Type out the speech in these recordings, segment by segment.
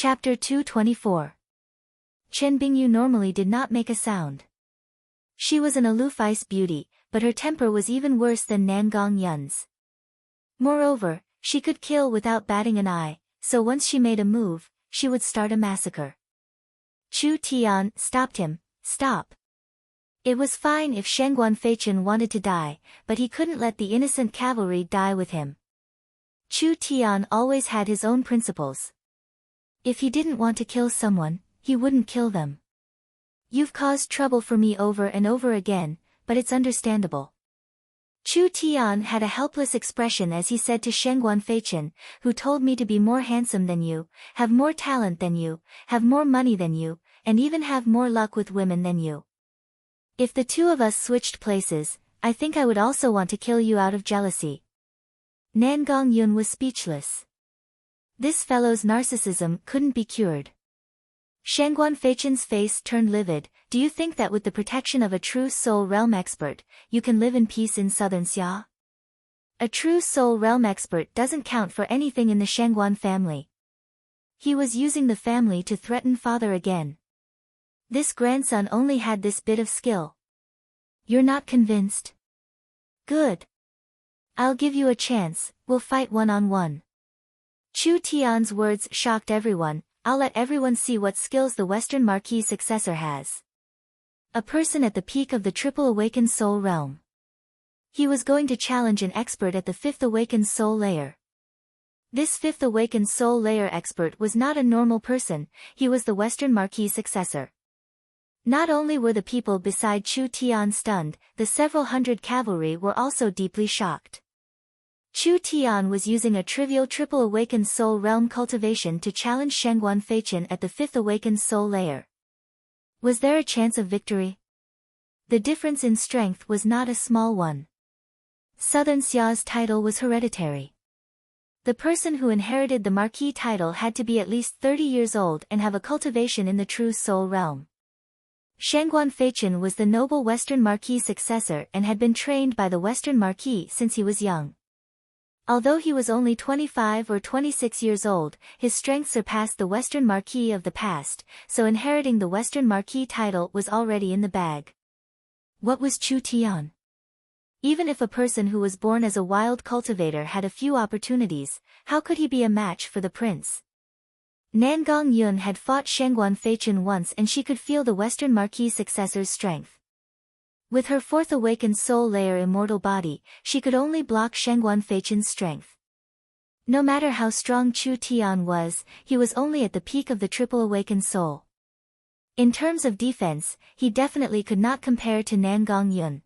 Chapter 224. Chen Bingyu normally did not make a sound. She was an aloof ice beauty, but her temper was even worse than Nangong Yun's. Moreover, she could kill without batting an eye, so once she made a move, she would start a massacre. Chu Tian stopped him. Stop. It was fine if Shengguan Feichen wanted to die, but he couldn't let the innocent cavalry die with him. Chu Tian always had his own principles. If he didn't want to kill someone, he wouldn't kill them. You've caused trouble for me over and over again, but it's understandable. Chu Tian had a helpless expression as he said to Shengguan Feichen, who told me to be more handsome than you, have more talent than you, have more money than you, and even have more luck with women than you. If the two of us switched places, I think I would also want to kill you out of jealousy. Nangong Yun was speechless. This fellow's narcissism couldn't be cured. Shengguan Feichen's face turned livid. Do you think that with the protection of a true soul realm expert, you can live in peace in southern Xia? A true soul realm expert doesn't count for anything in the Shengguan family. He was using the family to threaten father again. This grandson only had this bit of skill. You're not convinced? Good. I'll give you a chance, we'll fight one-on-one. Chu Tian's words shocked everyone. I'll let everyone see what skills the Western Marquis successor has. A person at the peak of the triple awakened soul realm. He was going to challenge an expert at the fifth awakened soul layer. This fifth awakened soul layer expert was not a normal person, he was the Western Marquis successor. Not only were the people beside Chu Tian stunned, the several hundred cavalry were also deeply shocked. Chu Tian was using a trivial triple awakened soul realm cultivation to challenge Shengguan Feichen at the fifth awakened soul layer. Was there a chance of victory? The difference in strength was not a small one. Southern Xia's title was hereditary. The person who inherited the Marquis title had to be at least 30 years old and have a cultivation in the true soul realm. Shengguan Feichen was the noble Western Marquis successor and had been trained by the Western Marquis since he was young. Although he was only 25 or 26 years old, his strength surpassed the Western Marquis of the past, so inheriting the Western Marquis title was already in the bag. What was Chu Tian? Even if a person who was born as a wild cultivator had a few opportunities, how could he be a match for the prince? Nangong Yun had fought Shengguan Feichen once and she could feel the Western Marquis successor's strength. With her fourth awakened soul layer immortal body, she could only block Shengguan Feichen's strength. No matter how strong Chu Tian was, he was only at the peak of the triple awakened soul. In terms of defense, he definitely could not compare to Nangong Yun.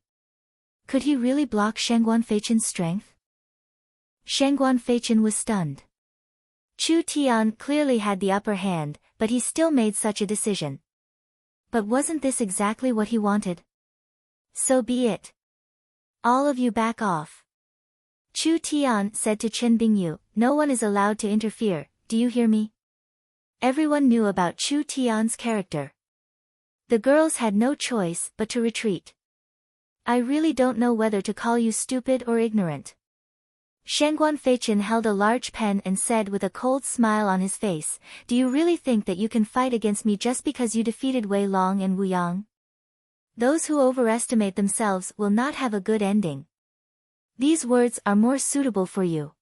Could he really block Shengguan Feichen's strength? Shengguan Feichen was stunned. Chu Tian clearly had the upper hand, but he still made such a decision. But wasn't this exactly what he wanted? So be it. All of you back off. Chu Tian said to Chen Bingyu, no one is allowed to interfere, do you hear me? Everyone knew about Chu Tian's character. The girls had no choice but to retreat. I really don't know whether to call you stupid or ignorant. Shengguan Feichen held a large pen and said with a cold smile on his face, do you really think that you can fight against me just because you defeated Wei Long and Wu Yang? Those who overestimate themselves will not have a good ending. These words are more suitable for you.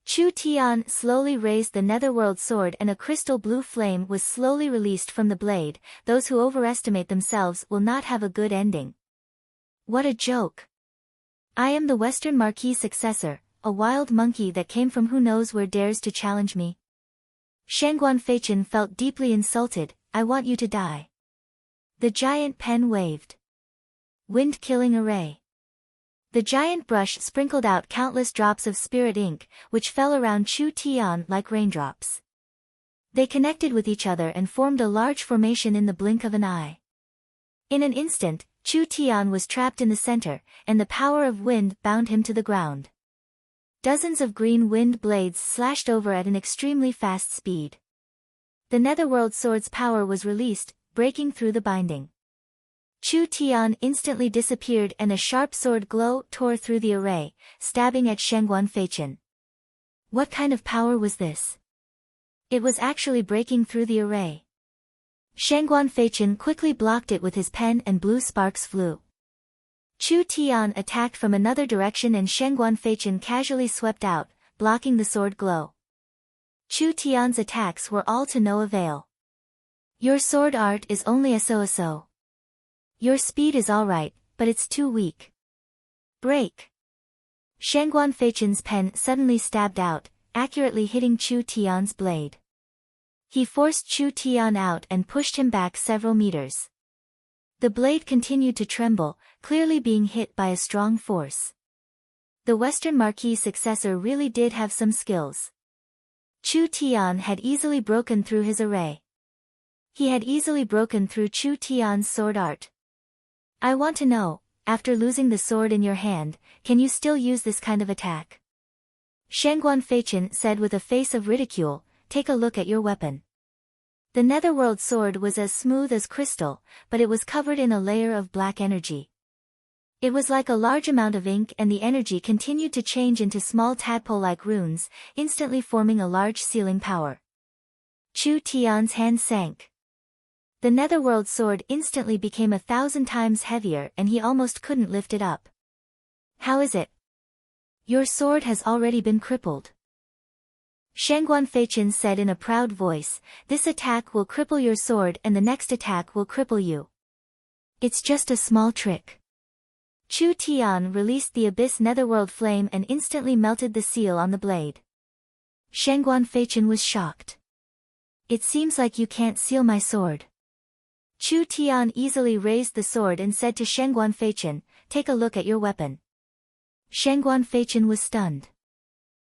Chu Tian slowly raised the netherworld sword and a crystal blue flame was slowly released from the blade. Those who overestimate themselves will not have a good ending. What a joke. I am the Western Marquis successor, a wild monkey that came from who knows where dares to challenge me. Shengguan Feichen felt deeply insulted. I want you to die. The giant pen waved. Wind-killing array. The giant brush sprinkled out countless drops of spirit ink, which fell around Chu Tian like raindrops. They connected with each other and formed a large formation in the blink of an eye. In an instant, Chu Tian was trapped in the center, and the power of wind bound him to the ground. Dozens of green wind blades slashed over at an extremely fast speed. The netherworld sword's power was released, breaking through the binding. Chu Tian instantly disappeared and a sharp sword glow tore through the array, stabbing at Shengguan Feichen. What kind of power was this? It was actually breaking through the array. Shangguan Feichen quickly blocked it with his pen and blue sparks flew. Chu Tian attacked from another direction and Shangguan Feichen casually swept out, blocking the sword glow. Chu Tian's attacks were all to no avail. Your sword art is only a so-so. Your speed is alright, but it's too weak. Break! Shangguan Feichen's pen suddenly stabbed out, accurately hitting Chu Tian's blade. He forced Chu Tian out and pushed him back several meters. The blade continued to tremble, clearly being hit by a strong force. The Western Marquis successor really did have some skills. Chu Tian had easily broken through his array. He had easily broken through Chu Tian's sword art. I want to know, after losing the sword in your hand, can you still use this kind of attack? Shangguan Feichen said with a face of ridicule, take a look at your weapon. The netherworld sword was as smooth as crystal, but it was covered in a layer of black energy. It was like a large amount of ink and the energy continued to change into small tadpole-like runes, instantly forming a large sealing power. Chu Tian's hand sank. The netherworld sword instantly became 1,000 times heavier and he almost couldn't lift it up. How is it? Your sword has already been crippled. Shangguan Feichen said in a proud voice, this attack will cripple your sword and the next attack will cripple you. It's just a small trick. Chu Tian released the abyss netherworld flame and instantly melted the seal on the blade. Shangguan Feichen was shocked. It seems like you can't seal my sword. Chu Tian easily raised the sword and said to Shangguan Feichen, take a look at your weapon. Shangguan Feichen was stunned.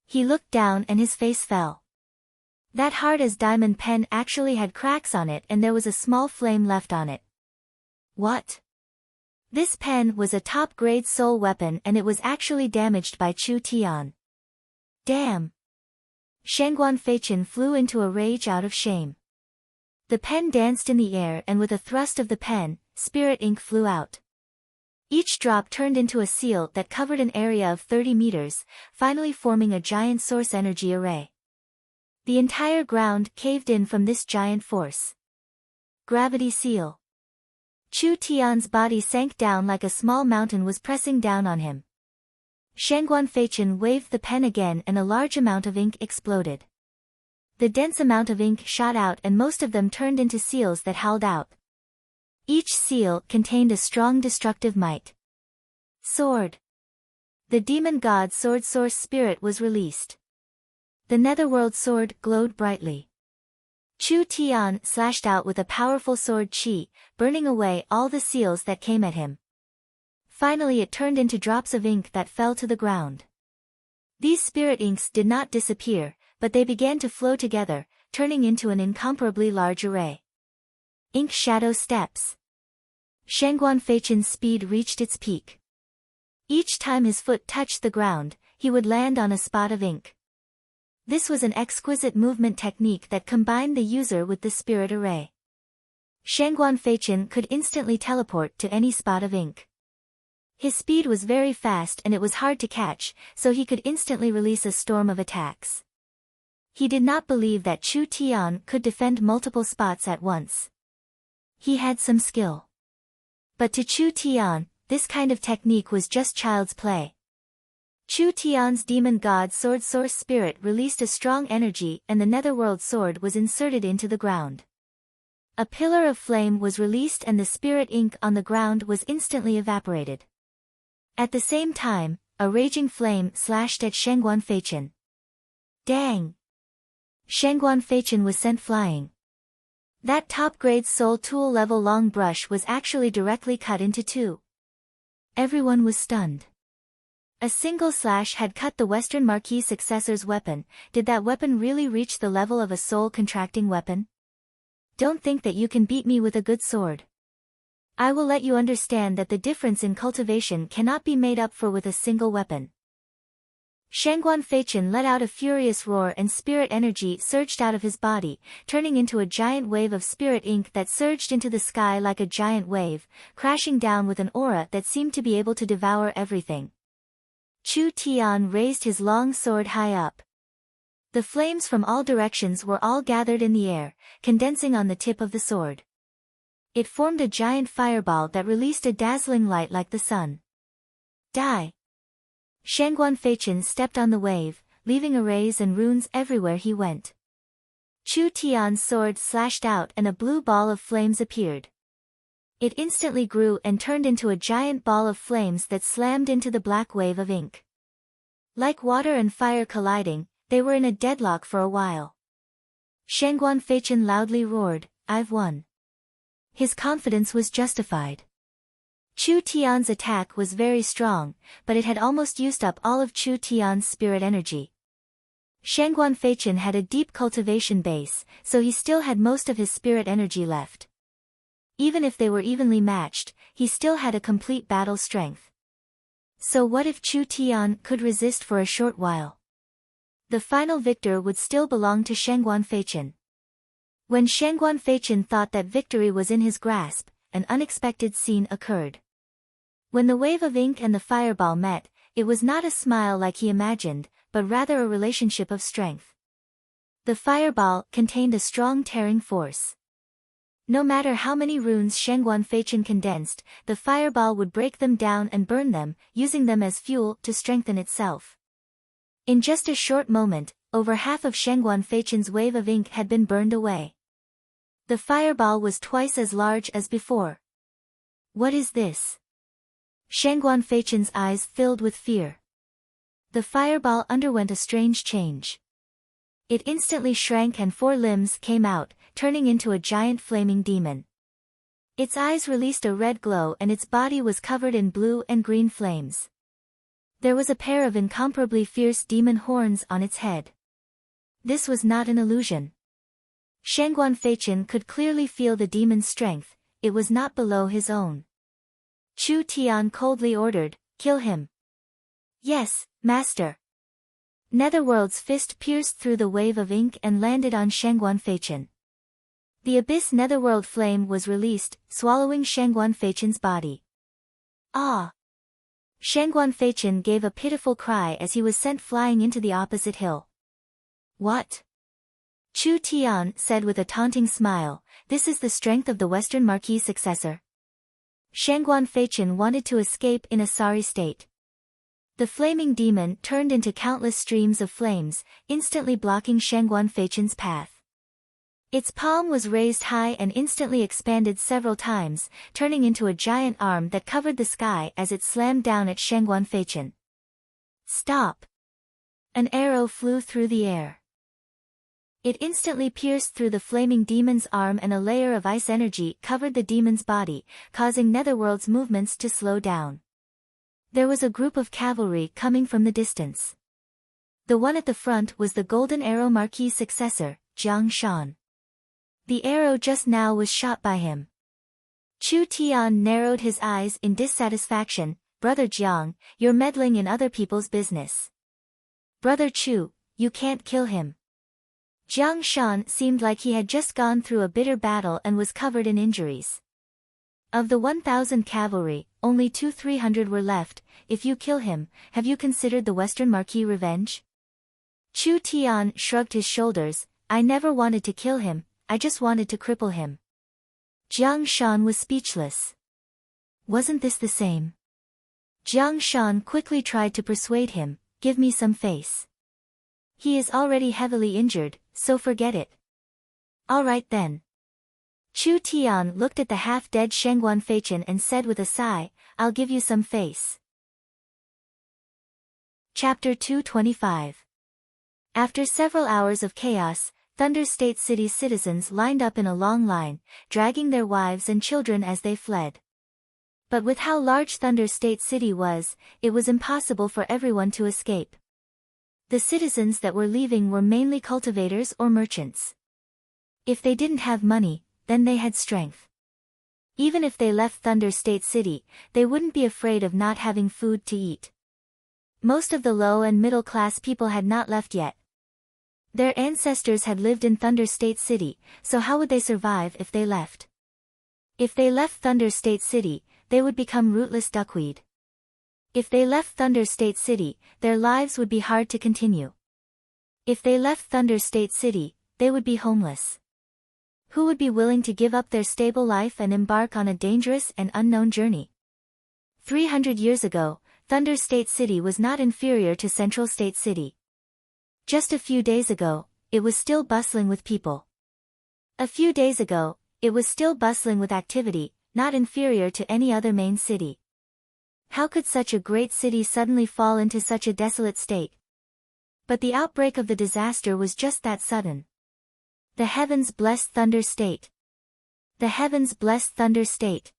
He looked down and his face fell. That hard-as-diamond pen actually had cracks on it and there was a small flame left on it. What? This pen was a top-grade soul weapon and it was actually damaged by Chu Tian. Damn! Shangguan Feichen flew into a rage out of shame. The pen danced in the air and with a thrust of the pen, spirit ink flew out. Each drop turned into a seal that covered an area of 30 meters, finally forming a giant source energy array. The entire ground caved in from this giant force. Gravity seal. Chu Tian's body sank down like a small mountain was pressing down on him. Shangguan Feichen waved the pen again and a large amount of ink exploded. The dense amount of ink shot out and most of them turned into seals that howled out. Each seal contained a strong destructive might. Sword. The demon god sword source spirit was released. The netherworld sword glowed brightly. Chu Tian slashed out with a powerful sword chi, burning away all the seals that came at him. Finally it turned into drops of ink that fell to the ground. These spirit inks did not disappear, but they began to flow together, turning into an incomparably large array. Ink shadow steps. Shangguan Feichen's speed reached its peak. Each time his foot touched the ground, he would land on a spot of ink. This was an exquisite movement technique that combined the user with the spirit array. Shangguan Feichen could instantly teleport to any spot of ink. His speed was very fast and it was hard to catch, so he could instantly release a storm of attacks. He did not believe that Chu Tian could defend multiple spots at once. He had some skill. But to Chu Tian, this kind of technique was just child's play. Chu Tian's demon god sword source spirit released a strong energy and the netherworld sword was inserted into the ground. A pillar of flame was released and the spirit ink on the ground was instantly evaporated. At the same time, a raging flame slashed at Shangguan Feichen. Dang! Shangguan Feichen was sent flying. That top-grade soul tool level long brush was actually directly cut into two. Everyone was stunned. A single slash had cut the Western Marquis successor's weapon. Did that weapon really reach the level of a soul-contracting weapon? Don't think that you can beat me with a good sword. I will let you understand that the difference in cultivation cannot be made up for with a single weapon. Shangguan Feichen let out a furious roar and spirit energy surged out of his body, turning into a giant wave of spirit ink that surged into the sky like a giant wave, crashing down with an aura that seemed to be able to devour everything. Chu Tian raised his long sword high up. The flames from all directions were all gathered in the air, condensing on the tip of the sword. It formed a giant fireball that released a dazzling light like the sun. Die! Shangguan Feichen stepped on the wave, leaving arrays and runes everywhere he went. Chu Tian's sword slashed out and a blue ball of flames appeared. It instantly grew and turned into a giant ball of flames that slammed into the black wave of ink. Like water and fire colliding, they were in a deadlock for a while. Shangguan Feichen loudly roared, "I've won." His confidence was justified. Chu Tian's attack was very strong, but it had almost used up all of Chu Tian's spirit energy. Shangguan Feichen had a deep cultivation base, so he still had most of his spirit energy left. Even if they were evenly matched, he still had a complete battle strength. So what if Chu Tian could resist for a short while? The final victor would still belong to Shangguan Feichen. When Shangguan Feichen thought that victory was in his grasp, an unexpected scene occurred. When the wave of ink and the fireball met, it was not a smile like he imagined, but rather a relationship of strength. The fireball contained a strong tearing force. No matter how many runes Shangguan Feichen condensed, the fireball would break them down and burn them, using them as fuel to strengthen itself. In just a short moment, over half of Shangguan Feichen's wave of ink had been burned away. The fireball was twice as large as before. What is this? Shangguan Feichen's eyes filled with fear. The fireball underwent a strange change. It instantly shrank and 4 limbs came out, turning into a giant flaming demon. Its eyes released a red glow and its body was covered in blue and green flames. There was a pair of incomparably fierce demon horns on its head. This was not an illusion. Shangguan Feichen could clearly feel the demon's strength, it was not below his own. Chu Tian coldly ordered, "Kill him." "Yes, master." Netherworld's fist pierced through the wave of ink and landed on Shangguan Feichen. The abyss netherworld flame was released, swallowing Shangguan Feichen's body. Ah! Shangguan Feichen gave a pitiful cry as he was sent flying into the opposite hill. What? Chu Tian said with a taunting smile, "This is the strength of the Western Marquis successor." Shangguan Feichen wanted to escape in a sorry state. The flaming demon turned into countless streams of flames, instantly blocking Shangguan Feichen's path. Its palm was raised high and instantly expanded several times, turning into a giant arm that covered the sky as it slammed down at Shangguan Feichen. "Stop!" An arrow flew through the air. It instantly pierced through the flaming demon's arm and a layer of ice energy covered the demon's body, causing Netherworld's movements to slow down. There was a group of cavalry coming from the distance. The one at the front was the Golden Arrow Marquis' successor, Jiang Shan. The arrow just now was shot by him. Chu Tian narrowed his eyes in dissatisfaction. "Brother Jiang, you're meddling in other people's business. Brother Chu, you can't kill him." Jiang Shan seemed like he had just gone through a bitter battle and was covered in injuries. Of the 1,000 cavalry, only 200-300 were left. "If you kill him, have you considered the Western Marquis revenge?" Chu Tian shrugged his shoulders. "I never wanted to kill him, I just wanted to cripple him." Jiang Shan was speechless. Wasn't this the same? Jiang Shan quickly tried to persuade him, "Give me some face. He is already heavily injured, so forget it." "All right then." Chu Tian looked at the half-dead Shangguan Feichen and said with a sigh, "I'll give you some face." Chapter 225. After several hours of chaos, Thunder State City's citizens lined up in a long line, dragging their wives and children as they fled. But with how large Thunder State City was, it was impossible for everyone to escape. The citizens that were leaving were mainly cultivators or merchants. If they didn't have money, then they had strength. Even if they left Thunder State City, they wouldn't be afraid of not having food to eat. Most of the low and middle class people had not left yet. Their ancestors had lived in Thunder State City, so how would they survive if they left? If they left Thunder State City, they would become rootless duckweed. If they left Thunder State City, their lives would be hard to continue. If they left Thunder State City, they would be homeless. Who would be willing to give up their stable life and embark on a dangerous and unknown journey? 300 years ago, Thunder State City was not inferior to Central State City. Just a few days ago, it was still bustling with people. A few days ago, it was still bustling with activity, not inferior to any other main city. How could such a great city suddenly fall into such a desolate state? But the outbreak of the disaster was just that sudden. The heavens blessed Thunder State. The heavens blessed Thunder State.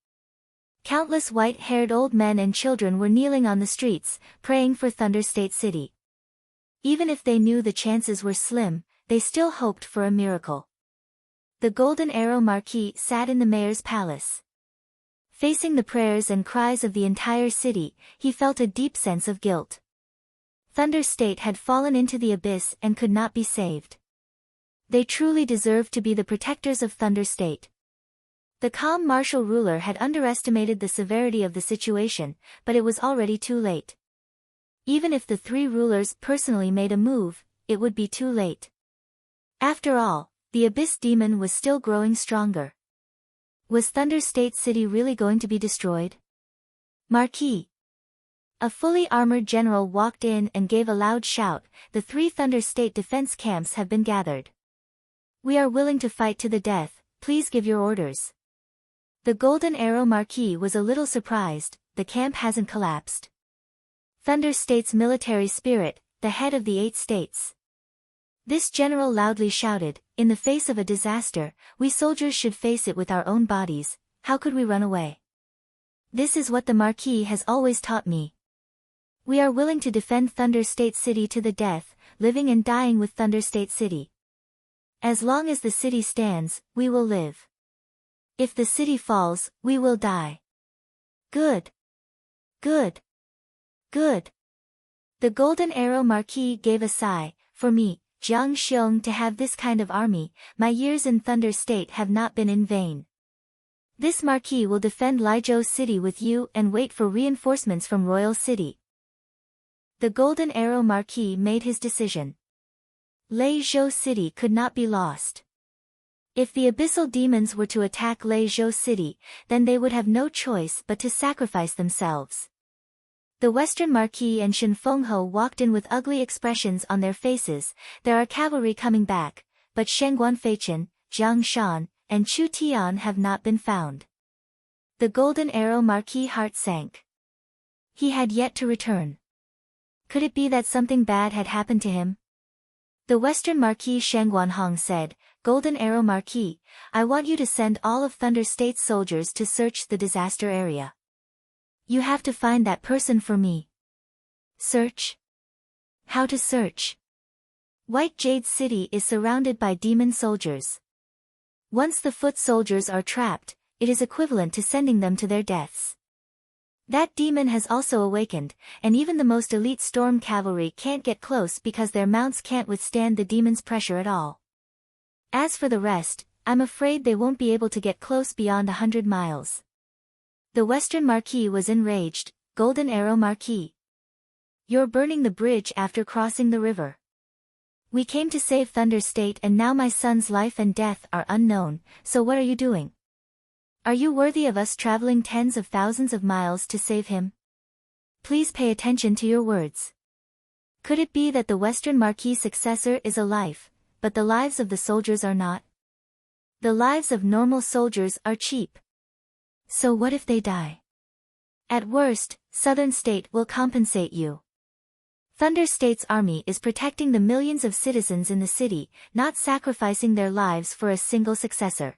Countless white-haired old men and children were kneeling on the streets, praying for Thunder State City. Even if they knew the chances were slim, they still hoped for a miracle. The Golden Arrow Marquis sat in the mayor's palace. Facing the prayers and cries of the entire city, he felt a deep sense of guilt. Thunder State had fallen into the abyss and could not be saved. They truly deserved to be the protectors of Thunder State. The calm martial ruler had underestimated the severity of the situation, but it was already too late. Even if the three rulers personally made a move, it would be too late. After all, the Abyss Demon was still growing stronger. Was Thunder State City really going to be destroyed? Marquis. A fully armored general walked in and gave a loud shout. The 3 Thunder State defense camps have been gathered. We are willing to fight to the death, please give your orders. The Golden Arrow Marquis was a little surprised. The camp hasn't collapsed. Thunder State's military spirit, the head of the 8 states. This general loudly shouted, in the face of a disaster, we soldiers should face it with our own bodies, how could we run away? This is what the Marquis has always taught me. We are willing to defend Thunder State City to the death, living and dying with Thunder State City. As long as the city stands, we will live. If the city falls, we will die. Good. Good. Good. The Golden Arrow Marquis gave a sigh. For me, Jiang Xiong, to have this kind of army, my years in Thunder State have not been in vain. This Marquis will defend Lizhou City with you and wait for reinforcements from Royal City. The Golden Arrow Marquis made his decision. Lizhou City could not be lost. If the abyssal demons were to attack Lizhou City, then they would have no choice but to sacrifice themselves. The Western Marquis and Shen Fenghe walked in with ugly expressions on their faces. There are cavalry coming back, but Shengguan Feichen, Jiang Shan, and Chu Tian have not been found. The Golden Arrow Marquis' heart sank. He had yet to return. Could it be that something bad had happened to him? The Western Marquis Shengguan Hong said, Golden Arrow Marquis, I want you to send all of Thunder State's soldiers to search the disaster area. You have to find that person for me. Search? How to search? White Jade City is surrounded by demon soldiers. Once the foot soldiers are trapped, it is equivalent to sending them to their deaths. That demon has also awakened, and even the most elite storm cavalry can't get close because their mounts can't withstand the demon's pressure at all. As for the rest, I'm afraid they won't be able to get close beyond 100 miles. The Western Marquis was enraged. Golden Arrow Marquis. You're burning the bridge after crossing the river. We came to save Thunder State and now my son's life and death are unknown, so what are you doing? Are you worthy of us traveling tens of thousands of miles to save him? Please pay attention to your words. Could it be that the Western Marquis' successor is alive, but the lives of the soldiers are not? The lives of normal soldiers are cheap. So what if they die? At worst, Southern State will compensate you. Thunder State's army is protecting the millions of citizens in the city, not sacrificing their lives for a single successor.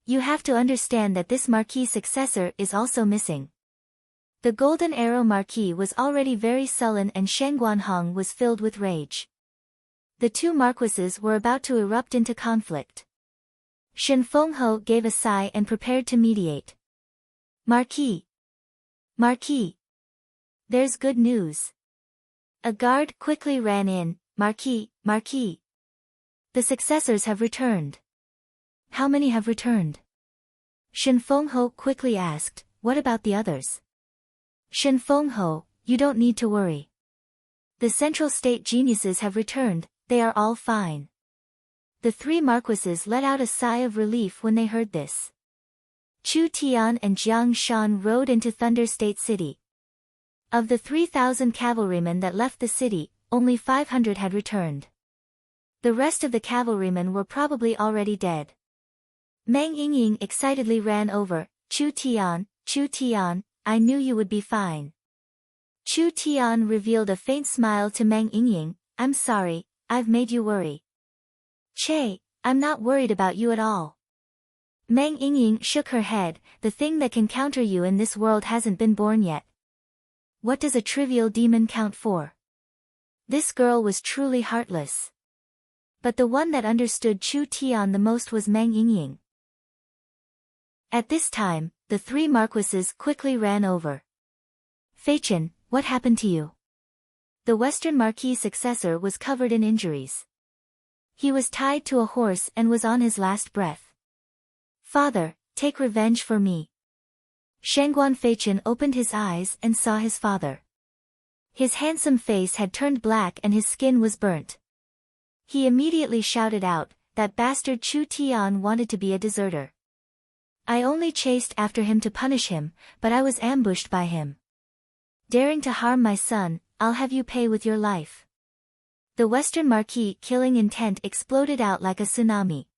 You have to understand that this Marquis' successor is also missing. The Golden Arrow Marquis was already very sullen and Shengguan Hong was filled with rage. The 2 marquises were about to erupt into conflict. Shen Fenghe gave a sigh and prepared to mediate. Marquis. Marquis. There's good news. A guard quickly ran in. Marquis, Marquis. The successors have returned. How many have returned? Shen Fenghe quickly asked, what about the others? Shen Fenghe, you don't need to worry. The Central State geniuses have returned, They are all fine. The three marquises let out a sigh of relief when they heard this. Chu Tian and Jiang Shan rode into Thunder State City. Of the 3,000 cavalrymen that left the city, only 500 had returned. The rest of the cavalrymen were probably already dead. Meng Yingying excitedly ran over. Chu Tian, I knew you would be fine. Chu Tian revealed a faint smile to Meng Yingying. I'm sorry, I've made you worry. Che, I'm not worried about you at all. Meng Yingying shook her head. The thing that can counter you in this world hasn't been born yet. What does a trivial demon count for? This girl was truly heartless. But the one that understood Chu Tian the most was Meng Yingying. At this time, the three marquises quickly ran over. Feichen, what happened to you? The Western Marquis' successor was covered in injuries. He was tied to a horse and was on his last breath. Father, take revenge for me. Shangguan Feichen opened his eyes and saw his father. His handsome face had turned black and his skin was burnt. He immediately shouted out, that bastard Chu Tian wanted to be a deserter. I only chased after him to punish him, but I was ambushed by him. Daring to harm my son, I'll have you pay with your life. The Western Marquis killing intent exploded out like a tsunami.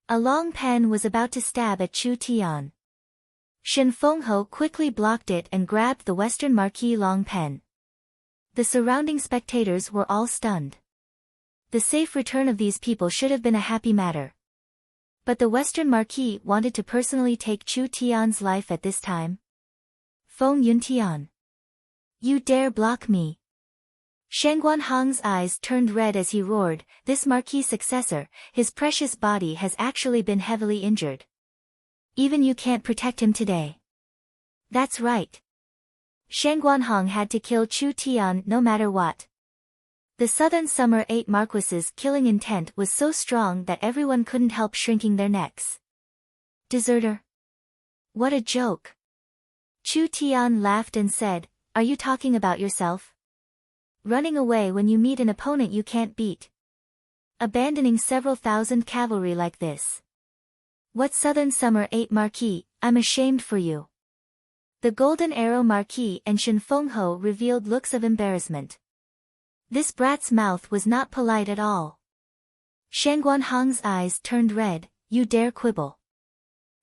A long pen was about to stab at Chu Tian. Shen Fengho quickly blocked it and grabbed the Western Marquis long pen. The surrounding spectators were all stunned. The safe return of these people should have been a happy matter. But the Western Marquis wanted to personally take Chu Tian's life at this time. Feng Yuntian. You dare block me? Shangguan Hang's eyes turned red as he roared, this Marquis' successor, his precious body has actually been heavily injured. Even you can't protect him today. That's right. Shangguan Hang had to kill Chu Tian no matter what. The Southern Summer 8 marquises' killing intent was so strong that everyone couldn't help shrinking their necks. Deserter? What a joke. Chu Tian laughed and said, are you talking about yourself? Running away when you meet an opponent you can't beat. Abandoning several thousand cavalry like this. What Southern Summer 8 Marquis, I'm ashamed for you. The Golden Arrow Marquis and Shen Fengho revealed looks of embarrassment. This brat's mouth was not polite at all. Shangguan Hang's eyes turned red, you dare quibble.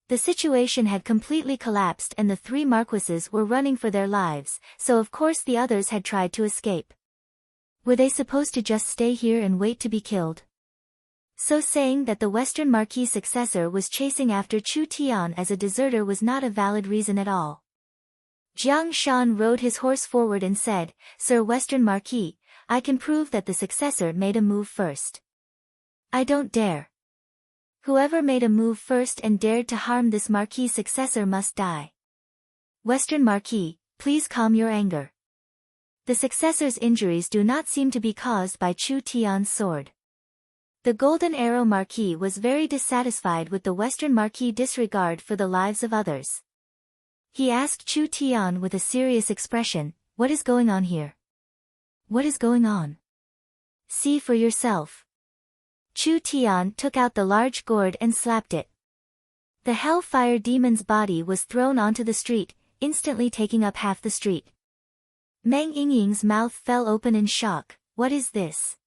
The situation had completely collapsed and the three marquises were running for their lives, so of course the others had tried to escape. Were they supposed to just stay here and wait to be killed? So saying that the Western Marquis' successor was chasing after Chu Tian as a deserter was not a valid reason at all. Jiang Shan rode his horse forward and said, Sir Western Marquis, I can prove that the successor made a move first. I don't dare. Whoever made a move first and dared to harm this Marquis' successor must die. Western Marquis, please calm your anger. The successor's injuries do not seem to be caused by Chu Tian's sword. The Golden Arrow Marquis was very dissatisfied with the Western Marquis' disregard for the lives of others. He asked Chu Tian with a serious expression, what is going on here? What is going on? See for yourself. Chu Tian took out the large gourd and slapped it. The Hellfire Demon's body was thrown onto the street, instantly taking up half the street. Meng Yingying's mouth fell open in shock, what is this?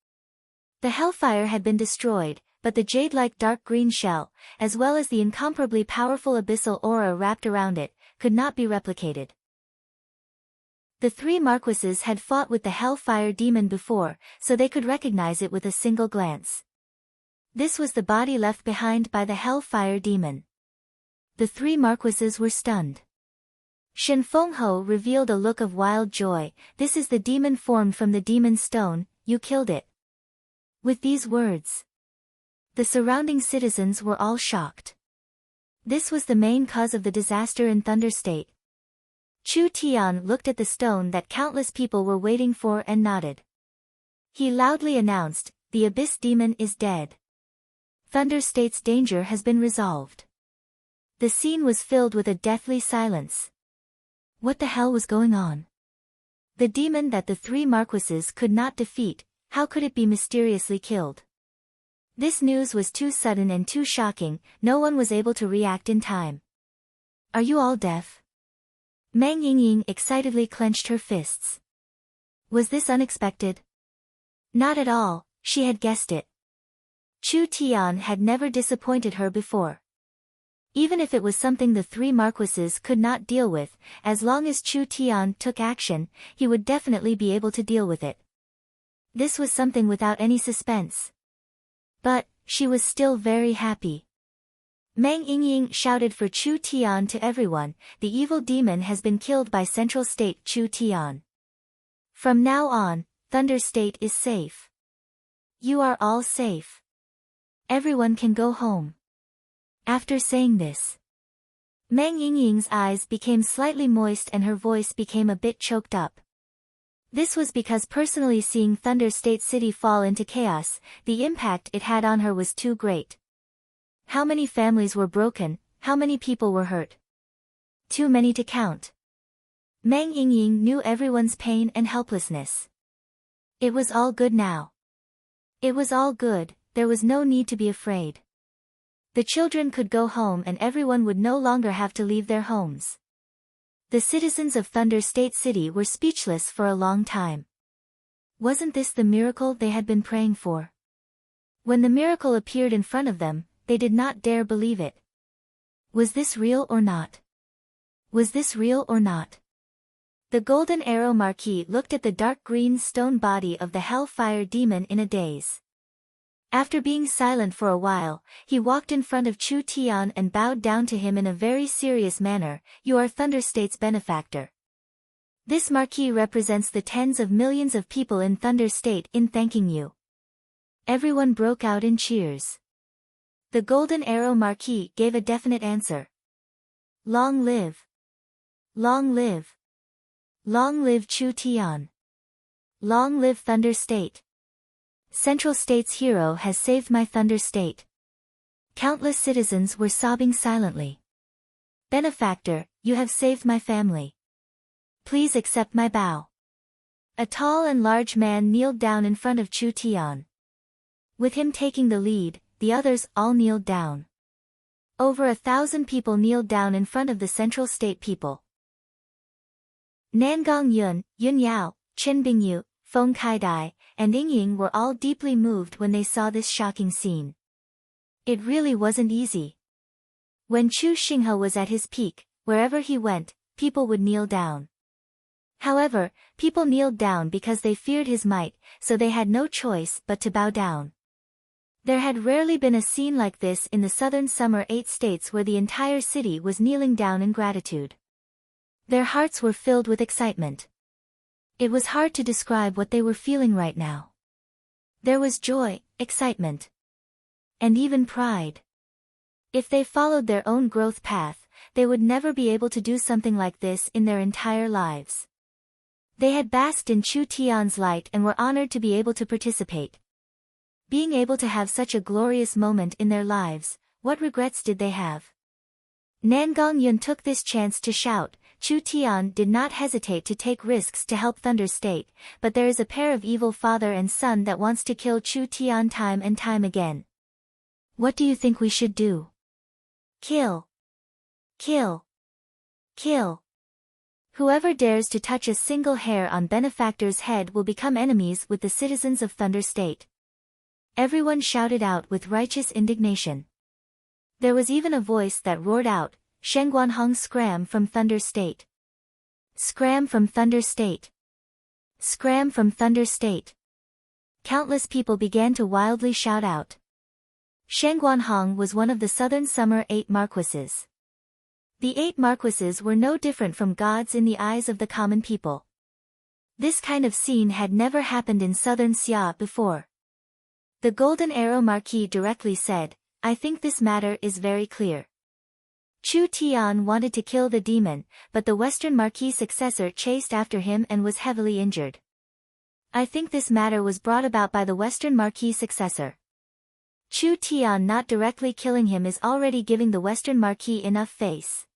The Hellfire had been destroyed, but the jade-like dark green shell, as well as the incomparably powerful abyssal aura wrapped around it, could not be replicated. The three marquises had fought with the Hellfire Demon before, so they could recognize it with a single glance. This was the body left behind by the Hellfire Demon. The three marquises were stunned. Shen Fengho revealed a look of wild joy, this is the demon formed from the demon stone, you killed it. With these words, the surrounding citizens were all shocked. This was the main cause of the disaster in Thunder State. Chu Tian looked at the stone that countless people were waiting for and nodded. He loudly announced, the Abyss Demon is dead. Thunder State's danger has been resolved. The scene was filled with a deathly silence. What the hell was going on? The demon that the three marquises could not defeat, How could it be mysteriously killed? This news was too sudden and too shocking, no one was able to react in time. Are you all deaf? Meng Yingying excitedly clenched her fists. Was this unexpected? Not at all, she had guessed it. Chu Tian had never disappointed her before. Even if it was something the three marquises could not deal with, as long as Chu Tian took action, he would definitely be able to deal with it. This was something without any suspense. But, she was still very happy. Meng Yingying shouted for Chu Tian to everyone, the evil demon has been killed by Central State Chu Tian. From now on, Thunder State is safe. You are all safe. Everyone can go home. After saying this, Meng Yingying's eyes became slightly moist and her voice became a bit choked up. This was because personally seeing Thunder State City fall into chaos, the impact it had on her was too great. How many families were broken, how many people were hurt? Too many to count. Meng Yingying knew everyone's pain and helplessness. It was all good now. It was all good, there was no need to be afraid. The children could go home and everyone would no longer have to leave their homes. The citizens of Thunder State City were speechless for a long time. Wasn't this the miracle they had been praying for? When the miracle appeared in front of them, they did not dare believe it. Was this real or not? Was this real or not? The Golden Arrow Marquis looked at the dark green stone body of the Hellfire Demon in a daze. After being silent for a while, he walked in front of Chu Tian and bowed down to him in a very serious manner. You are Thunder State's benefactor. This marquee represents the tens of millions of people in Thunder State in thanking you. Everyone broke out in cheers. The Golden Arrow Marquis gave a definite answer. Long live! Long live! Long live Chu Tian! Long live Thunder State! Central State's hero has saved my Thunder State. Countless citizens were sobbing silently. Benefactor, you have saved my family. Please accept my bow. A tall and large man kneeled down in front of Chu Tian. With him taking the lead, the others all kneeled down. Over 1,000 people kneeled down in front of the Central State people. Nangong Yun, Yun Yao, Chen Bingyu, Feng Kaidai, and Yingying were all deeply moved when they saw this shocking scene. It really wasn't easy. When Chu Xinghe was at his peak, wherever he went, people would kneel down. However, people kneeled down because they feared his might, so they had no choice but to bow down. There had rarely been a scene like this in the southern summer 8 states where the entire city was kneeling down in gratitude. Their hearts were filled with excitement. It was hard to describe what they were feeling right now. There was joy, excitement, and even pride. If they followed their own growth path, they would never be able to do something like this in their entire lives. They had basked in Chu Tian's light and were honored to be able to participate. Being able to have such a glorious moment in their lives, what regrets did they have? Nangong Yun took this chance to shout. Chu Tian did not hesitate to take risks to help Thunder State, but there is a pair of evil father and son that wants to kill Chu Tian time and time again. What do you think we should do? Kill. Kill. Kill. Whoever dares to touch a single hair on Benefactor's head will become enemies with the citizens of Thunder State. Everyone shouted out with righteous indignation. There was even a voice that roared out, Shengguanhong scram from Thunder State. Scram from Thunder State. Scram from Thunder State. Countless people began to wildly shout out. Shengguanhong was one of the southern summer 8 marquises. The 8 marquises were no different from gods in the eyes of the common people. This kind of scene had never happened in southern Xia before. The Golden Arrow Marquis directly said, I think this matter is very clear. Chu Tian wanted to kill the demon, but the Western Marquis successor chased after him and was heavily injured. I think this matter was brought about by the Western Marquis successor. Chu Tian not directly killing him is already giving the Western Marquis enough face.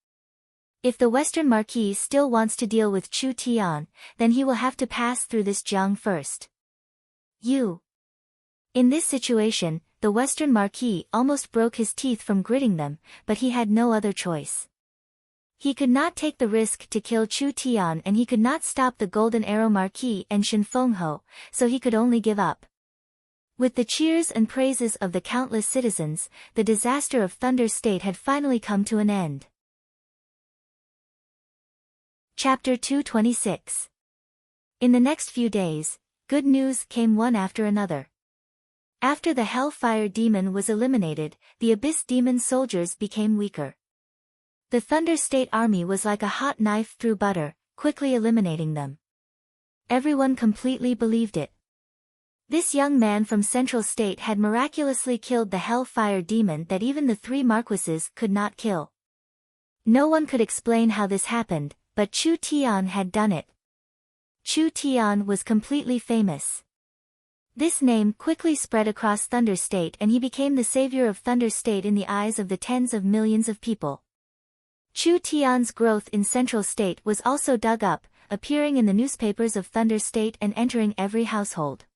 If the Western Marquis still wants to deal with Chu Tian, then he will have to pass through this Jiang first. You. In this situation, the Western Marquis almost broke his teeth from gritting them, but he had no other choice. He could not take the risk to kill Chu Tian, and he could not stop the Golden Arrow Marquis and Shin Fengho, so he could only give up. With the cheers and praises of the countless citizens, the disaster of Thunder State had finally come to an end. Chapter 226. In the next few days, good news came one after another. After the Hellfire Demon was eliminated, the Abyss Demon soldiers became weaker. The Thunder State army was like a hot knife through butter, quickly eliminating them. Everyone completely believed it. This young man from Central State had miraculously killed the Hellfire Demon that even the three Marquises could not kill. No one could explain how this happened, but Chu Tian had done it. Chu Tian was completely famous. This name quickly spread across Thunder State, and he became the savior of Thunder State in the eyes of the tens of millions of people. Chu Tian's growth in Central State was also dug up, appearing in the newspapers of Thunder State and entering every household.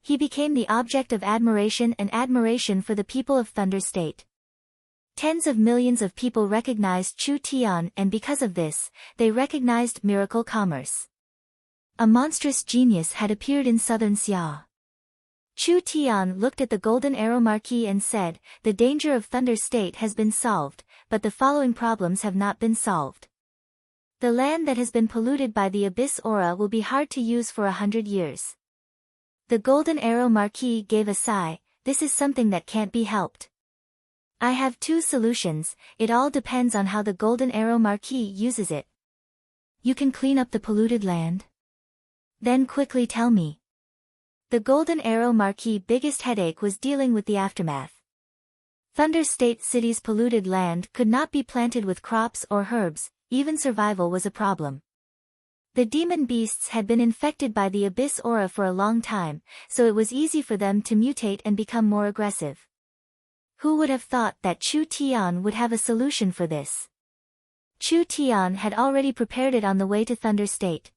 He became the object of admiration for the people of Thunder State. Tens of millions of people recognized Chu Tian, and because of this, they recognized miracle commerce. A monstrous genius had appeared in southern Xia. Chu Tian looked at the Golden Arrow Marquis and said, "The danger of Thunder State has been solved, but the following problems have not been solved. The land that has been polluted by the Abyss Aura will be hard to use for 100 years. The Golden Arrow Marquis gave a sigh. "This is something that can't be helped. I have two solutions, it all depends on how the Golden Arrow Marquis uses it." "You can clean up the polluted land? Then quickly tell me." The Golden Arrow Marquis' biggest headache was dealing with the aftermath. Thunder State City's polluted land could not be planted with crops or herbs, even survival was a problem. The demon beasts had been infected by the Abyss Aura for a long time, so it was easy for them to mutate and become more aggressive. Who would have thought that Chu Tian would have a solution for this? Chu Tian had already prepared it on the way to Thunder State.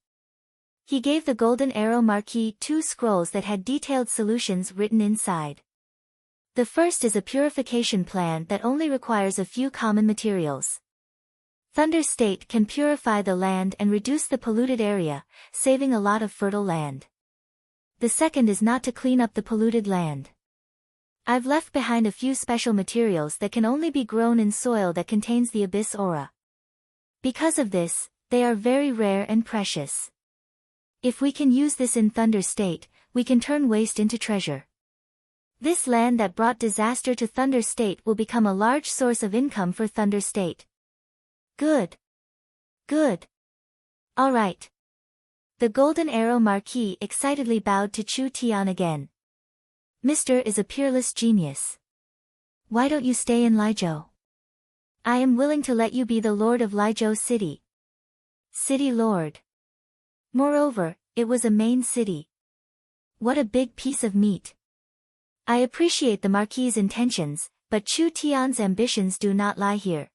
He gave the Golden Arrow Marquis 2 scrolls that had detailed solutions written inside. The first is a purification plan that only requires a few common materials. Thunder State can purify the land and reduce the polluted area, saving a lot of fertile land. The second is not to clean up the polluted land. I've left behind a few special materials that can only be grown in soil that contains the Abyss Aura. Because of this, they are very rare and precious. If we can use this in Thunder State, we can turn waste into treasure. This land that brought disaster to Thunder State will become a large source of income for Thunder State. Good. Good. All right. The Golden Arrow Marquis excitedly bowed to Chu Tian again. "Mr. is a peerless genius. Why don't you stay in Liezhou? I am willing to let you be the Lord of Liezhou City." City Lord. Moreover, it was a main city. What a big piece of meat. I appreciate the Marquis's intentions, but Chu Tian's ambitions do not lie here.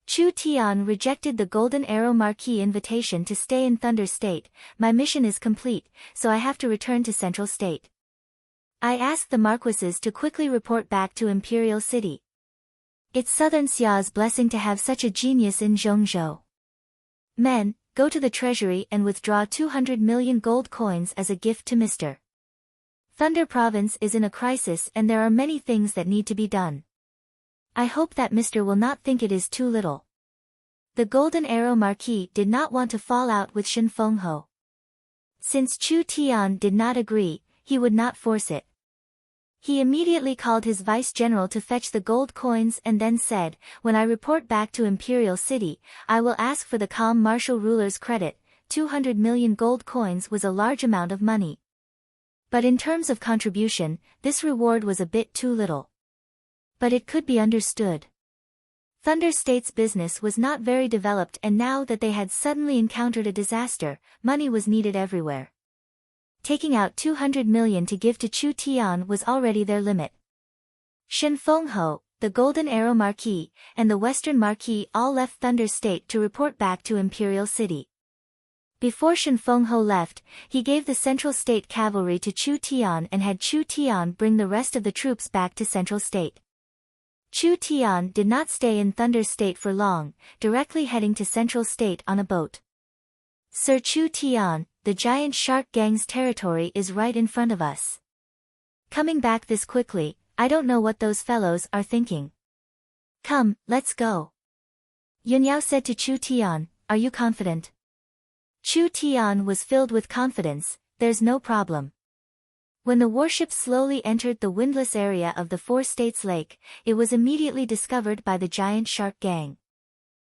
Chu Tian rejected the Golden Arrow Marquis invitation to stay in Thunder State. "My mission is complete, so I have to return to Central State. I asked the Marquises to quickly report back to Imperial City. It's Southern Xia's blessing to have such a genius in Zhongzhou. Men, go to the treasury and withdraw 200 million gold coins as a gift to Mr. Thunder Province is in a crisis and there are many things that need to be done. I hope that Mr. will not think it is too little." The Golden Arrow Marquis did not want to fall out with Shin Fengho. Since Chu Tian did not agree, he would not force it. He immediately called his vice-general to fetch the gold coins and then said, "When I report back to Imperial City, I will ask for the calm martial ruler's credit." 200 million gold coins was a large amount of money. But in terms of contribution, this reward was a bit too little. But it could be understood. Thunder State's business was not very developed, and now that they had suddenly encountered a disaster, money was needed everywhere. Taking out 200 million to give to Chu Tian was already their limit. Shin Fengho, the Golden Arrow Marquis, and the Western Marquis all left Thunder State to report back to Imperial City. Before Shen Fengho left, he gave the Central State cavalry to Chu Tian and had Chu Tian bring the rest of the troops back to Central State. Chu Tian did not stay in Thunder State for long, directly heading to Central State on a boat. Sir Chu Tian, the giant shark gang's territory is right in front of us. Coming back this quickly, I don't know what those fellows are thinking. Come, let's go. Yunyao said to Chu Tian, are you confident? Chu Tian was filled with confidence, there's no problem. When the warship slowly entered the windless area of the Four States Lake, it was immediately discovered by the giant shark gang.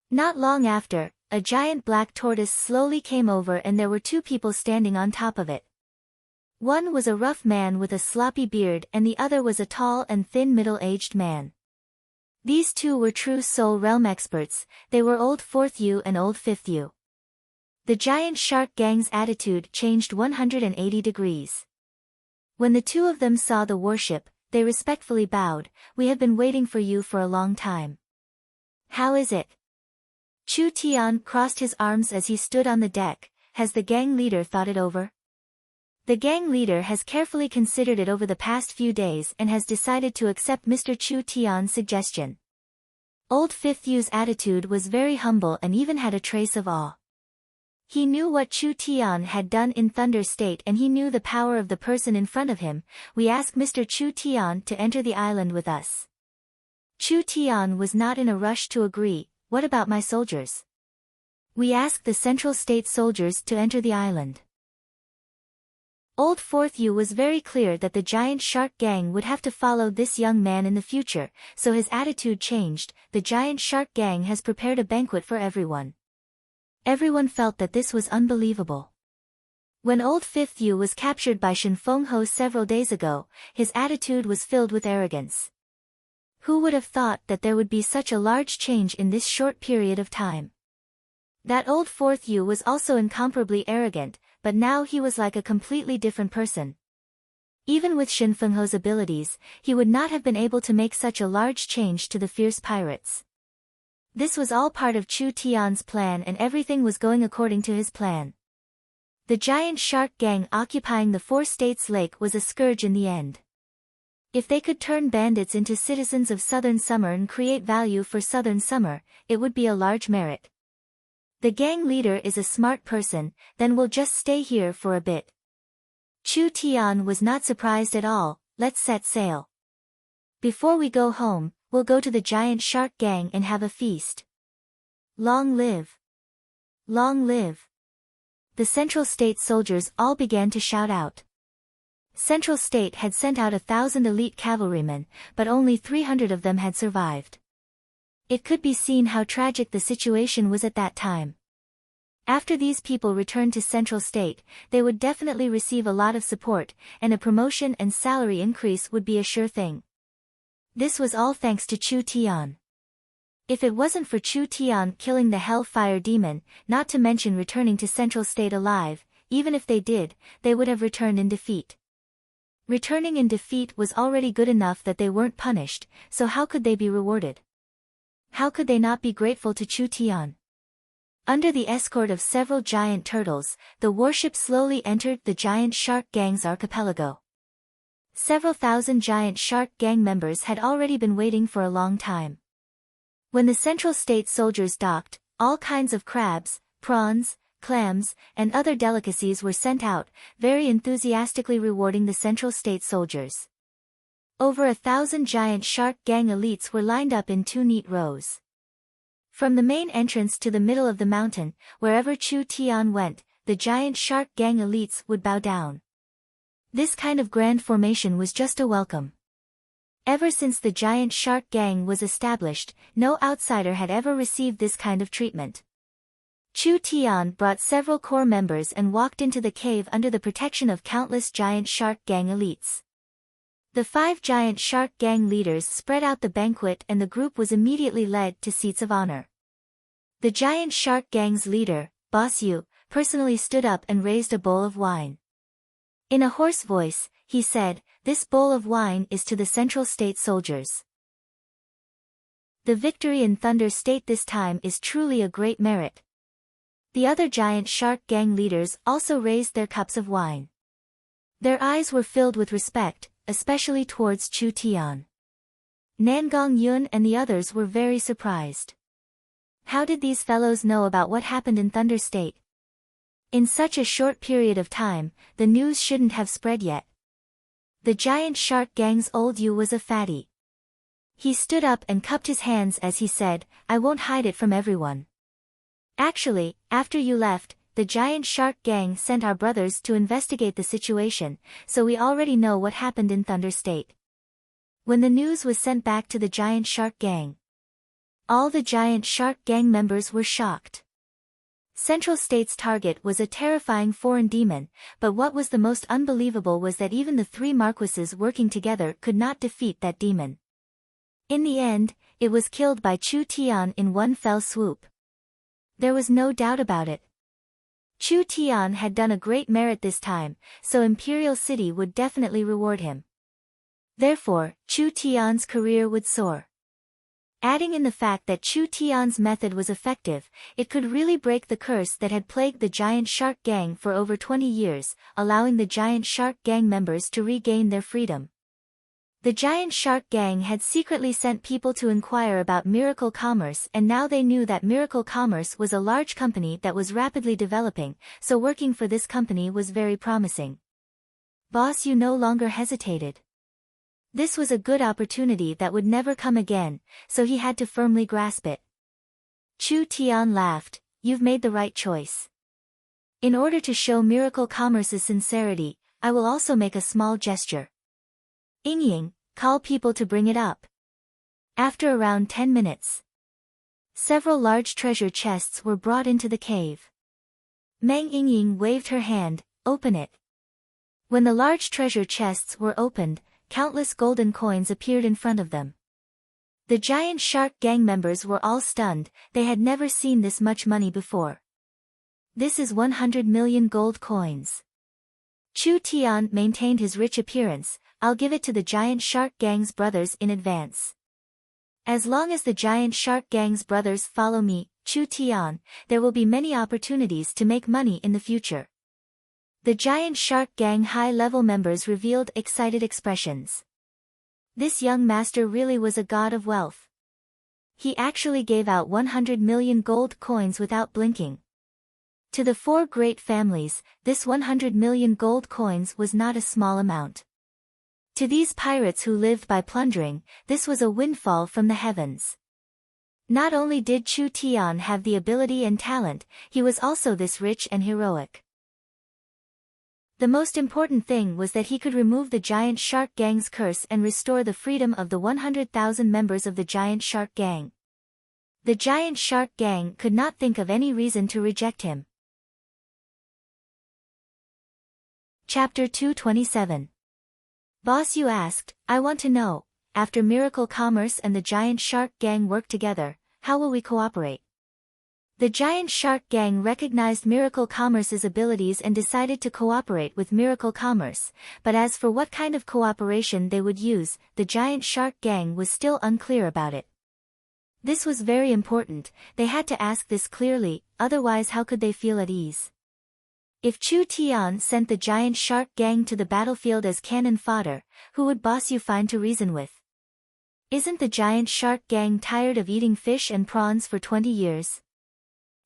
Not long after, a giant black tortoise slowly came over and there were two people standing on top of it. One was a rough man with a sloppy beard and the other was a tall and thin middle-aged man. These two were true Soul Realm experts, they were Old Fourth Yu and Old Fifth Yu. The giant shark gang's attitude changed 180 degrees. When the two of them saw the warship, they respectfully bowed, we have been waiting for you for a long time. How is it? Chu Tian crossed his arms as he stood on the deck, has the gang leader thought it over? The gang leader has carefully considered it over the past few days and has decided to accept Mr. Chu Tian's suggestion. Old Fifth Yu's attitude was very humble and even had a trace of awe. He knew what Chu Tian had done in Thunder State and he knew the power of the person in front of him. We ask Mr. Chu Tian to enter the island with us. Chu Tian was not in a rush to agree, what about my soldiers? We ask the Central State soldiers to enter the island. Old Fourth Yu was very clear that the giant shark gang would have to follow this young man in the future, so his attitude changed. The giant shark gang has prepared a banquet for everyone. Everyone felt that this was unbelievable. When Old Fifth Yu was captured by Shen Fengho several days ago, his attitude was filled with arrogance. Who would have thought that there would be such a large change in this short period of time? That Old Fourth Yu was also incomparably arrogant, but now he was like a completely different person. Even with Shen Fengho's abilities, he would not have been able to make such a large change to the fierce pirates. This was all part of Chu Tian's plan and everything was going according to his plan. The giant shark gang occupying the Four States Lake was a scourge in the end. If they could turn bandits into citizens of Southern Summer and create value for Southern Summer, it would be a large merit. The gang leader is a smart person, then we'll just stay here for a bit. Chu Tian was not surprised at all, let's set sail. Before we go home, we'll go to the giant shark gang and have a feast. Long live! Long live! The Central State soldiers all began to shout out. Central State had sent out 1,000 elite cavalrymen, but only 300 of them had survived. It could be seen how tragic the situation was at that time. After these people returned to Central State, they would definitely receive a lot of support, and a promotion and salary increase would be a sure thing. This was all thanks to Chu Tian. If it wasn't for Chu Tian killing the Hellfire Demon, not to mention returning to Central State alive, even if they did, they would have returned in defeat. Returning in defeat was already good enough that they weren't punished, so how could they be rewarded? How could they not be grateful to Chu Tian? Under the escort of several giant turtles, the warship slowly entered the giant shark gang's archipelago. Several thousand giant shark gang members had already been waiting for a long time. When the Central State soldiers docked, all kinds of crabs, prawns, clams, and other delicacies were sent out, very enthusiastically rewarding the Central State soldiers. Over 1,000 giant shark gang elites were lined up in 2 neat rows. From the main entrance to the middle of the mountain, wherever Chu Tian went, the giant shark gang elites would bow down. This kind of grand formation was just a welcome. Ever since the giant shark gang was established, no outsider had ever received this kind of treatment. Chu Tian brought several core members and walked into the cave under the protection of countless giant shark gang elites. The 5 giant shark gang leaders spread out the banquet and the group was immediately led to seats of honor. The giant shark gang's leader, Boss Yu, personally stood up and raised a bowl of wine. In a hoarse voice, he said, "This bowl of wine is to the Central State soldiers. The victory in Thunder State this time is truly a great merit. The other giant shark gang leaders also raised their cups of wine. Their eyes were filled with respect, especially towards Chu Tian. Nangong Yun and the others were very surprised. How did these fellows know about what happened in Thunder State? In such a short period of time, the news shouldn't have spread yet. The giant shark gang's old Yu was a fatty. He stood up and cupped his hands as he said, "I won't hide it from everyone. Actually, after you left, the giant shark gang sent our brothers to investigate the situation, so we already know what happened in Thunder State." When the news was sent back to the giant shark gang, all the giant shark gang members were shocked. Central State's target was a terrifying foreign demon, but what was the most unbelievable was that even the three marquises working together could not defeat that demon. In the end, it was killed by Chu Tian in one fell swoop. There was no doubt about it. Chu Tian had done a great merit this time, so Imperial City would definitely reward him. Therefore, Chu Tian's career would soar. Adding in the fact that Chu Tian's method was effective, it could really break the curse that had plagued the giant shark gang for over 20 years, allowing the giant shark gang members to regain their freedom. The giant shark gang had secretly sent people to inquire about Miracle Commerce, and now they knew that Miracle Commerce was a large company that was rapidly developing, so working for this company was very promising. Boss Yu no longer hesitated. This was a good opportunity that would never come again, so he had to firmly grasp it. Chu Tian laughed, "You've made the right choice. In order to show Miracle Commerce's sincerity, I will also make a small gesture. Yingying, call people to bring it up." After around 10 minutes, several large treasure chests were brought into the cave. Meng Yingying waved her hand, "Open it." When the large treasure chests were opened, countless golden coins appeared in front of them. The giant shark gang members were all stunned, they had never seen this much money before. "This is 100 million gold coins." Chu Tian maintained his rich appearance, "I'll give it to the giant shark gang's brothers in advance. As long as the giant shark gang's brothers follow me, Chu Tian, there will be many opportunities to make money in the future." The giant shark gang high-level members revealed excited expressions. This young master really was a god of wealth. He actually gave out 100 million gold coins without blinking. To the four great families, this 100 million gold coins was not a small amount. To these pirates who lived by plundering, this was a windfall from the heavens. Not only did Chu Tian have the ability and talent, he was also this rich and heroic. The most important thing was that he could remove the giant shark gang's curse and restore the freedom of the 100,000 members of the giant shark gang. The giant shark gang could not think of any reason to reject him. Chapter 227. Boss Yu asked, "I want to know, after Miracle Commerce and the giant shark gang work together, how will we cooperate?" The giant shark gang recognized Miracle Commerce's abilities and decided to cooperate with Miracle Commerce, but as for what kind of cooperation they would use, the giant shark gang was still unclear about it. This was very important, they had to ask this clearly, otherwise how could they feel at ease? If Chu Tian sent the giant shark gang to the battlefield as cannon fodder, who would Boss Yu find to reason with? Isn't the giant shark gang tired of eating fish and prawns for 20 years?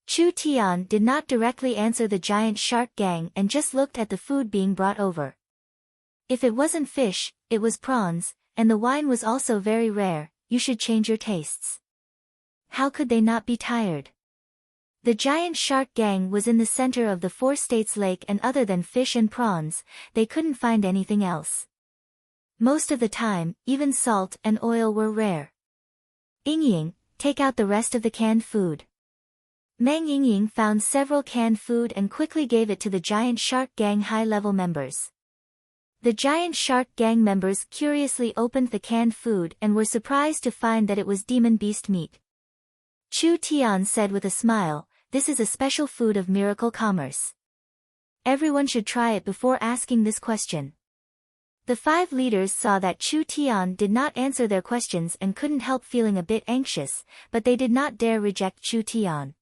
Chu Tian did not directly answer the giant shark gang and just looked at the food being brought over. If it wasn't fish, it was prawns, and the wine was also very rare, you should change your tastes. How could they not be tired? The giant shark gang was in the center of the four states lake, and other than fish and prawns, they couldn't find anything else. Most of the time, even salt and oil were rare. Yingying, take out the rest of the canned food. Meng Yingying found several canned food and quickly gave it to the giant shark gang high-level members. The giant shark gang members curiously opened the canned food and were surprised to find that it was demon beast meat. Chu Tian said with a smile, "This is a special food of Miracle Commerce. Everyone should try it before asking this question." The five leaders saw that Chu Tian did not answer their questions and couldn't help feeling a bit anxious, but they did not dare reject Chu Tian.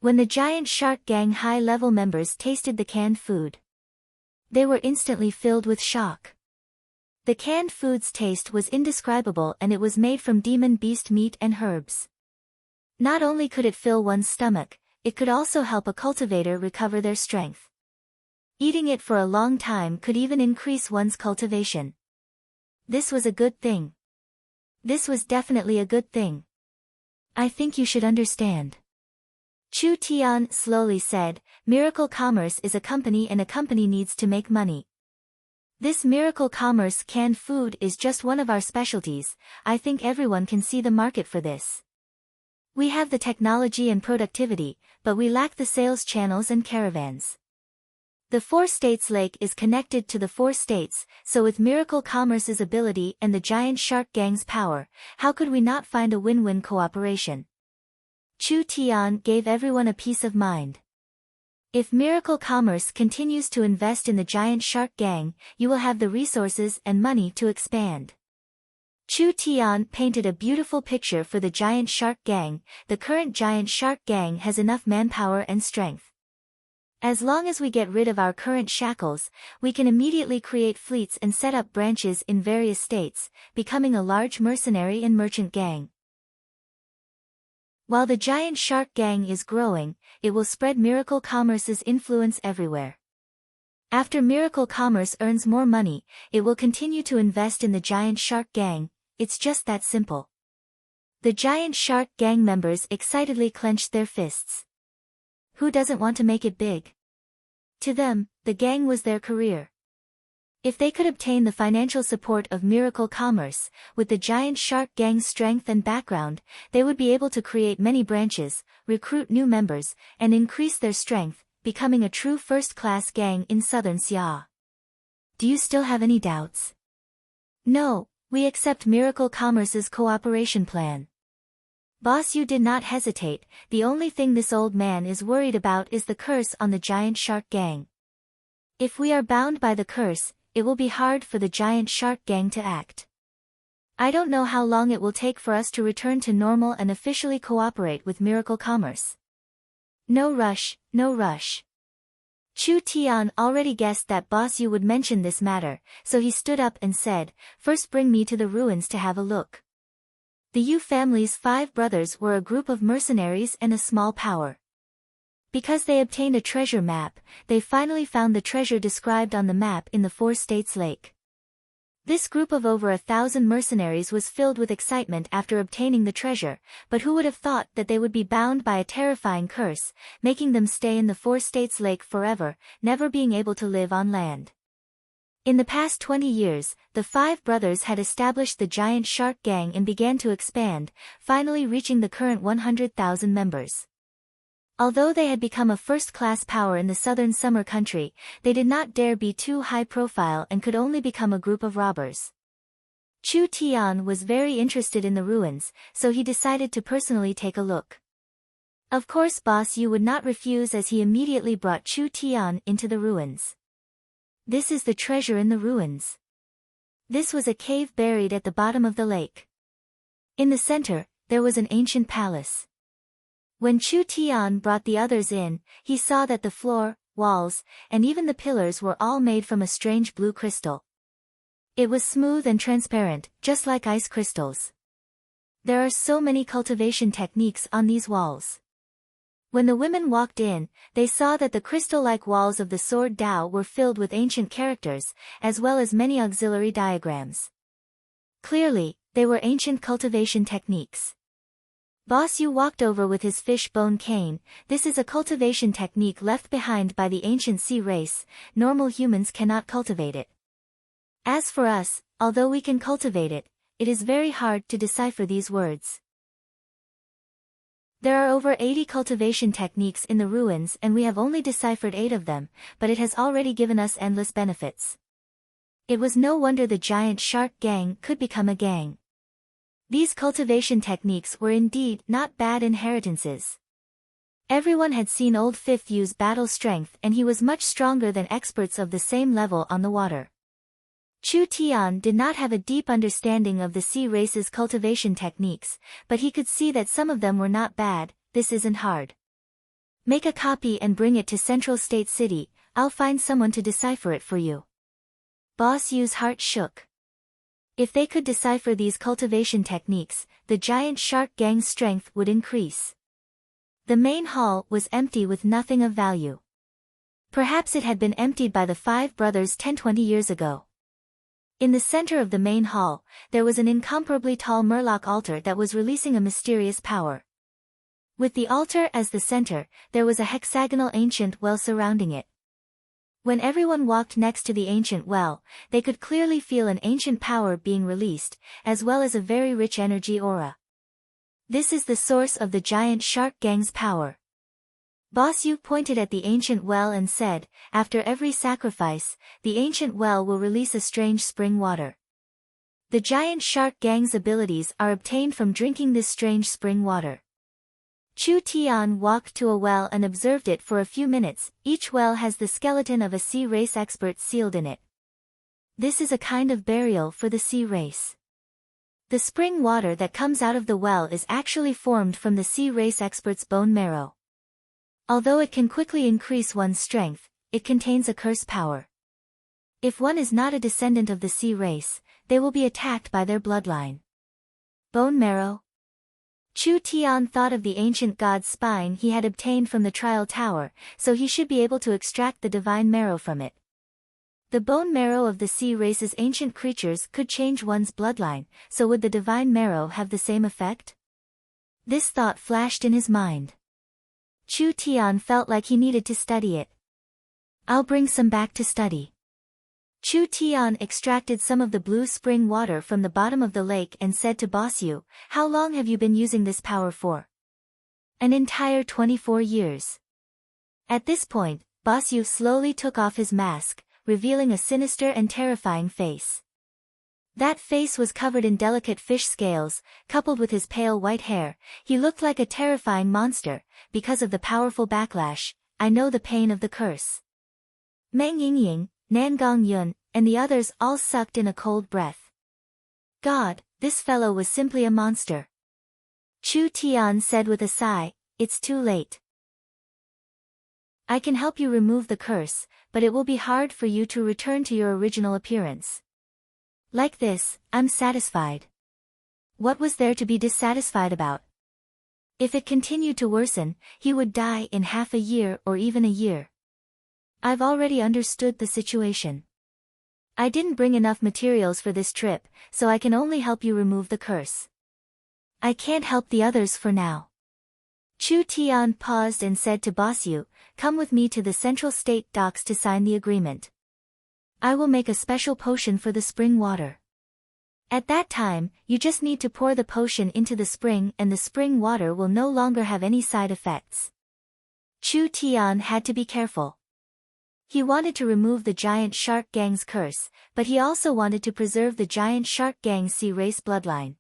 When the giant shark gang high-level members tasted the canned food, they were instantly filled with shock. The canned food's taste was indescribable, and it was made from demon beast meat and herbs. Not only could it fill one's stomach, it could also help a cultivator recover their strength. Eating it for a long time could even increase one's cultivation. This was a good thing. This was definitely a good thing. I think you should understand. Chu Tian slowly said, Miracle Commerce is a company, and a company needs to make money. This Miracle Commerce canned food is just one of our specialties. I think everyone can see the market for this. We have the technology and productivity, but we lack the sales channels and caravans. The 4 states lake is connected to the 4 states, so with Miracle Commerce's ability and the giant shark gang's power, how could we not find a win-win cooperation? Chu Tian gave everyone a peace of mind. If Miracle Commerce continues to invest in the giant shark gang, you will have the resources and money to expand. Chu Tian painted a beautiful picture for the giant shark gang. The current giant shark gang has enough manpower and strength. As long as we get rid of our current shackles, we can immediately create fleets and set up branches in various states, becoming a large mercenary and merchant gang. While the giant shark gang is growing, it will spread Miracle Commerce's influence everywhere. After Miracle Commerce earns more money, it will continue to invest in the giant shark gang. It's just that simple. The giant shark gang members excitedly clenched their fists. Who doesn't want to make it big? To them, the gang was their career. If they could obtain the financial support of Miracle Commerce, with the giant shark gang's strength and background, they would be able to create many branches, recruit new members, and increase their strength, becoming a true first-class gang in southern Xia. Do you still have any doubts? No, we accept Miracle Commerce's cooperation plan. Boss Yu did not hesitate. The only thing this old man is worried about is the curse on the giant shark gang. If we are bound by the curse, it will be hard for the giant shark gang to act. I don't know how long it will take for us to return to normal and officially cooperate with Miracle Commerce. No rush, no rush. Chu Tian already guessed that Boss Yu would mention this matter, so he stood up and said, First bring me to the ruins to have a look. The Yu family's 5 brothers were a group of mercenaries and a small power. Because they obtained a treasure map, they finally found the treasure described on the map in the 4 states lake. This group of over 1,000 mercenaries was filled with excitement after obtaining the treasure, but who would have thought that they would be bound by a terrifying curse, making them stay in the 4 states lake forever, never being able to live on land. In the past 20 years, the 5 brothers had established the giant shark gang and began to expand, finally reaching the current 100,000 members. Although they had become a first-class power in the southern summer country, they did not dare be too high-profile and could only become a group of robbers. Chu Tian was very interested in the ruins, so he decided to personally take a look. Of course Boss Yu would not refuse, as he immediately brought Chu Tian into the ruins. This is the treasure in the ruins. This was a cave buried at the bottom of the lake. In the center, there was an ancient palace. When Chu Tian brought the others in, he saw that the floor, walls, and even the pillars were all made from a strange blue crystal. It was smooth and transparent, just like ice crystals. There are so many cultivation techniques on these walls. When the women walked in, they saw that the crystal-like walls of the sword Dao were filled with ancient characters, as well as many auxiliary diagrams. Clearly, they were ancient cultivation techniques. Boss Yu walked over with his fish-bone cane. This is a cultivation technique left behind by the ancient sea race. Normal humans cannot cultivate it. As for us, although we can cultivate it, it is very hard to decipher these words. There are over 80 cultivation techniques in the ruins, and we have only deciphered 8 of them, but it has already given us endless benefits. It was no wonder the giant shark gang could become a gang. These cultivation techniques were indeed not bad inheritances. Everyone had seen Old Fifth use battle strength, and he was much stronger than experts of the same level on the water. Chu Tian did not have a deep understanding of the sea race's cultivation techniques, but he could see that some of them were not bad. This isn't hard. Make a copy and bring it to Central State City. I'll find someone to decipher it for you. Boss Yu's heart shook. If they could decipher these cultivation techniques, the giant shark gang's strength would increase. The main hall was empty with nothing of value. Perhaps it had been emptied by the five brothers 10-20 years ago. In the center of the main hall, there was an incomparably tall Murloc altar that was releasing a mysterious power. With the altar as the center, there was a hexagonal ancient well surrounding it. When everyone walked next to the ancient well, they could clearly feel an ancient power being released, as well as a very rich energy aura. This is the source of the giant shark gang's power. Boss Yu pointed at the ancient well and said, after every sacrifice, the ancient well will release a strange spring water. The giant shark gang's abilities are obtained from drinking this strange spring water. Chu Tian walked to a well and observed it for a few minutes. Each well has the skeleton of a sea race expert sealed in it. This is a kind of burial for the sea race. The spring water that comes out of the well is actually formed from the sea race expert's bone marrow. Although it can quickly increase one's strength, it contains a curse power. If one is not a descendant of the sea race, they will be attacked by their bloodline. Bone marrow. Chu Tian thought of the ancient god's spine he had obtained from the trial tower, so he should be able to extract the divine marrow from it. The bone marrow of the sea race's ancient creatures could change one's bloodline, so would the divine marrow have the same effect? This thought flashed in his mind. Chu Tian felt like he needed to study it. I'll bring some back to study. Chu Tian extracted some of the blue spring water from the bottom of the lake and said to Boss Yu, "How long have you been using this power for?" "An entire 24 years. At this point, Boss Yu slowly took off his mask, revealing a sinister and terrifying face. That face was covered in delicate fish scales, coupled with his pale white hair. He looked like a terrifying monster. Because of the powerful backlash, I know the pain of the curse. Meng Yingying, Nangong Yun, and the others all sucked in a cold breath. God, this fellow was simply a monster. Chu Tian said with a sigh, "It's too late. I can help you remove the curse, but it will be hard for you to return to your original appearance. Like this, I'm satisfied." What was there to be dissatisfied about? If it continued to worsen, he would die in half a year or even a year. I've already understood the situation. I didn't bring enough materials for this trip, so I can only help you remove the curse. I can't help the others for now. Chu Tian paused and said to Boss Yu, "Come with me to the Central State docks to sign the agreement. I will make a special potion for the spring water. At that time, you just need to pour the potion into the spring and the spring water will no longer have any side effects." Chu Tian had to be careful. He wanted to remove the giant shark gang's curse, but he also wanted to preserve the giant shark gang's sea race bloodline.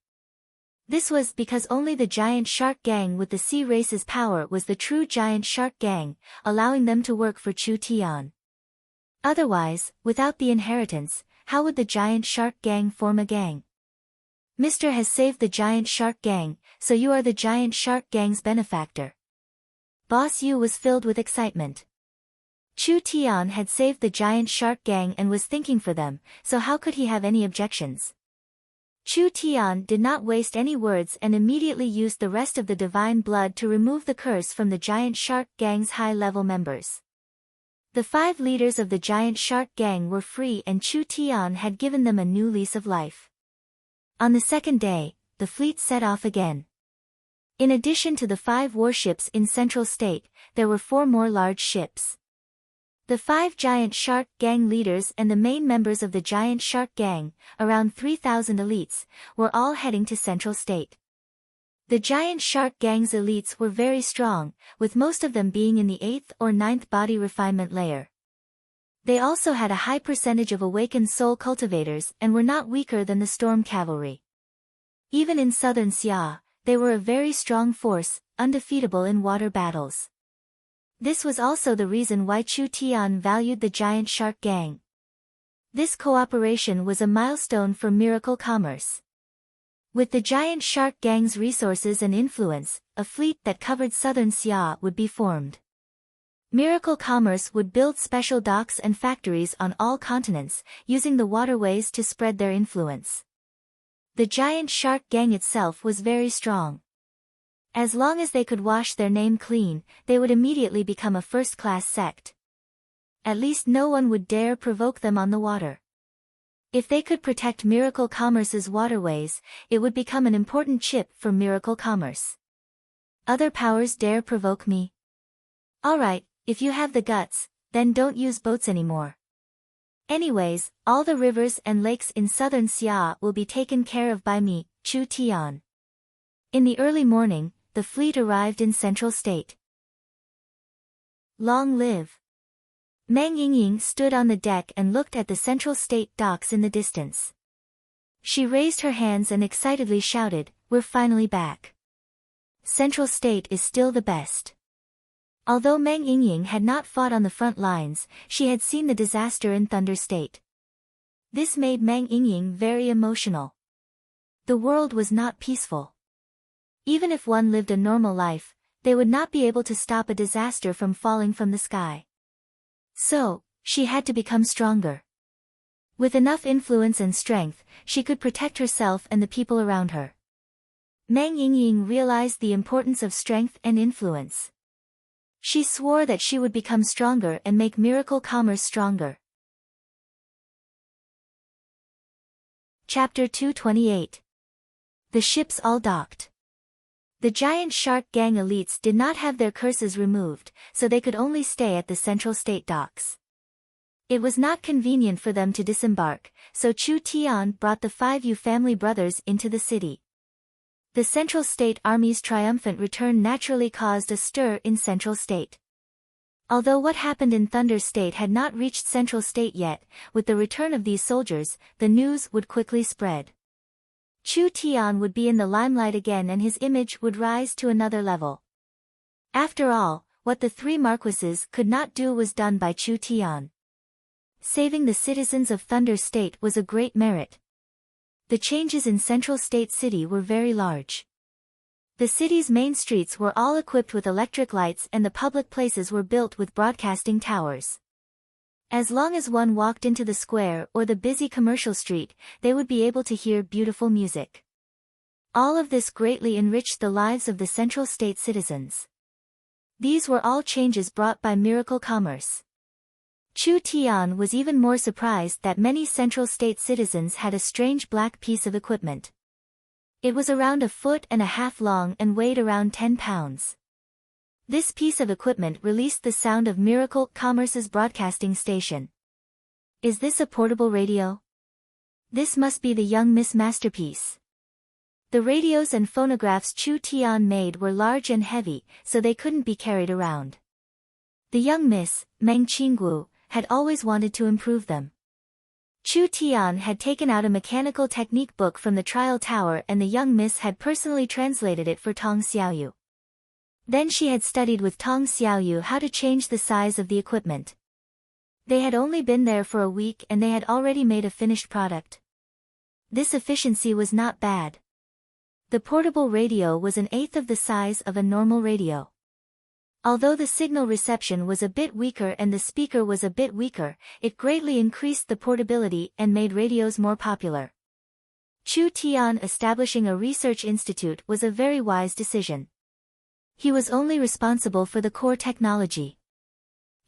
This was because only the giant shark gang with the sea race's power was the true giant shark gang, allowing them to work for Chu Tian. Otherwise, without the inheritance, how would the giant shark gang form a gang? Mr. has saved the giant shark gang, so you are the giant shark gang's benefactor. Boss Yu was filled with excitement. Chu Tian had saved the giant shark gang and was thinking for them, so how could he have any objections? Chu Tian did not waste any words and immediately used the rest of the divine blood to remove the curse from the giant shark gang's high-level members. The 5 leaders of the giant shark gang were free and Chu Tian had given them a new lease of life. On the second day, the fleet set off again. In addition to the 5 warships in Central State, there were 4 more large ships. The 5 giant shark gang leaders and the main members of the giant shark gang, around 3,000 elites, were all heading to Central State. The giant shark gang's elites were very strong, with most of them being in the 8th or 9th body refinement layer. They also had a high percentage of awakened soul cultivators and were not weaker than the storm cavalry. Even in southern Xia, they were a very strong force, undefeatable in water battles. This was also the reason why Chu Tian valued the giant shark gang. This cooperation was a milestone for miracle commerce. With the giant shark gang's resources and influence, a fleet that covered southern Xia would be formed. Miracle Commerce would build special docks and factories on all continents, using the waterways to spread their influence. The giant shark gang itself was very strong. As long as they could wash their name clean, they would immediately become a first-class sect. At least no one would dare provoke them on the water. If they could protect Miracle Commerce's waterways, it would become an important chip for Miracle Commerce. Other powers dare provoke me? Alright, if you have the guts, then don't use boats anymore. Anyways, all the rivers and lakes in southern Xia will be taken care of by me, Chu Tian. In the early morning, the fleet arrived in Central State. Long live! Meng Yingying stood on the deck and looked at the Central State docks in the distance. She raised her hands and excitedly shouted, "We're finally back. Central State is still the best." Although Meng Yingying had not fought on the front lines, she had seen the disaster in Thunder State. This made Meng Yingying very emotional. The world was not peaceful. Even if one lived a normal life, they would not be able to stop a disaster from falling from the sky. So, she had to become stronger. With enough influence and strength, she could protect herself and the people around her. Meng Yingying realized the importance of strength and influence. She swore that she would become stronger and make Miracle Commerce stronger. Chapter 228. The ships all docked. The giant shark gang elites did not have their curses removed, so they could only stay at the Central State docks. It was not convenient for them to disembark, so Chu Tian brought the 5 Yu family brothers into the city. The Central State Army's triumphant return naturally caused a stir in Central State. Although what happened in Thunder State had not reached Central State yet, with the return of these soldiers, the news would quickly spread. Chu Tian would be in the limelight again and his image would rise to another level. After all, what the 3 marquises could not do was done by Chu Tian. Saving the citizens of Thunder State was a great merit. The changes in Central State City were very large. The city's main streets were all equipped with electric lights and the public places were built with broadcasting towers. As long as one walked into the square or the busy commercial street, they would be able to hear beautiful music. All of this greatly enriched the lives of the Central State citizens. These were all changes brought by Miracle Commerce. Chu Tian was even more surprised that many Central State citizens had a strange black piece of equipment. It was around 1.5 feet long and weighed around 10 pounds. This piece of equipment released the sound of Miracle Commerce's broadcasting station. Is this a portable radio? This must be the young Miss masterpiece. The radios and phonographs Chu Tian made were large and heavy, so they couldn't be carried around. The young Miss, Meng Qinggu, had always wanted to improve them. Chu Tian had taken out a mechanical technique book from the trial tower and the young Miss had personally translated it for Tong Xiaoyu. Then she had studied with Tong Xiaoyu how to change the size of the equipment. They had only been there for a week and they had already made a finished product. This efficiency was not bad. The portable radio was 1/8 of the size of a normal radio. Although the signal reception was a bit weaker and the speaker was a bit weaker, it greatly increased the portability and made radios more popular. Chu Tian establishing a research institute was a very wise decision. He was only responsible for the core technology.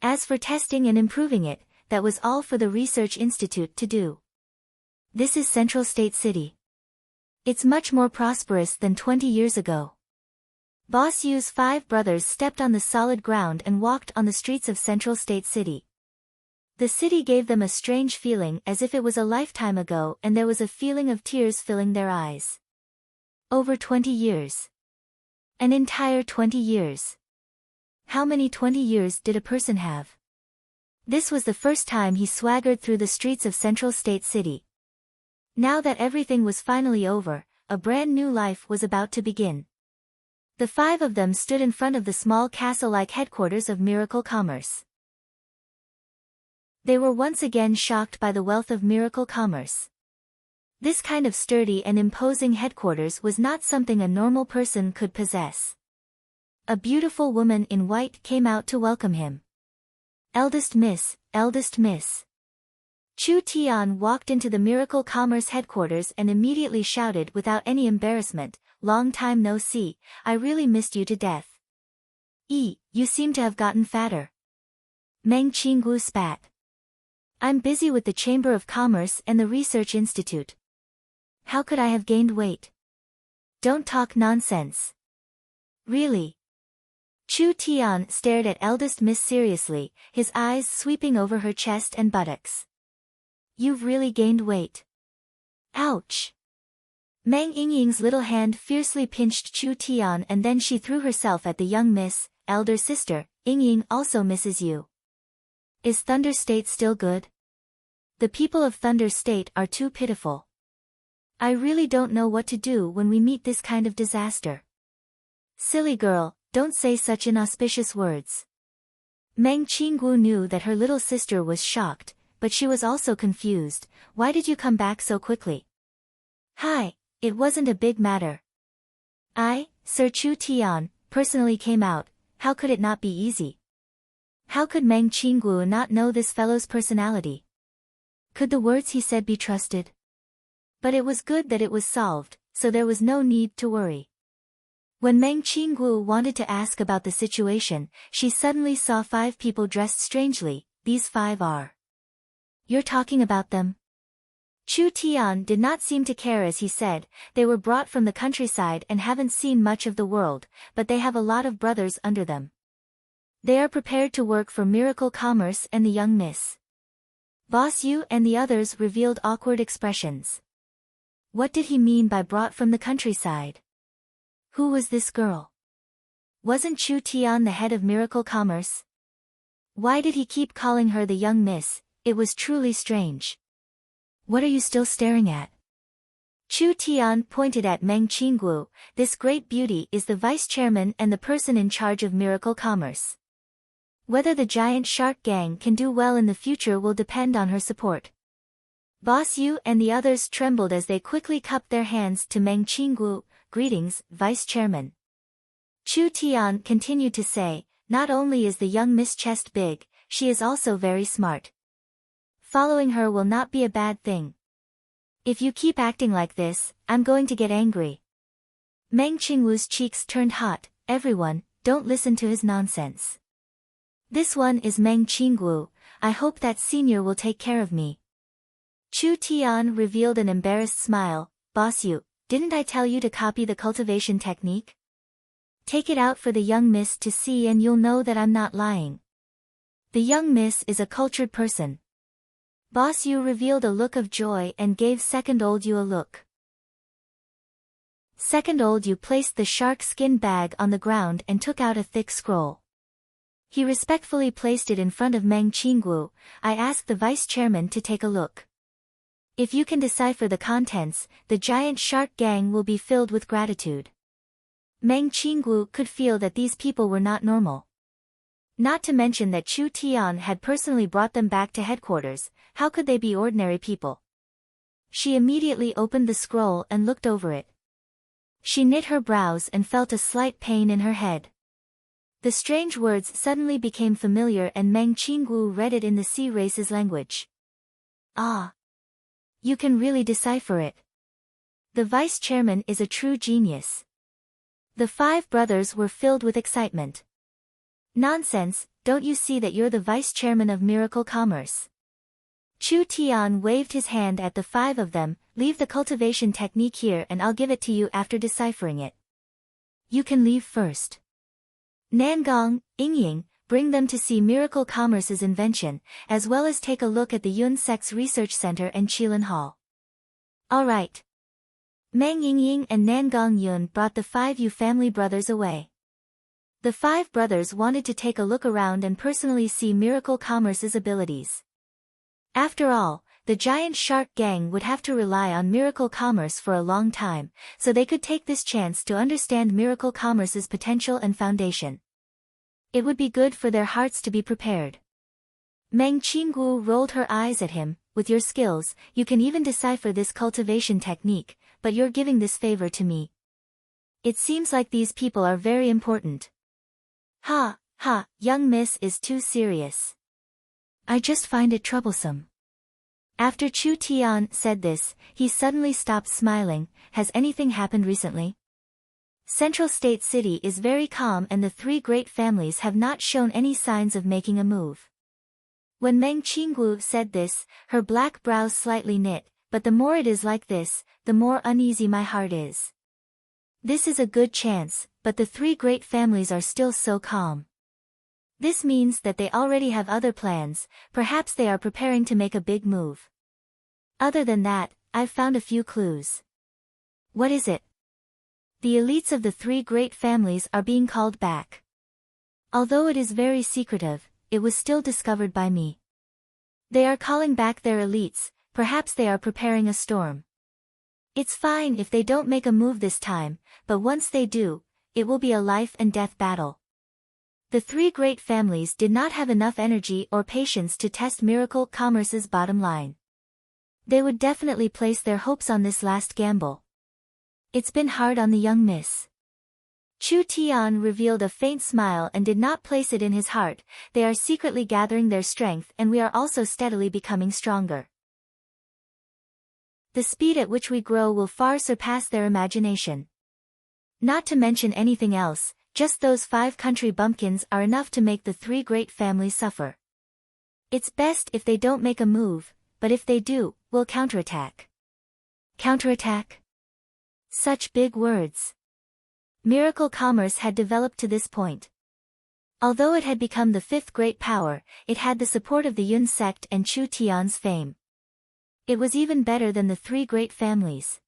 As for testing and improving it, that was all for the research institute to do. This is Central State City. It's much more prosperous than 20 years ago. Boss Yu's 5 brothers stepped on the solid ground and walked on the streets of Central State City. The city gave them a strange feeling as if it was a lifetime ago and there was a feeling of tears filling their eyes. Over 20 years. An entire 20 years. How many 20 years did a person have? This was the first time he swaggered through the streets of Central State City. Now that everything was finally over, a brand new life was about to begin. The 5 of them stood in front of the small castle-like headquarters of Miracle Commerce. They were once again shocked by the wealth of Miracle Commerce. This kind of sturdy and imposing headquarters was not something a normal person could possess. A beautiful woman in white came out to welcome him. Eldest Miss, Eldest Miss. Chu Tian walked into the Miracle Commerce headquarters and immediately shouted without any embarrassment, "Long time no see, I really missed you to death." You seem to have gotten fatter. Meng Qinggu spat. I'm busy with the Chamber of Commerce and the Research Institute. How could I have gained weight? Don't talk nonsense. Really? Chu Tian stared at Eldest Miss seriously, his eyes sweeping over her chest and buttocks. You've really gained weight. Ouch. Meng Yingying's little hand fiercely pinched Chu Tian and then she threw herself at the young miss. Elder sister, Yingying also misses you. Is Thunder State still good? The people of Thunder State are too pitiful. I really don't know what to do when we meet this kind of disaster. Silly girl, don't say such inauspicious words. Meng Qinggu knew that her little sister was shocked, but she was also confused. Why did you come back so quickly? Hi, it wasn't a big matter. I, Sir Chu Tian, personally came out. How could it not be easy? How could Meng Qinggu not know this fellow's personality? Could the words he said be trusted? But it was good that it was solved, so there was no need to worry. When Meng Qinggu wanted to ask about the situation, she suddenly saw 5 people dressed strangely. These 5 are. You're talking about them? Chu Tian did not seem to care as he said, they were brought from the countryside and haven't seen much of the world, but they have a lot of brothers under them. They are prepared to work for Miracle Commerce and the young miss. Boss Yu and the others revealed awkward expressions. What did he mean by brought from the countryside? Who was this girl? Wasn't Chu Tian the head of Miracle Commerce? Why did he keep calling her the young miss? It was truly strange. What are you still staring at? Chu Tian pointed at Meng Qinggu. This great beauty is the vice chairman and the person in charge of Miracle Commerce. Whether the giant shark gang can do well in the future will depend on her support. Boss Yu and the others trembled as they quickly cupped their hands to Meng Qinggu. Greetings, Vice Chairman. Chu Tian continued to say, not only is the young Miss chest big, she is also very smart. Following her will not be a bad thing. If you keep acting like this, I'm going to get angry. Meng Qingwu's cheeks turned hot. Everyone, don't listen to his nonsense. This one is Meng Qingwu. I hope that senior will take care of me. Chu Tian revealed an embarrassed smile. Boss Yu, didn't I tell you to copy the cultivation technique? Take it out for the young miss to see and you'll know that I'm not lying. The young miss is a cultured person. Boss Yu revealed a look of joy and gave Second Old Yu a look. Second Old Yu placed the shark skin bag on the ground and took out a thick scroll. He respectfully placed it in front of Meng Qinggu. I asked the vice chairman to take a look. If you can decipher the contents, the giant shark gang will be filled with gratitude. Meng Qinggu could feel that these people were not normal. Not to mention that Chu Tian had personally brought them back to headquarters. How could they be ordinary people? She immediately opened the scroll and looked over it. She knit her brows and felt a slight pain in her head. The strange words suddenly became familiar and Meng Qinggu read it in the sea race's language. Ah! You can really decipher it. The vice chairman is a true genius. The 5 brothers were filled with excitement. Nonsense, don't you see that you're the vice chairman of Miracle Commerce? Chu Tian waved his hand at the 5 of them. Leave the cultivation technique here and I'll give it to you after deciphering it. You can leave first. Nangong, Yingying, bring them to see Miracle Commerce's invention, as well as take a look at the Yun Sex Research Center and Qilin Hall. All right. Meng Yingying and Nangong Yun brought the 5 Yu family brothers away. The 5 brothers wanted to take a look around and personally see Miracle Commerce's abilities. After all, the giant shark gang would have to rely on Miracle Commerce for a long time, so they could take this chance to understand Miracle Commerce's potential and foundation. It would be good for their hearts to be prepared. Meng Qinggu rolled her eyes at him. With your skills, you can even decipher this cultivation technique, but you're giving this favor to me. It seems like these people are very important. Ha, young miss is too serious. I just find it troublesome. After Chu Tian said this, he suddenly stopped smiling. Has anything happened recently? Central State City is very calm and the three great families have not shown any signs of making a move. When Meng Qinggu said this, her black brows slightly knit, but the more it is like this, the more uneasy my heart is. This is a good chance, but the three great families are still so calm. This means that they already have other plans, perhaps they are preparing to make a big move. Other than that, I've found a few clues. What is it? The elites of the three great families are being called back. Although it is very secretive, it was still discovered by me. They are calling back their elites, perhaps they are preparing a storm. It's fine if they don't make a move this time, but once they do, it will be a life and death battle. The three great families did not have enough energy or patience to test Miracle Commerce's bottom line. They would definitely place their hopes on this last gamble. It's been hard on the young miss. Chu Tian revealed a faint smile and did not place it in his heart. They are secretly gathering their strength and we are also steadily becoming stronger. The speed at which we grow will far surpass their imagination. Not to mention anything else, just those 5 country bumpkins are enough to make the three great families suffer. It's best if they don't make a move, but if they do, we'll counterattack. Counterattack? Such big words. Miracle Commerce had developed to this point. Although it had become the 5th great power, it had the support of the Yun sect and Chu Tian's fame. It was even better than the three great families.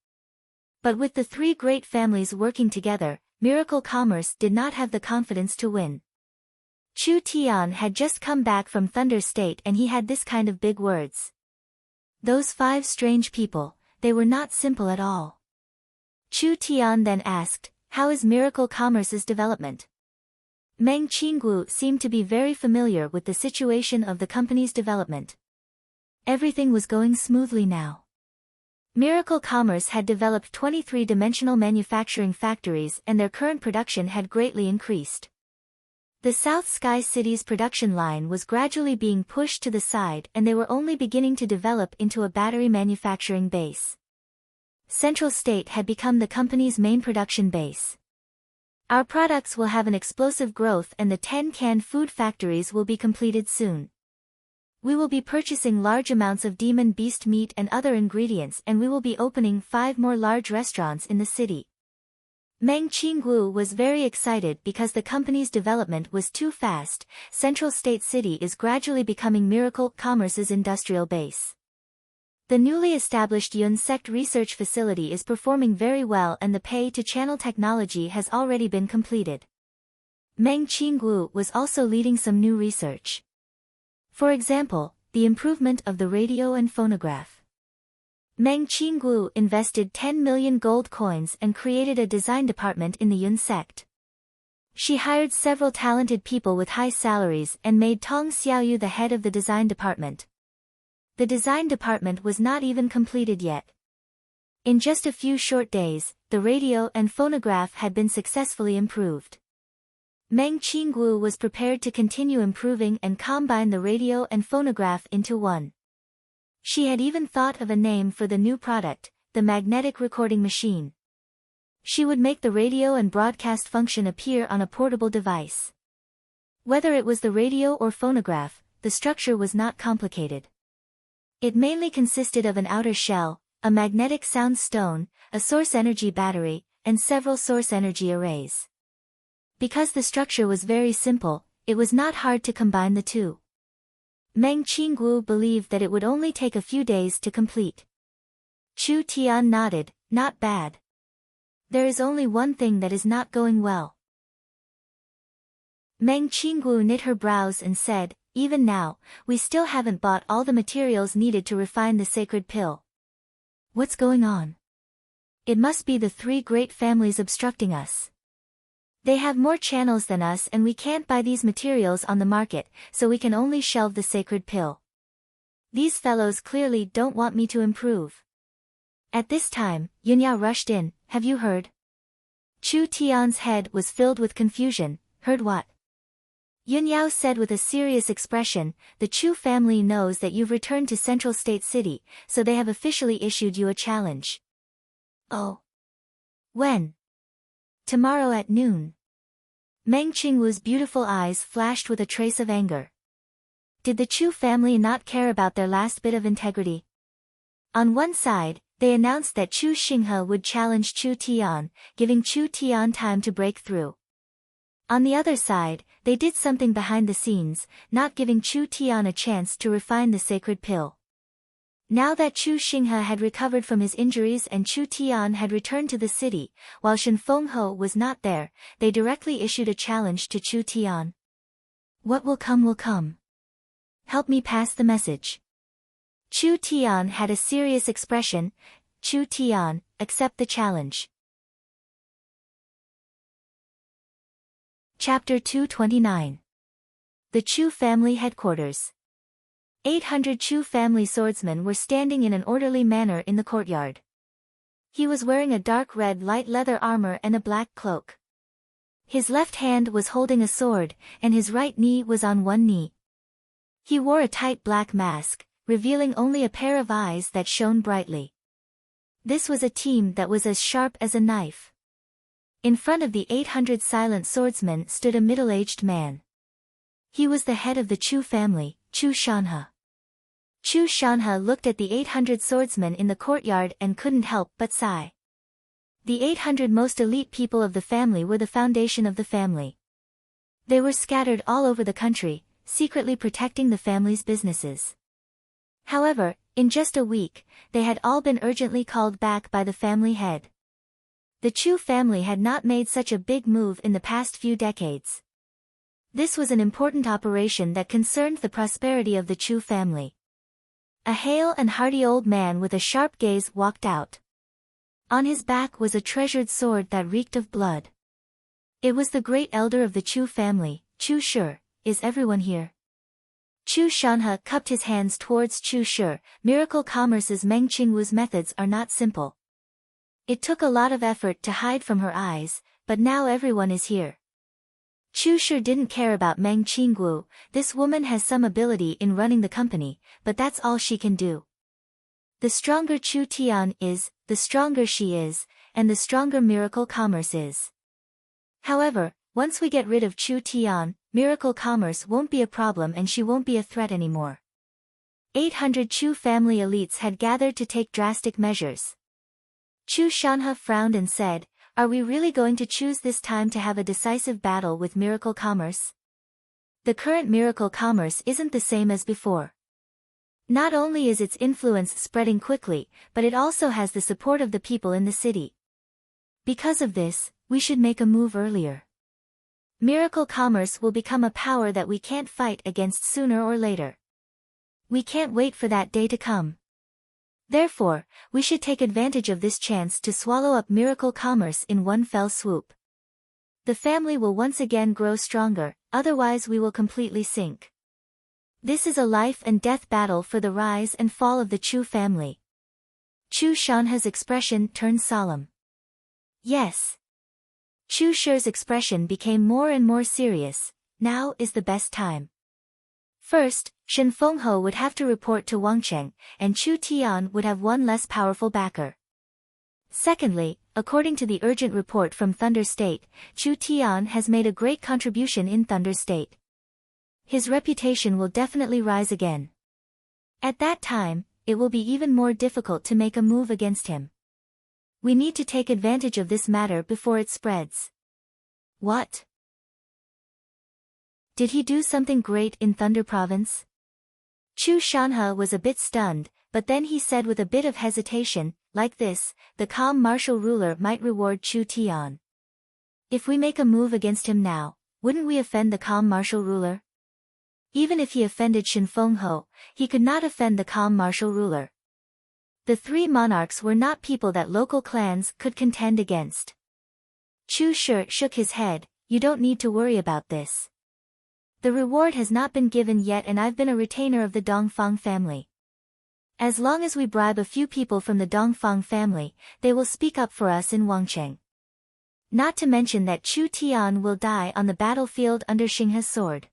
But with the three great families working together, Miracle Commerce did not have the confidence to win. Chu Tian had just come back from Thunder State and he had this kind of big words. Those 5 strange people, they were not simple at all. Chu Tian then asked, how is Miracle Commerce's development? Meng Qinggu seemed to be very familiar with the situation of the company's development. Everything was going smoothly now. Miracle Commerce had developed 23-dimensional manufacturing factories and their current production had greatly increased. The South Sky City's production line was gradually being pushed to the side and they were only beginning to develop into a battery manufacturing base. Central State had become the company's main production base. Our products will have an explosive growth and the 10 canned food factories will be completed soon. We will be purchasing large amounts of demon beast meat and other ingredients and we will be opening 5 more large restaurants in the city. Meng Qinggu was very excited because the company's development was too fast. Central State City is gradually becoming Miracle Commerce's industrial base. The newly established Yun Sect research facility is performing very well and the pay-to-channel technology has already been completed. Meng Qinggu was also leading some new research. For example, the improvement of the radio and phonograph. Meng Qinggu invested 10 million gold coins and created a design department in the Yun sect. She hired several talented people with high salaries and made Tong Xiaoyu the head of the design department. The design department was not even completed yet. In just a few short days, the radio and phonograph had been successfully improved. Meng Qinggu was prepared to continue improving and combine the radio and phonograph into one. She had even thought of a name for the new product, the magnetic recording machine. She would make the radio and broadcast function appear on a portable device. Whether it was the radio or phonograph, the structure was not complicated. It mainly consisted of an outer shell, a magnetic sound stone, a source energy battery, and several source energy arrays. Because the structure was very simple, it was not hard to combine the two. Meng Qinggu believed that it would only take a few days to complete. Chu Tian nodded, not bad. There is only one thing that is not going well. Meng Qinggu knit her brows and said, even now, we still haven't bought all the materials needed to refine the sacred pill. What's going on? It must be the three great families obstructing us. They have more channels than us and we can't buy these materials on the market, so we can only shelve the sacred pill. These fellows clearly don't want me to improve. At this time, Yunya rushed in, have you heard? Chu Tian's head was filled with confusion, heard what? Yun Yao said with a serious expression, the Chu family knows that you've returned to Central State City, so they have officially issued you a challenge. Oh. When? Tomorrow at noon. Meng Qingwu's beautiful eyes flashed with a trace of anger. Did the Chu family not care about their last bit of integrity? On one side, they announced that Chu Xinghe would challenge Chu Tian, giving Chu Tian time to break through. On the other side, they did something behind the scenes, not giving Chu Tian a chance to refine the sacred pill. Now that Chu Xinghe had recovered from his injuries and Chu Tian had returned to the city, while Shen Fenghe was not there, they directly issued a challenge to Chu Tian. What will come will come. Help me pass the message. Chu Tian had a serious expression. Chu Tian, accept the challenge. Chapter 229. The Chu family headquarters. 800 Chu family swordsmen were standing in an orderly manner in the courtyard. He was wearing a dark red light leather armor and a black cloak. His left hand was holding a sword, and his right knee was on one knee. He wore a tight black mask, revealing only a pair of eyes that shone brightly. This was a team that was as sharp as a knife. In front of the 800 silent swordsmen stood a middle-aged man. He was the head of the Chu family, Chu Shanhe. Chu Shanhe looked at the 800 swordsmen in the courtyard and couldn't help but sigh. The 800 most elite people of the family were the foundation of the family. They were scattered all over the country, secretly protecting the family's businesses. However, in just a week, they had all been urgently called back by the family head. The Chu family had not made such a big move in the past few decades. This was an important operation that concerned the prosperity of the Chu family. A hale and hearty old man with a sharp gaze walked out. On his back was a treasured sword that reeked of blood. It was the great elder of the Chu family, Chu Shi. Is everyone here? Chu Shanhe cupped his hands towards Chu Shi. Miracle Commerce's Meng Qingwu's methods are not simple. It took a lot of effort to hide from her eyes, but now everyone is here. Chu Shi didn't care about Meng Qingwu. This woman has some ability in running the company, but that's all she can do. The stronger Chu Tian is, the stronger she is, and the stronger Miracle Commerce is. However, once we get rid of Chu Tian, Miracle Commerce won't be a problem and she won't be a threat anymore. 800 Chu family elites had gathered to take drastic measures. Chu Shanhe frowned and said, "Are we really going to choose this time to have a decisive battle with Miracle Commerce? The current Miracle Commerce isn't the same as before. Not only is its influence spreading quickly, but it also has the support of the people in the city. Because of this, we should make a move earlier. Miracle Commerce will become a power that we can't fight against sooner or later. We can't wait for that day to come. Therefore, we should take advantage of this chance to swallow up Miracle Commerce in one fell swoop. The family will once again grow stronger, otherwise we will completely sink. This is a life and death battle for the rise and fall of the Chu family." Chu Shanhe's expression turned solemn. Yes. Chu Shi's expression became more and more serious. Now is the best time. First, Shen Fenghe would have to report to Wangcheng, and Chu Tian would have one less powerful backer. Secondly, according to the urgent report from Thunder State, Chu Tian has made a great contribution in Thunder State. His reputation will definitely rise again. At that time, it will be even more difficult to make a move against him. We need to take advantage of this matter before it spreads. What? Did he do something great in Thunder Province? Chu Shanhe was a bit stunned, but then he said with a bit of hesitation, like this, the calm martial ruler might reward Chu Tian. If we make a move against him now, wouldn't we offend the calm martial ruler? Even if he offended Shen Fenghe, he could not offend the calm martial ruler. The three monarchs were not people that local clans could contend against. Chu Shi shook his head, "You don't need to worry about this. The reward has not been given yet and I've been a retainer of the Dongfang family. As long as we bribe a few people from the Dongfang family, they will speak up for us in Wangcheng. Not to mention that Chu Tian will die on the battlefield under Xinghe's sword."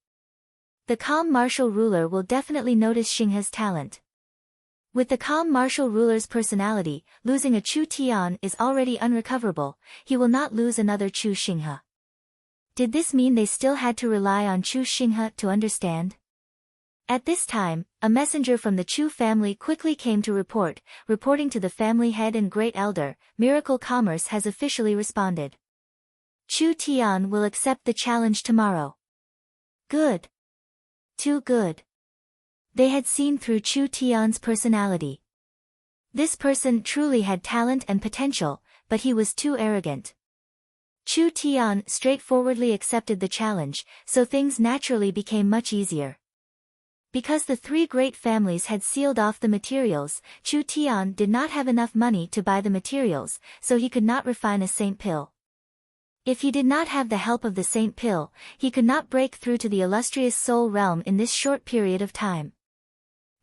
The calm martial ruler will definitely notice Xinghe's talent. With the calm martial ruler's personality, losing a Chu Tian is already unrecoverable. He will not lose another Chu Xinghe. Did this mean they still had to rely on Chu Xinghe to understand? At this time, a messenger from the Chu family quickly came to reporting to the family head and great elder, Miracle Commerce has officially responded. Chu Tian will accept the challenge tomorrow. Good. Too good. They had seen through Chu Tian's personality. This person truly had talent and potential, but he was too arrogant. Chu Tian straightforwardly accepted the challenge, so things naturally became much easier. Because the three great families had sealed off the materials, Chu Tian did not have enough money to buy the materials, so he could not refine a saint pill. If he did not have the help of the saint pill, he could not break through to the illustrious soul realm in this short period of time.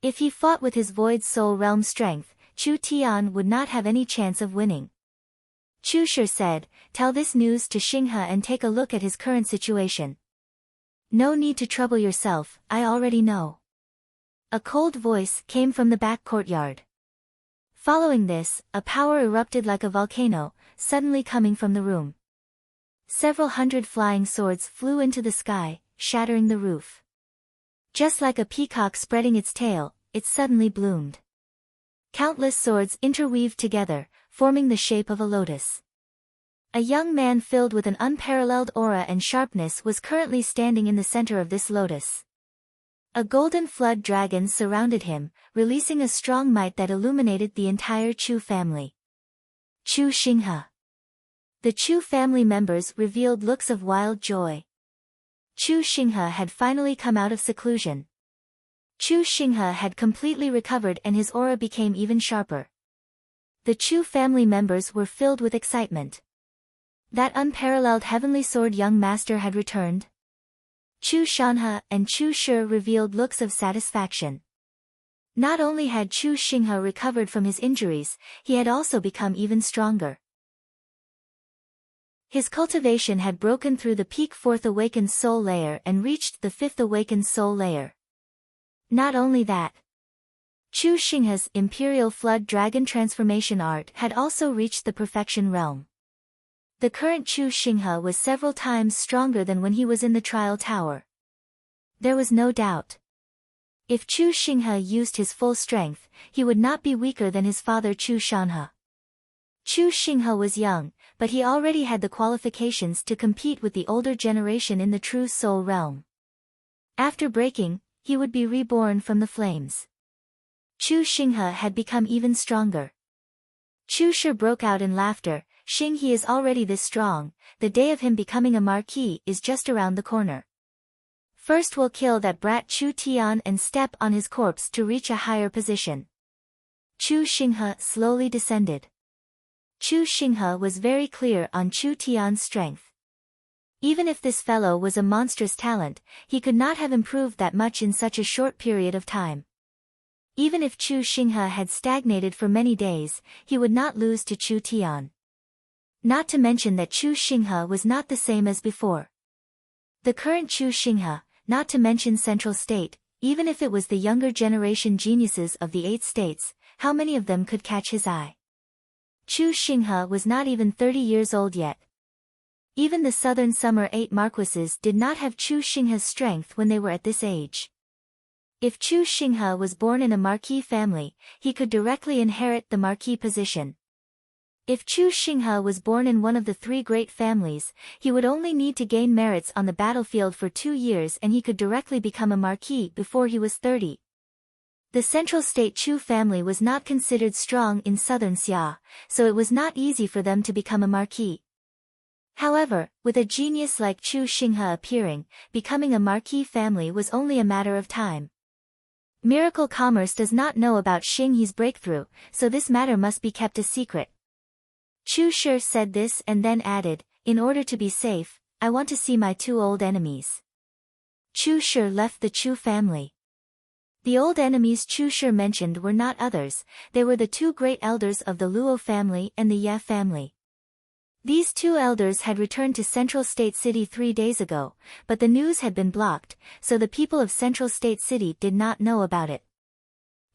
If he fought with his void soul realm strength, Chu Tian would not have any chance of winning. Chu Shi said, "Tell this news to Xinghe and take a look at his current situation." "No need to trouble yourself, I already know." A cold voice came from the back courtyard. Following this, a power erupted like a volcano, suddenly coming from the room. Several hundred flying swords flew into the sky, shattering the roof. Just like a peacock spreading its tail, it suddenly bloomed. Countless swords interweaved together, forming the shape of a lotus. A young man filled with an unparalleled aura and sharpness was currently standing in the center of this lotus. A golden flood dragon surrounded him, releasing a strong might that illuminated the entire Chu family. Chu Xinghe. The Chu family members revealed looks of wild joy. Chu Xinghe had finally come out of seclusion. Chu Xinghe had completely recovered and his aura became even sharper. The Chu family members were filled with excitement. That unparalleled heavenly sword young master had returned. Chu Shanhe and Chu Shi revealed looks of satisfaction. Not only had Chu Xinghe recovered from his injuries, he had also become even stronger. His cultivation had broken through the peak 4th awakened soul layer and reached the 5th awakened soul layer. Not only that, Chu Xinghe's Imperial Flood Dragon transformation art had also reached the perfection realm. The current Chu Xinghe was several times stronger than when he was in the trial tower. There was no doubt. If Chu Xinghe used his full strength, he would not be weaker than his father Chu Shanhe. Chu Xinghe was young, but he already had the qualifications to compete with the older generation in the true soul realm. After breaking, he would be reborn from the flames. Chu Xinghe had become even stronger. Chu Shi broke out in laughter. "Xinghe is already this strong, the day of him becoming a marquis is just around the corner. First we'll kill that brat Chu Tian and step on his corpse to reach a higher position." Chu Xinghe slowly descended. Chu Xinghe was very clear on Chu Tian's strength. Even if this fellow was a monstrous talent, he could not have improved that much in such a short period of time. Even if Chu Xinghe had stagnated for many days, he would not lose to Chu Tian. Not to mention that Chu Xinghe was not the same as before. The current Chu Xinghe, not to mention Central State, even if it was the younger generation geniuses of the 8 states, how many of them could catch his eye? Chu Xinghe was not even 30 years old yet. Even the Southern Summer 8 marquises did not have Chu Xinghe's strength when they were at this age. If Chu Xinghe was born in a marquis family, he could directly inherit the marquis position. If Chu Xinghe was born in one of the 3 great families, he would only need to gain merits on the battlefield for 2 years and he could directly become a marquis before he was 30. The Central State Chu family was not considered strong in southern Xia, so it was not easy for them to become a marquis. However, with a genius like Chu Xinghe appearing, becoming a marquis family was only a matter of time. Miracle Commerce does not know about Xinghe's breakthrough, so this matter must be kept a secret. Chu Shi said this and then added, "In order to be safe, I want to see my 2 old enemies." Chu Shi left the Chu family. The old enemies Chu Shi mentioned were not others, they were the 2 great elders of the Luo family and the Ye family. These two elders had returned to Central State City 3 days ago, but the news had been blocked, so the people of Central State City did not know about it.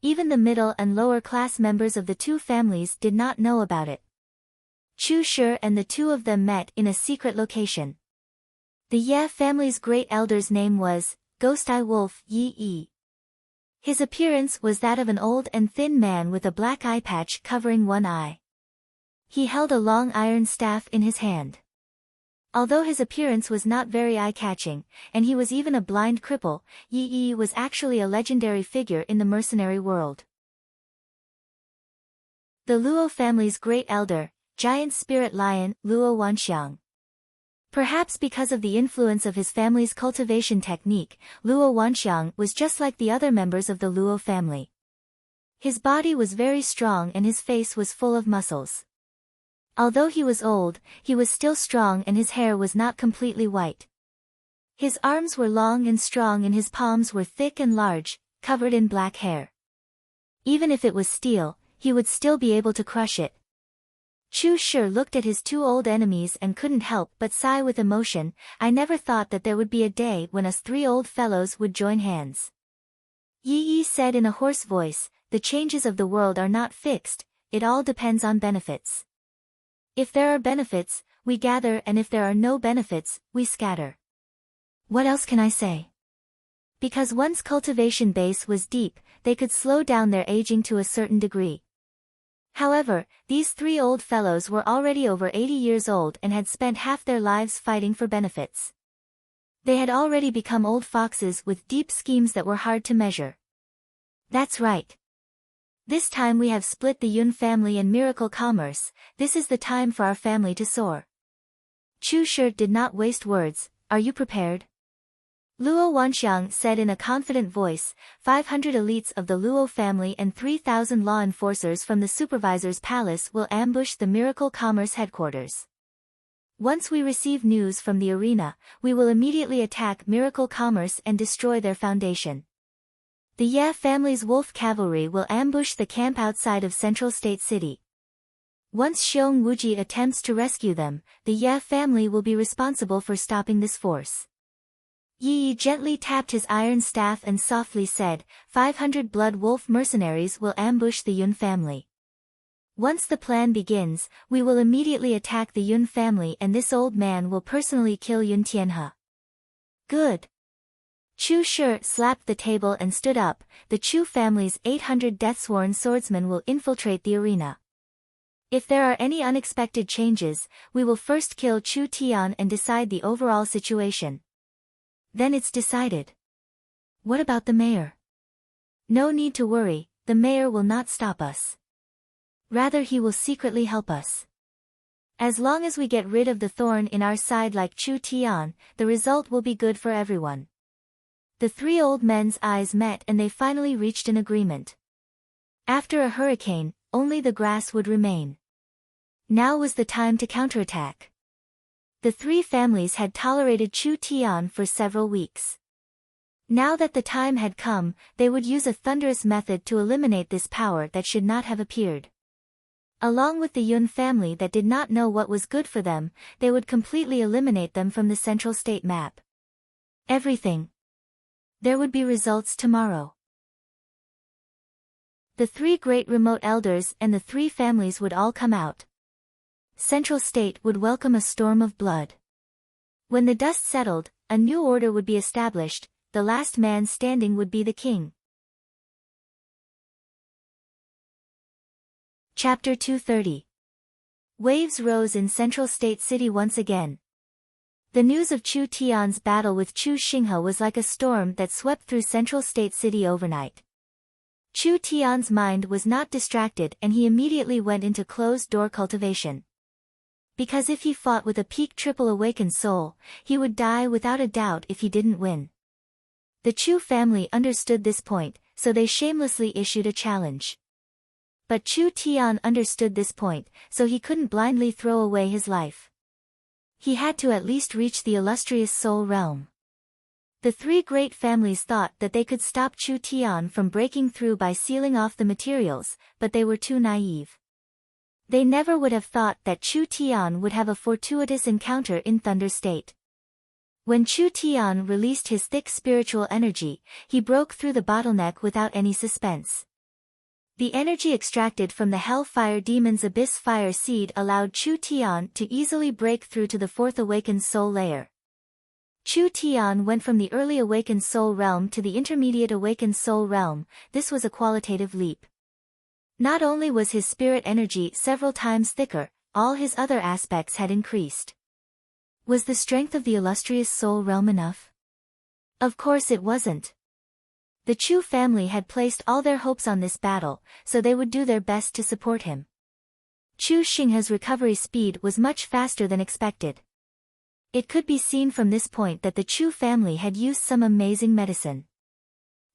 Even the middle and lower class members of the two families did not know about it. Chu Shi and the two of them met in a secret location. The Ye family's great elder's name was Ghost Eye Wolf Yi. His appearance was that of an old and thin man with a black eye patch covering one eye. He held a long iron staff in his hand. Although his appearance was not very eye-catching, and he was even a blind cripple, Yi was actually a legendary figure in the mercenary world. The Luo family's great elder, giant spirit lion, Luo Wanxiang. Perhaps because of the influence of his family's cultivation technique, Luo Wanxiang was just like the other members of the Luo family. His body was very strong and his face was full of muscles. Although he was old, he was still strong and his hair was not completely white. His arms were long and strong and his palms were thick and large, covered in black hair. Even if it was steel, he would still be able to crush it. Chu Shi looked at his two old enemies and couldn't help but sigh with emotion. I never thought that there would be a day when us three old fellows would join hands. Yi said in a hoarse voice, the changes of the world are not fixed, it all depends on benefits. If there are benefits, we gather, and if there are no benefits, we scatter. What else can I say? Because one's cultivation base was deep, they could slow down their aging to a certain degree. However, these three old fellows were already over 80 years old and had spent half their lives fighting for benefits. They had already become old foxes with deep schemes that were hard to measure. That's right. This time we have split the Yun family and miracle commerce, this is the time for our family to soar. Chu Shi did not waste words, are you prepared? Luo Wanxiang said in a confident voice, 500 elites of the Luo family and 3,000 law enforcers from the supervisor's palace will ambush the Miracle Commerce headquarters. Once we receive news from the arena, we will immediately attack Miracle Commerce and destroy their foundation. The Ye family's wolf cavalry will ambush the camp outside of Central State City. Once Xiong Wuji attempts to rescue them, the Ye family will be responsible for stopping this force. Yi gently tapped his iron staff and softly said, 500 blood wolf mercenaries will ambush the Yun family. Once the plan begins, we will immediately attack the Yun family and this old man will personally kill Yun Tianhe. Good. Chu Shi slapped the table and stood up, the Chu family's 800 death-sworn swordsmen will infiltrate the arena. If there are any unexpected changes, we will first kill Chu Tian and decide the overall situation. Then it's decided. What about the mayor? No need to worry, the mayor will not stop us. Rather he will secretly help us. As long as we get rid of the thorn in our side like Chu Tian, the result will be good for everyone. The three old men's eyes met and they finally reached an agreement. After a hurricane, only the grass would remain. Now was the time to counterattack. The three families had tolerated Chu Tian for several weeks. Now that the time had come, they would use a thunderous method to eliminate this power that should not have appeared. Along with the Yun family that did not know what was good for them, they would completely eliminate them from the central state map. Everything. There would be results tomorrow. The three great remote elders and the three families would all come out. Central State would welcome a storm of blood. When the dust settled, a new order would be established, the last man standing would be the king. Chapter 230. Waves rose in Central State City once again. The news of Chu Tian's battle with Chu Xinghe was like a storm that swept through Central State City overnight. Chu Tian's mind was not distracted and he immediately went into closed-door cultivation. Because if he fought with a peak triple awakened soul, he would die without a doubt if he didn't win. The Chu family understood this point, so they shamelessly issued a challenge. But Chu Tian understood this point, so he couldn't blindly throw away his life. He had to at least reach the illustrious soul realm. The three great families thought that they could stop Chu Tian from breaking through by sealing off the materials, but they were too naive. They never would have thought that Chu Tian would have a fortuitous encounter in Thunder State. When Chu Tian released his thick spiritual energy, he broke through the bottleneck without any suspense. The energy extracted from the Hellfire Demon's Abyss Fire Seed allowed Chu Tian to easily break through to the fourth awakened soul layer. Chu Tian went from the early awakened soul realm to the intermediate awakened soul realm. This was a qualitative leap. Not only was his spirit energy several times thicker, all his other aspects had increased. Was the strength of the illustrious soul realm enough? Of course it wasn't. The Chu family had placed all their hopes on this battle, so they would do their best to support him. Chu Xinghe's recovery speed was much faster than expected. It could be seen from this point that the Chu family had used some amazing medicine.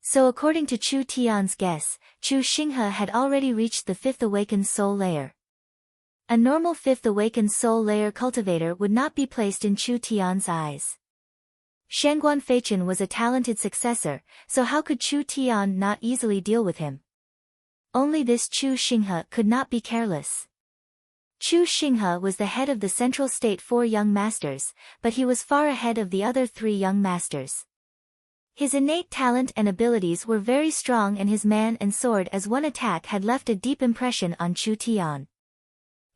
So according to Chu Tian's guess, Chu Xinghe had already reached the fifth awakened soul layer. A normal fifth awakened soul layer cultivator would not be placed in Chu Tian's eyes. Shangguan Feichen was a talented successor, so how could Chu Tian not easily deal with him? Only this Chu Xinghe could not be careless. Chu Xinghe was the head of the Central State 4 young masters, but he was far ahead of the other 3 young masters. His innate talent and abilities were very strong, and his man and sword as one attack had left a deep impression on Chu Tian.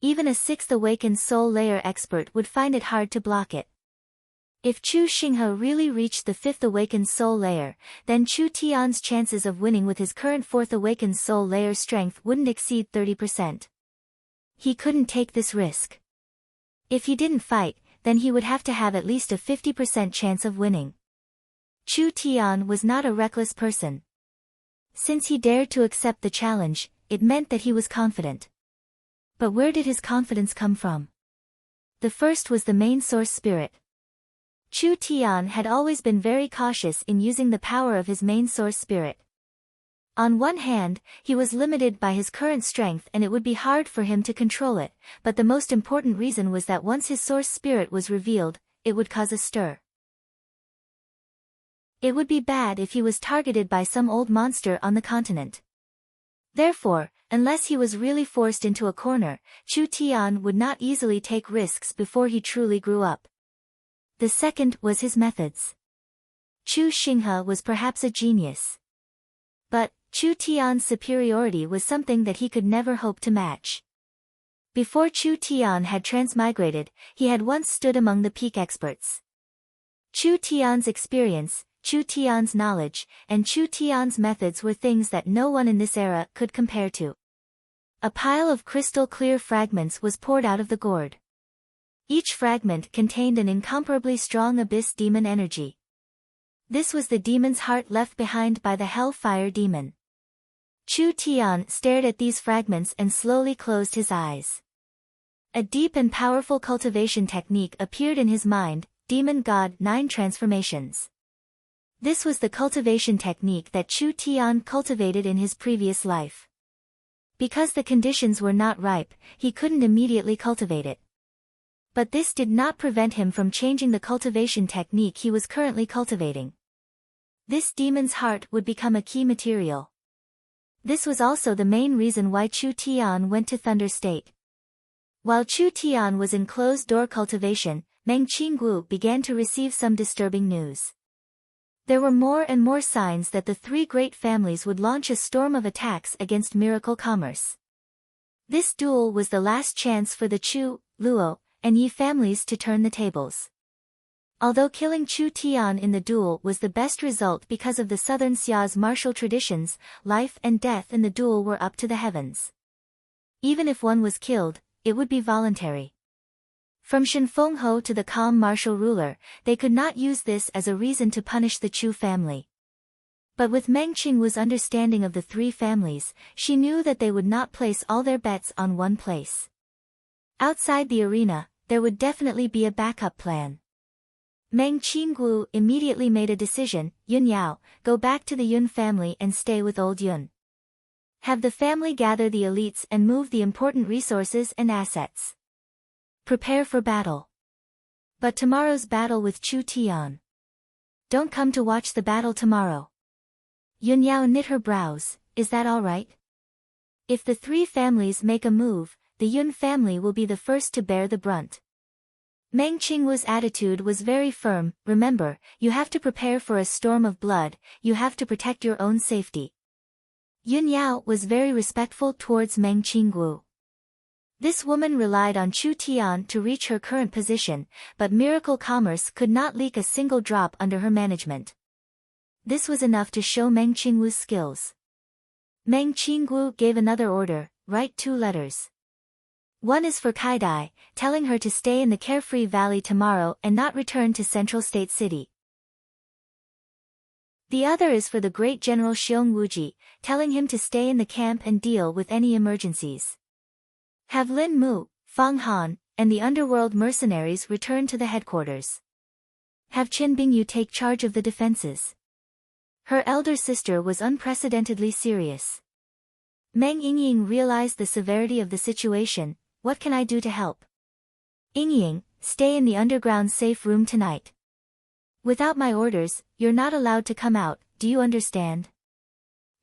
Even a sixth awakened soul layer expert would find it hard to block it. If Chu Xinghe really reached the fifth awakened soul layer, then Chu Tian's chances of winning with his current fourth awakened soul layer strength wouldn't exceed 30%. He couldn't take this risk. If he didn't fight, then he would have to have at least a 50% chance of winning. Chu Tian was not a reckless person. Since he dared to accept the challenge, it meant that he was confident. But where did his confidence come from? The first was the main source spirit. Chu Tian had always been very cautious in using the power of his main source spirit. On one hand, he was limited by his current strength and it would be hard for him to control it, but the most important reason was that once his source spirit was revealed, it would cause a stir. It would be bad if he was targeted by some old monster on the continent. Therefore, unless he was really forced into a corner, Chu Tian would not easily take risks before he truly grew up. The second was his methods. Chu Xinghe was perhaps a genius. But, Chu Tian's superiority was something that he could never hope to match. Before Chu Tian had transmigrated, he had once stood among the peak experts. Chu Tian's experience, Chu Tian's knowledge, and Chu Tian's methods were things that no one in this era could compare to. A pile of crystal-clear fragments was poured out of the gourd. Each fragment contained an incomparably strong abyss demon energy. This was the demon's heart left behind by the Hellfire Demon. Chu Tian stared at these fragments and slowly closed his eyes. A deep and powerful cultivation technique appeared in his mind, Demon God 9 Transformations. This was the cultivation technique that Chu Tian cultivated in his previous life. Because the conditions were not ripe, he couldn't immediately cultivate it. But this did not prevent him from changing the cultivation technique he was currently cultivating. This demon's heart would become a key material. This was also the main reason why Chu Tian went to Thunder State. While Chu Tian was in closed-door cultivation, Meng Qinggu began to receive some disturbing news. There were more and more signs that the 3 great families would launch a storm of attacks against Miracle Commerce. This duel was the last chance for the Chu, Luo, and Yi families to turn the tables. Although killing Chu Tian in the duel was the best result because of the Southern Xia's martial traditions, life and death in the duel were up to the heavens. Even if one was killed, it would be voluntary. From Shenfeng Ho to the calm martial ruler, they could not use this as a reason to punish the Chu family. But with Meng Qingwu's understanding of the 3 families, she knew that they would not place all their bets on one place. Outside the arena, there would definitely be a backup plan. Meng Qingwu immediately made a decision. Yun Yao, go back to the Yun family and stay with old Yun. Have the family gather the elites and move the important resources and assets. Prepare for battle. But tomorrow's battle with Chu Tian. Don't come to watch the battle tomorrow. Yun Yao knit her brows. Is that all right? If the 3 families make a move, the Yun family will be the first to bear the brunt. Meng Qingwu's attitude was very firm. Remember, you have to prepare for a storm of blood, you have to protect your own safety. Yun Yao was very respectful towards Meng Qingwu. This woman relied on Chu Tian to reach her current position, but Miracle Commerce could not leak a single drop under her management. This was enough to show Meng Qingwu's skills. Meng Qingwu gave another order: write 2 letters. One is for Kaidai, telling her to stay in the Carefree Valley tomorrow and not return to Central State City. The other is for the great General Xiong Wuji, telling him to stay in the camp and deal with any emergencies. Have Lin Mu, Fang Han, and the underworld mercenaries return to the headquarters. Have Qin Bingyu take charge of the defenses. Her elder sister was unprecedentedly serious. Meng Yingying realized the severity of the situation. What can I do to help? Yingying, stay in the underground safe room tonight. Without my orders, you're not allowed to come out, do you understand?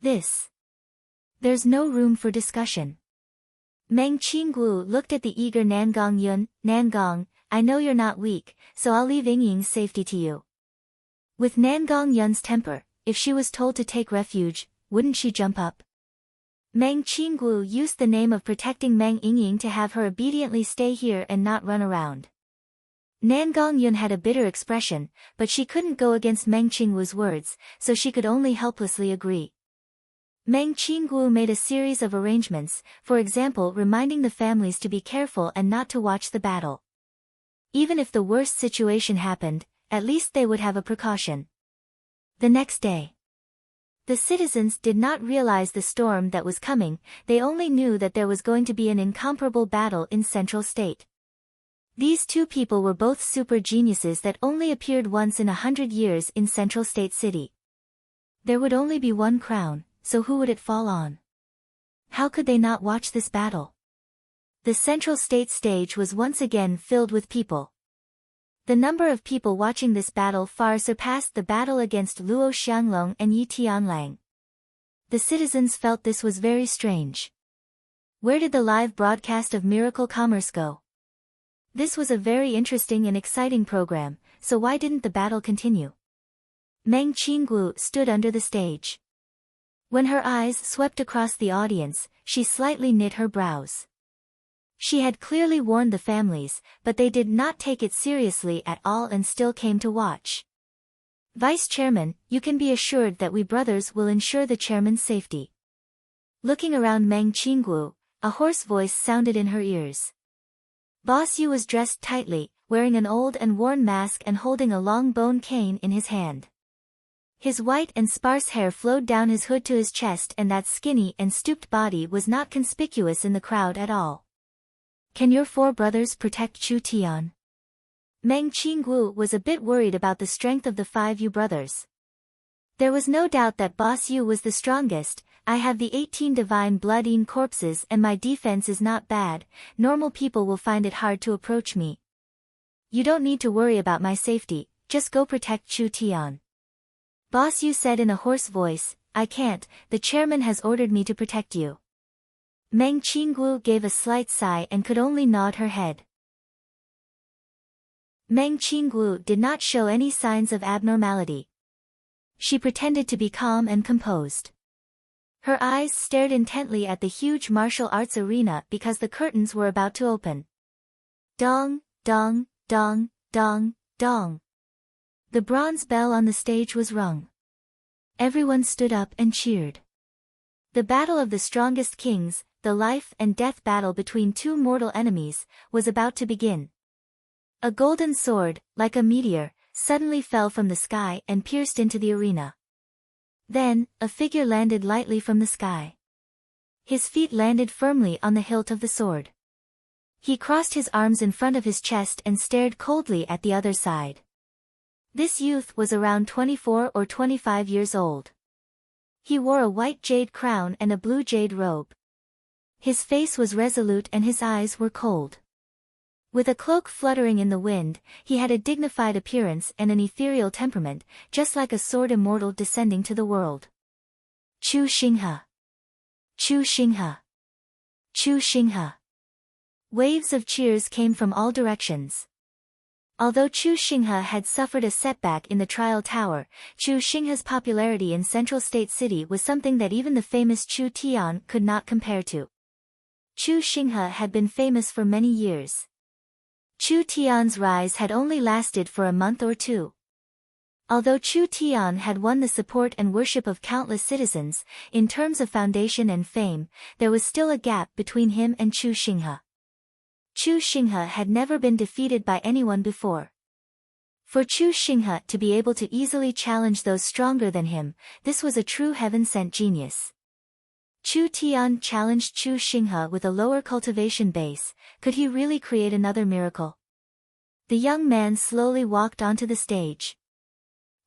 There's no room for discussion. Meng Qingwu looked at the eager Nangong Yun. Nangong, I know you're not weak, so I'll leave Yingying's safety to you. With Nangong Yun's temper, if she was told to take refuge, wouldn't she jump up? Meng Qingwu used the name of protecting Meng Yingying to have her obediently stay here and not run around. Nangong Yun had a bitter expression, but she couldn't go against Meng Qingwu's words, so she could only helplessly agree. Meng Qingwu made a series of arrangements, for example reminding the families to be careful and not to watch the battle. Even if the worst situation happened, at least they would have a precaution. The next day, the citizens did not realize the storm that was coming, they only knew that there was going to be an incomparable battle in Central State. These 2 people were both super geniuses that only appeared once in 100 years in Central State City. There would only be one crown, so who would it fall on? How could they not watch this battle? The Central State stage was once again filled with people. The number of people watching this battle far surpassed the battle against Luo Xianglong and Yi Tianlang. The citizens felt this was very strange. Where did the live broadcast of Miracle Commerce go? This was a very interesting and exciting program, so why didn't the battle continue? Meng Qingwu stood under the stage. When her eyes swept across the audience, she slightly knit her brows. She had clearly warned the families, but they did not take it seriously at all and still came to watch. Vice Chairman, you can be assured that we brothers will ensure the chairman's safety. Looking around Meng Qingwu, a hoarse voice sounded in her ears. Boss Yu was dressed tightly, wearing an old and worn mask and holding a long bone cane in his hand. His white and sparse hair flowed down his hood to his chest and that skinny and stooped body was not conspicuous in the crowd at all. Can your 4 brothers protect Chu Tian? Meng Qingwu was a bit worried about the strength of the 5 Yu brothers. There was no doubt that Boss Yu was the strongest. I have the 18 divine blood-in corpses and my defense is not bad, normal people will find it hard to approach me. You don't need to worry about my safety, just go protect Chu Tian. Boss Yu said in a hoarse voice, I can't, the chairman has ordered me to protect you. Meng Qingwu gave a slight sigh and could only nod her head. Meng Qingwu did not show any signs of abnormality. She pretended to be calm and composed. Her eyes stared intently at the huge martial arts arena because the curtains were about to open. Dong, dong, dong, dong, dong. The bronze bell on the stage was rung. Everyone stood up and cheered. The battle of the strongest kings, the life and death battle between 2 mortal enemies, was about to begin. A golden sword, like a meteor, suddenly fell from the sky and pierced into the arena. Then, a figure landed lightly from the sky. His feet landed firmly on the hilt of the sword. He crossed his arms in front of his chest and stared coldly at the other side. This youth was around 24 or 25 years old. He wore a white jade crown and a blue jade robe. His face was resolute and his eyes were cold. With a cloak fluttering in the wind, he had a dignified appearance and an ethereal temperament, just like a sword immortal descending to the world. Chu Xinghe. Chu Xinghe. Chu Xinghe. Waves of cheers came from all directions. Although Chu Xinghe had suffered a setback in the trial tower, Chu Xinghe's popularity in Central State City was something that even the famous Chu Tian could not compare to. Chu Xinghe had been famous for many years. Chu Tian's rise had only lasted for a month or two. Although Chu Tian had won the support and worship of countless citizens, in terms of foundation and fame, there was still a gap between him and Chu Xinghe. Chu Xinghe had never been defeated by anyone before. For Chu Xinghe to be able to easily challenge those stronger than him, this was a true heaven-sent genius. Chu Tian challenged Chu Xinghe with a lower cultivation base. Could he really create another miracle? The young man slowly walked onto the stage.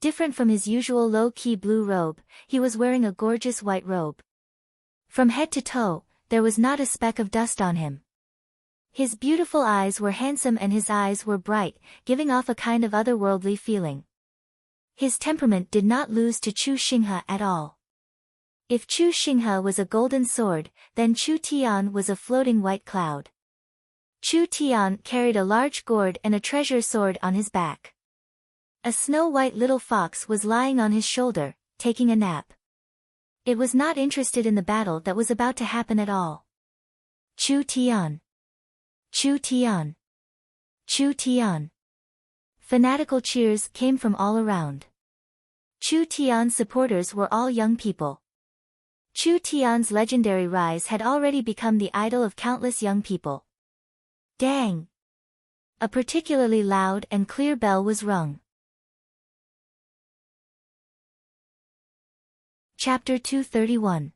Different from his usual low-key blue robe, he was wearing a gorgeous white robe. From head to toe, there was not a speck of dust on him. His beautiful eyes were handsome and his eyes were bright, giving off a kind of otherworldly feeling. His temperament did not lose to Chu Xinghe at all. If Chu Xinghe was a golden sword, then Chu Tian was a floating white cloud. Chu Tian carried a large gourd and a treasure sword on his back. A snow-white little fox was lying on his shoulder, taking a nap. It was not interested in the battle that was about to happen at all. Chu Tian. Chu Tian. Chu Tian. Fanatical cheers came from all around. Chu Tian's supporters were all young people. Chu Tian's legendary rise had already become the idol of countless young people. Dang! A particularly loud and clear bell was rung. Chapter 231.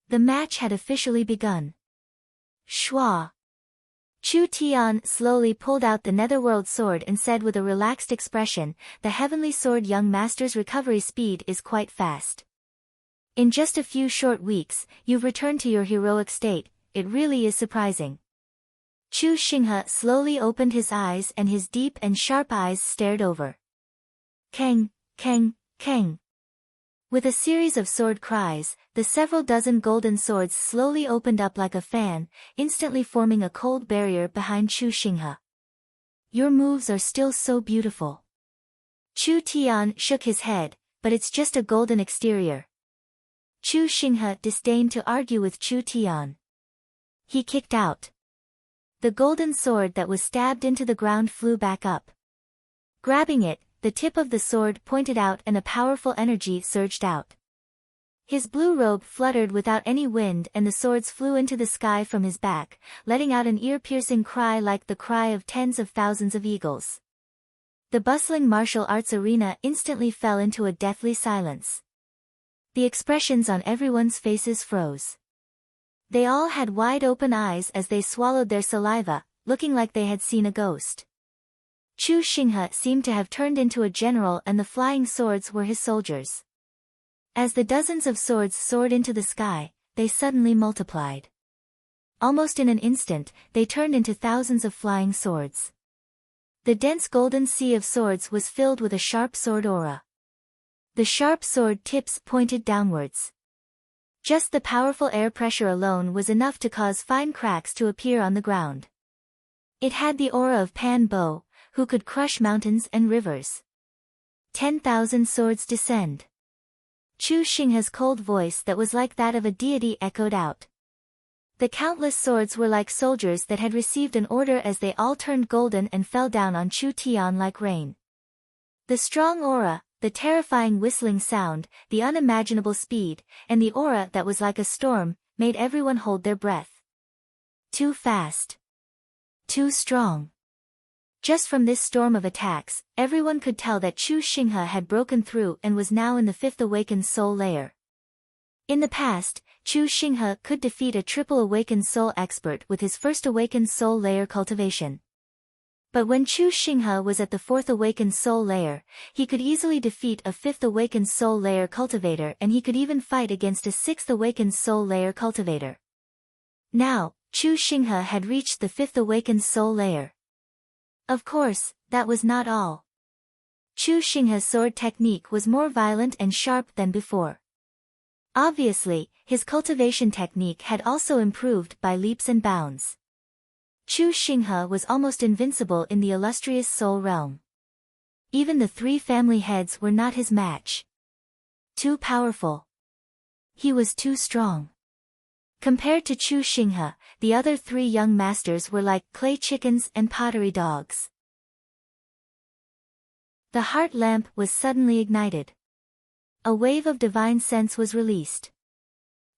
The match had officially begun. Schwa. Chu Tian slowly pulled out the netherworld sword and said with a relaxed expression, "The heavenly sword young master's recovery speed is quite fast. In just a few short weeks, you've returned to your heroic state, it really is surprising." Chu Xinghe slowly opened his eyes and his deep and sharp eyes stared over. Kang, kang, kang. With a series of sword cries, the several dozen golden swords slowly opened up like a fan, instantly forming a cold barrier behind Chu Xinghe. Your moves are still so beautiful. Chu Tian shook his head, but it's just a golden exterior. Chu Xinghe disdained to argue with Chu Tian. He kicked out. The golden sword that was stabbed into the ground flew back up. Grabbing it, the tip of the sword pointed out and a powerful energy surged out. His blue robe fluttered without any wind and the swords flew into the sky from his back, letting out an ear-piercing cry like the cry of tens of thousands of eagles. The bustling martial arts arena instantly fell into a deathly silence. The expressions on everyone's faces froze. They all had wide-open eyes as they swallowed their saliva, looking like they had seen a ghost. Chu Xinghe seemed to have turned into a general and the flying swords were his soldiers. As the dozens of swords soared into the sky, they suddenly multiplied. Almost in an instant, they turned into thousands of flying swords. The dense golden sea of swords was filled with a sharp sword aura. The sharp sword tips pointed downwards. Just the powerful air pressure alone was enough to cause fine cracks to appear on the ground. It had the aura of Pan Bo, who could crush mountains and rivers. 10,000 swords descend. Chu Xinghe's cold voice that was like that of a deity echoed out. The countless swords were like soldiers that had received an order as they all turned golden and fell down on Chu Tian like rain. The strong aura, the terrifying whistling sound, the unimaginable speed, and the aura that was like a storm, made everyone hold their breath. Too fast. Too strong. Just from this storm of attacks, everyone could tell that Chu Xinghe had broken through and was now in the fifth awakened soul layer. In the past, Chu Xinghe could defeat a triple awakened soul expert with his first awakened soul layer cultivation. But when Chu Xinghe was at the fourth awakened soul layer, he could easily defeat a fifth awakened soul layer cultivator and he could even fight against a sixth awakened soul layer cultivator. Now, Chu Xinghe had reached the fifth awakened soul layer. Of course, that was not all. Chu Xinghe's sword technique was more violent and sharp than before. Obviously, his cultivation technique had also improved by leaps and bounds. Chu Xinghe was almost invincible in the illustrious soul realm. Even the 3 family heads were not his match. Too powerful. He was too strong. Compared to Chu Xinghe, the other 3 young masters were like clay chickens and pottery dogs. The heart lamp was suddenly ignited. A wave of divine sense was released.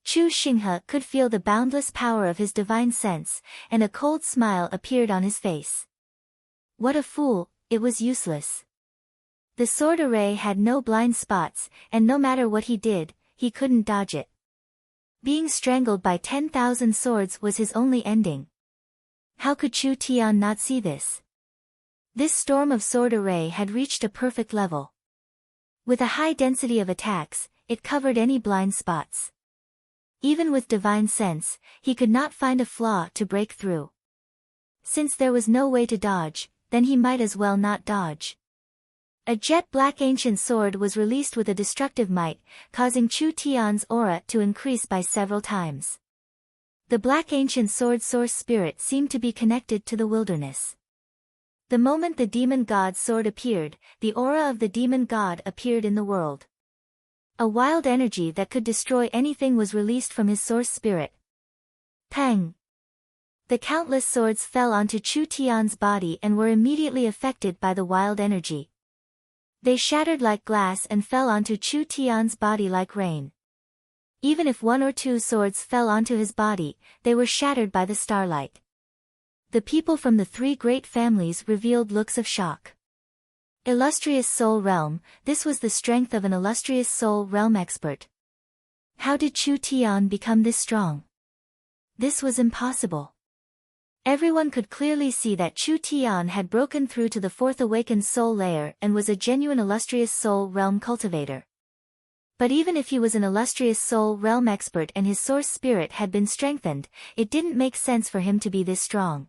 Chu Xinghe could feel the boundless power of his divine sense, and a cold smile appeared on his face. What a fool, it was useless. The sword array had no blind spots, and no matter what he did, he couldn't dodge it. Being strangled by 10,000 swords was his only ending. How could Chu Tian not see this? This storm of sword array had reached a perfect level. With a high density of attacks, it covered any blind spots. Even with divine sense, he could not find a flaw to break through. Since there was no way to dodge, then he might as well not dodge. A jet black ancient sword was released with a destructive might, causing Chu Tian's aura to increase by several times. The black ancient sword's source spirit seemed to be connected to the wilderness. The moment the demon god's sword appeared, the aura of the demon god appeared in the world. A wild energy that could destroy anything was released from his source spirit. Pang! The countless swords fell onto Chu Tian's body and were immediately affected by the wild energy. They shattered like glass and fell onto Chu Tian's body like rain. Even if 1 or 2 swords fell onto his body, they were shattered by the starlight. The people from the 3 great families revealed looks of shock. Illustrious Soul Realm, this was the strength of an illustrious Soul Realm expert. How did Chu Tian become this strong? This was impossible. Everyone could clearly see that Chu Tian had broken through to the 4th awakened soul layer and was a genuine illustrious soul realm cultivator. But even if he was an illustrious soul realm expert and his source spirit had been strengthened, it didn't make sense for him to be this strong.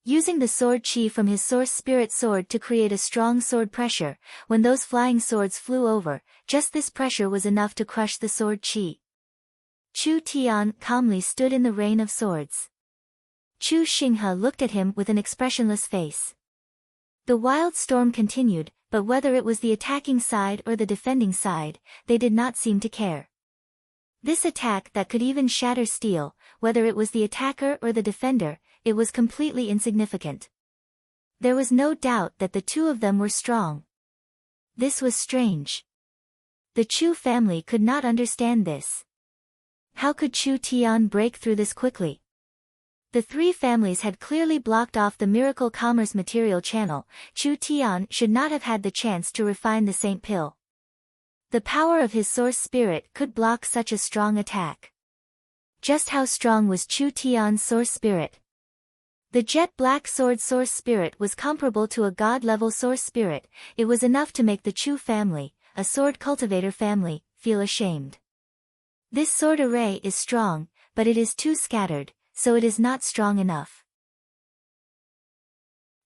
Using the sword chi from his source spirit sword to create a strong sword pressure, when those flying swords flew over, just this pressure was enough to crush the sword chi. Chu Tian calmly stood in the rain of swords. Chu Xinghe looked at him with an expressionless face. The wild storm continued, but whether it was the attacking side or the defending side, they did not seem to care. This attack that could even shatter steel, whether it was the attacker or the defender, it was completely insignificant. There was no doubt that the 2 of them were strong. This was strange. The Chu family could not understand this. How could Chu Tian break through this quickly? The 3 families had clearly blocked off the miracle commerce material channel. Chu Tian should not have had the chance to refine the Saint Pill. The power of his source spirit could block such a strong attack. Just how strong was Chu Tian's source spirit? The jet black sword source spirit was comparable to a god-level source spirit. It was enough to make the Chu family, a sword cultivator family, feel ashamed. This sword array is strong, but it is too scattered, so it is not strong enough.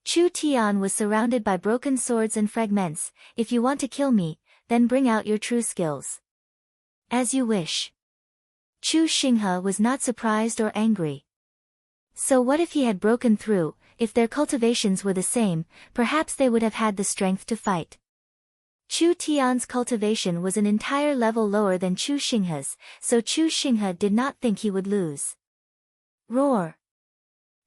Chu Tian was surrounded by broken swords and fragments. If you want to kill me, then bring out your true skills. As you wish. Chu Xinghe was not surprised or angry. So what if he had broken through? If their cultivations were the same, perhaps they would have had the strength to fight. Chu Tian's cultivation was an entire level lower than Chu Xinghe's, so Chu Xinghe did not think he would lose. Roar!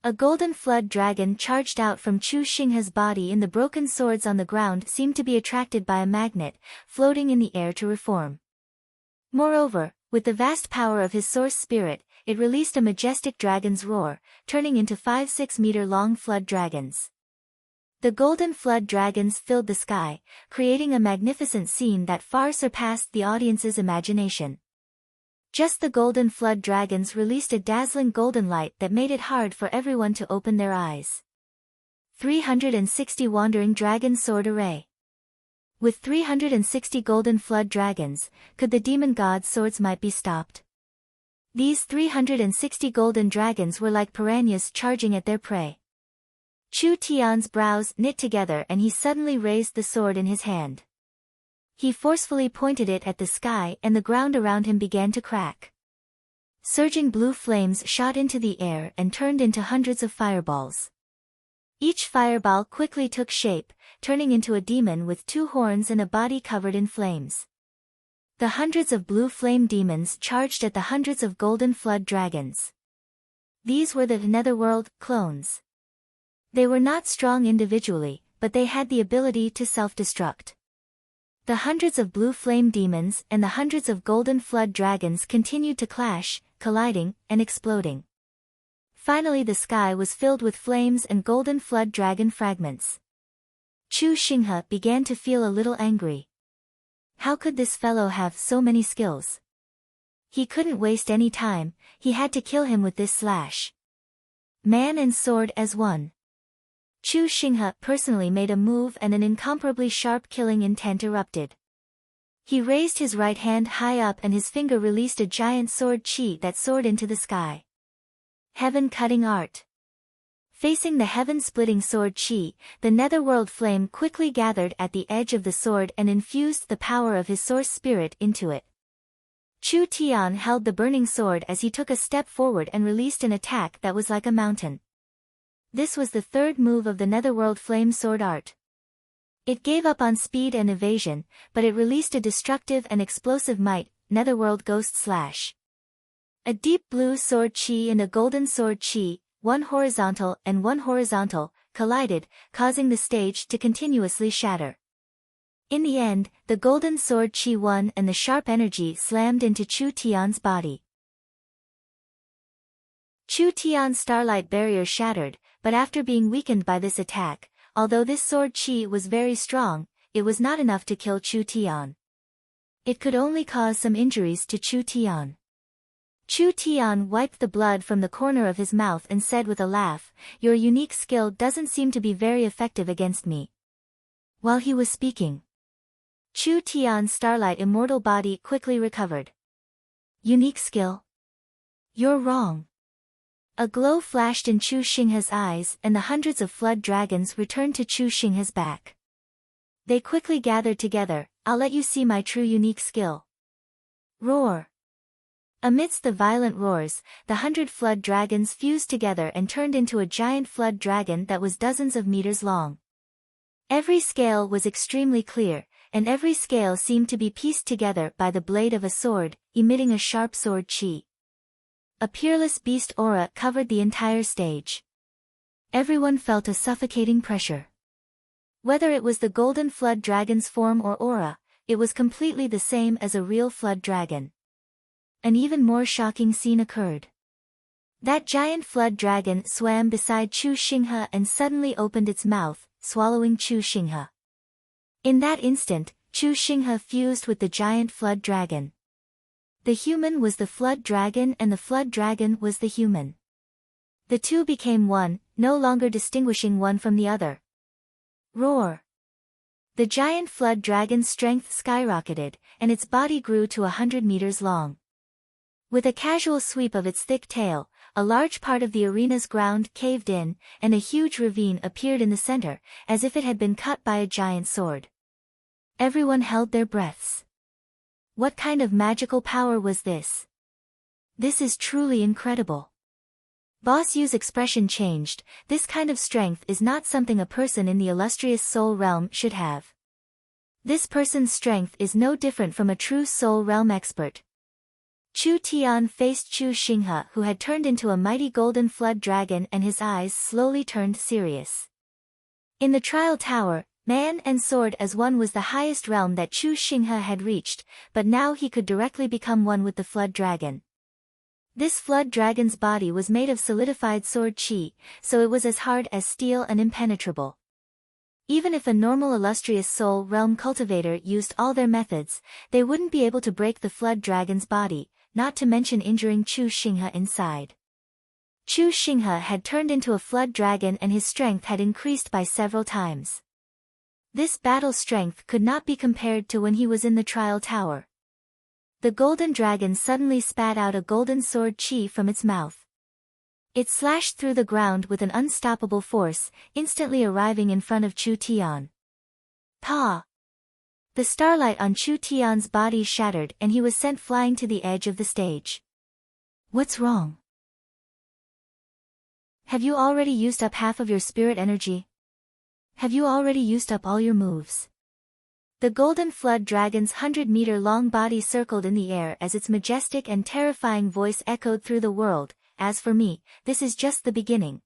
A golden flood dragon charged out from Chu Xinghe's body, and the broken swords on the ground seemed to be attracted by a magnet, floating in the air to reform. Moreover, with the vast power of his source spirit, it released a majestic dragon's roar, turning into 5-6-meter-long flood dragons. The golden flood dragons filled the sky, creating a magnificent scene that far surpassed the audience's imagination. Just the golden flood dragons released a dazzling golden light that made it hard for everyone to open their eyes. 360 Wandering Dragon Sword Array. With 360 golden flood dragons, could the demon god's swords might be stopped? These 360 golden dragons were like piranhas charging at their prey. Chu Tian's brows knit together and he suddenly raised the sword in his hand. He forcefully pointed it at the sky and the ground around him began to crack. Surging blue flames shot into the air and turned into hundreds of fireballs. Each fireball quickly took shape, turning into a demon with 2 horns and a body covered in flames. The hundreds of blue flame demons charged at the hundreds of golden flood dragons. These were the Netherworld clones. They were not strong individually, but they had the ability to self-destruct. The hundreds of blue flame demons and the hundreds of golden flood dragons continued to clash, colliding, and exploding. Finally the sky was filled with flames and golden flood dragon fragments. Chu Xinghe began to feel a little angry. How could this fellow have so many skills? He couldn't waste any time, he had to kill him with this slash. Man and sword as one. Chu Xinghe personally made a move and an incomparably sharp killing intent erupted. He raised his right hand high up and his finger released a giant sword chi that soared into the sky. Heaven-cutting art. Facing the heaven-splitting sword chi, the netherworld flame quickly gathered at the edge of the sword and infused the power of his source spirit into it. Chu Tian held the burning sword as he took a step forward and released an attack that was like a mountain. This was the third move of the netherworld flame sword art. It gave up on speed and evasion, but it released a destructive and explosive might, netherworld ghost slash. A deep blue sword chi and a golden sword chi, one horizontal and one horizontal, collided, causing the stage to continuously shatter. In the end, the golden sword chi won and the sharp energy slammed into Chu Tian's body. Chu Tian's starlight barrier shattered, but after being weakened by this attack, although this sword chi was very strong, it was not enough to kill Chu Tian. It could only cause some injuries to Chu Tian. Chu Tian wiped the blood from the corner of his mouth and said with a laugh, "Your unique skill doesn't seem to be very effective against me." While he was speaking, Chu Tian's starlight immortal body quickly recovered. Unique skill? You're wrong. A glow flashed in Chu Xinghe's eyes and the hundreds of flood dragons returned to Chu Xinghe's back. They quickly gathered together. "I'll let you see my true unique skill." Roar. Amidst the violent roars, the 100 flood dragons fused together and turned into a giant flood dragon that was dozens of meters long. Every scale was extremely clear, and every scale seemed to be pieced together by the blade of a sword, emitting a sharp sword chi. A peerless beast aura covered the entire stage. Everyone felt a suffocating pressure. Whether it was the golden flood dragon's form or aura, it was completely the same as a real flood dragon. An even more shocking scene occurred. That giant flood dragon swam beside Chu Xinghe and suddenly opened its mouth, swallowing Chu Xinghe. In that instant, Chu Xinghe fused with the giant flood dragon. The human was the flood dragon and the flood dragon was the human. The two became one, no longer distinguishing one from the other. Roar! The giant flood dragon's strength skyrocketed, and its body grew to 100 meters long. With a casual sweep of its thick tail, a large part of the arena's ground caved in, and a huge ravine appeared in the center, as if it had been cut by a giant sword. Everyone held their breaths. What kind of magical power was this? This is truly incredible. Boss Yu's expression changed. This kind of strength is not something a person in the illustrious soul realm should have. This person's strength is no different from a true soul realm expert. Chu Tian faced Chu Xinghe, who had turned into a mighty golden flood dragon, and his eyes slowly turned serious. In the trial tower, man and sword as one was the highest realm that Chu Xinghe had reached, but now he could directly become one with the flood dragon. This flood dragon's body was made of solidified sword chi, so it was as hard as steel and impenetrable. Even if a normal illustrious soul realm cultivator used all their methods, they wouldn't be able to break the flood dragon's body, not to mention injuring Chu Xinghe inside. Chu Xinghe had turned into a flood dragon and his strength had increased by several times. This battle strength could not be compared to when he was in the trial tower. The golden dragon suddenly spat out a golden sword chi from its mouth. It slashed through the ground with an unstoppable force, instantly arriving in front of Chu Tian. Pa! The starlight on Chu Tian's body shattered and he was sent flying to the edge of the stage. What's wrong? Have you already used up half of your spirit energy? Have you already used up all your moves? The golden flood dragon's 100-meter-long body circled in the air as its majestic and terrifying voice echoed through the world. As for me, this is just the beginning.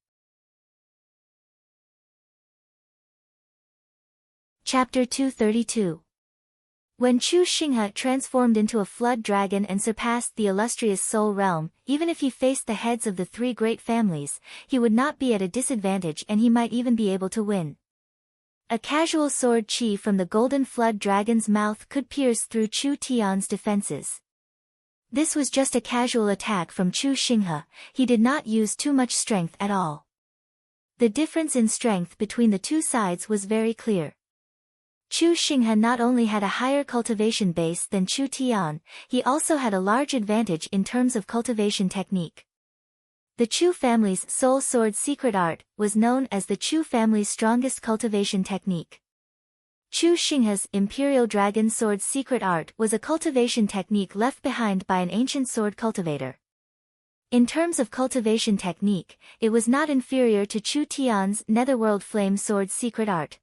Chapter 232. When Chu Xinghe transformed into a flood dragon and surpassed the illustrious Soul Realm, even if he faced the heads of the three great families, he would not be at a disadvantage and he might even be able to win. A casual sword chi from the golden flood dragon's mouth could pierce through Chu Tian's defenses. This was just a casual attack from Chu Xinghe, he did not use too much strength at all. The difference in strength between the two sides was very clear. Chu Xinghe not only had a higher cultivation base than Chu Tian, he also had a large advantage in terms of cultivation technique. The Chu family's soul sword secret art was known as the Chu family's strongest cultivation technique. Chu Xinghe's imperial dragon sword secret art was a cultivation technique left behind by an ancient sword cultivator. In terms of cultivation technique, it was not inferior to Chu Tian's netherworld flame sword secret art.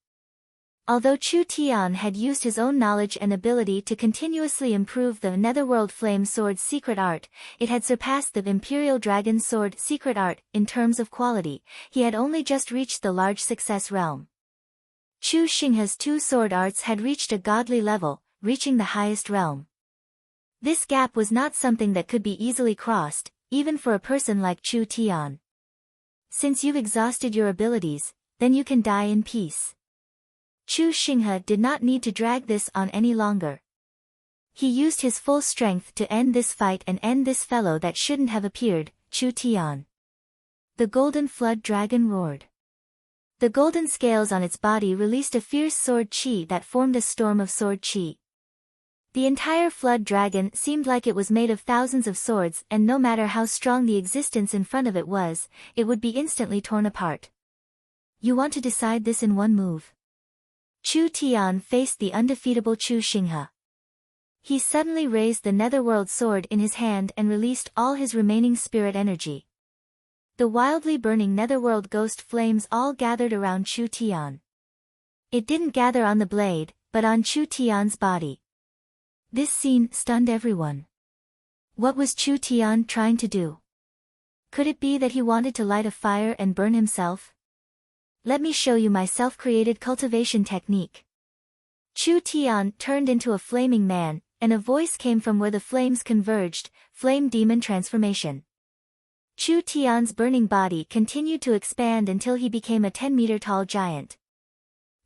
Although Chu Tian had used his own knowledge and ability to continuously improve the Netherworld Flame Sword secret art, it had surpassed the Imperial Dragon Sword secret art in terms of quality. He had only just reached the large success realm. Chu Xinghe's two sword arts had reached a godly level, reaching the highest realm. This gap was not something that could be easily crossed, even for a person like Chu Tian. Since you've exhausted your abilities, then you can die in peace. Chu Xinghe did not need to drag this on any longer. He used his full strength to end this fight and end this fellow that shouldn't have appeared, Chu Tian. The golden flood dragon roared. The golden scales on its body released a fierce sword chi that formed a storm of sword chi. The entire flood dragon seemed like it was made of thousands of swords, and no matter how strong the existence in front of it was, it would be instantly torn apart. You want to decide this in one move? Chu Tian faced the undefeatable Chu Xinghe. He suddenly raised the netherworld sword in his hand and released all his remaining spirit energy. The wildly burning netherworld ghost flames all gathered around Chu Tian. It didn't gather on the blade, but on Chu Tian's body. This scene stunned everyone. What was Chu Tian trying to do? Could it be that he wanted to light a fire and burn himself? Let me show you my self-created cultivation technique. Chu Tian turned into a flaming man, and a voice came from where the flames converged, flame demon transformation. Chu Tian's burning body continued to expand until he became a 10-meter-tall giant.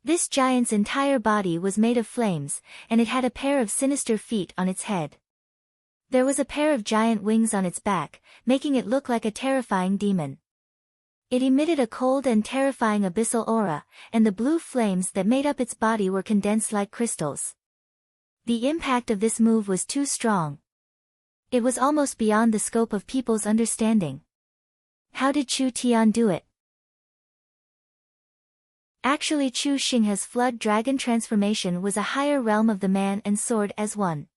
This giant's entire body was made of flames, and it had a pair of sinister feet on its head. There was a pair of giant wings on its back, making it look like a terrifying demon. It emitted a cold and terrifying abyssal aura, and the blue flames that made up its body were condensed like crystals. The impact of this move was too strong. It was almost beyond the scope of people's understanding. How did Chu Tian do it? Actually, Chu Xinghe's flood dragon transformation was a higher realm of the man and sword as one.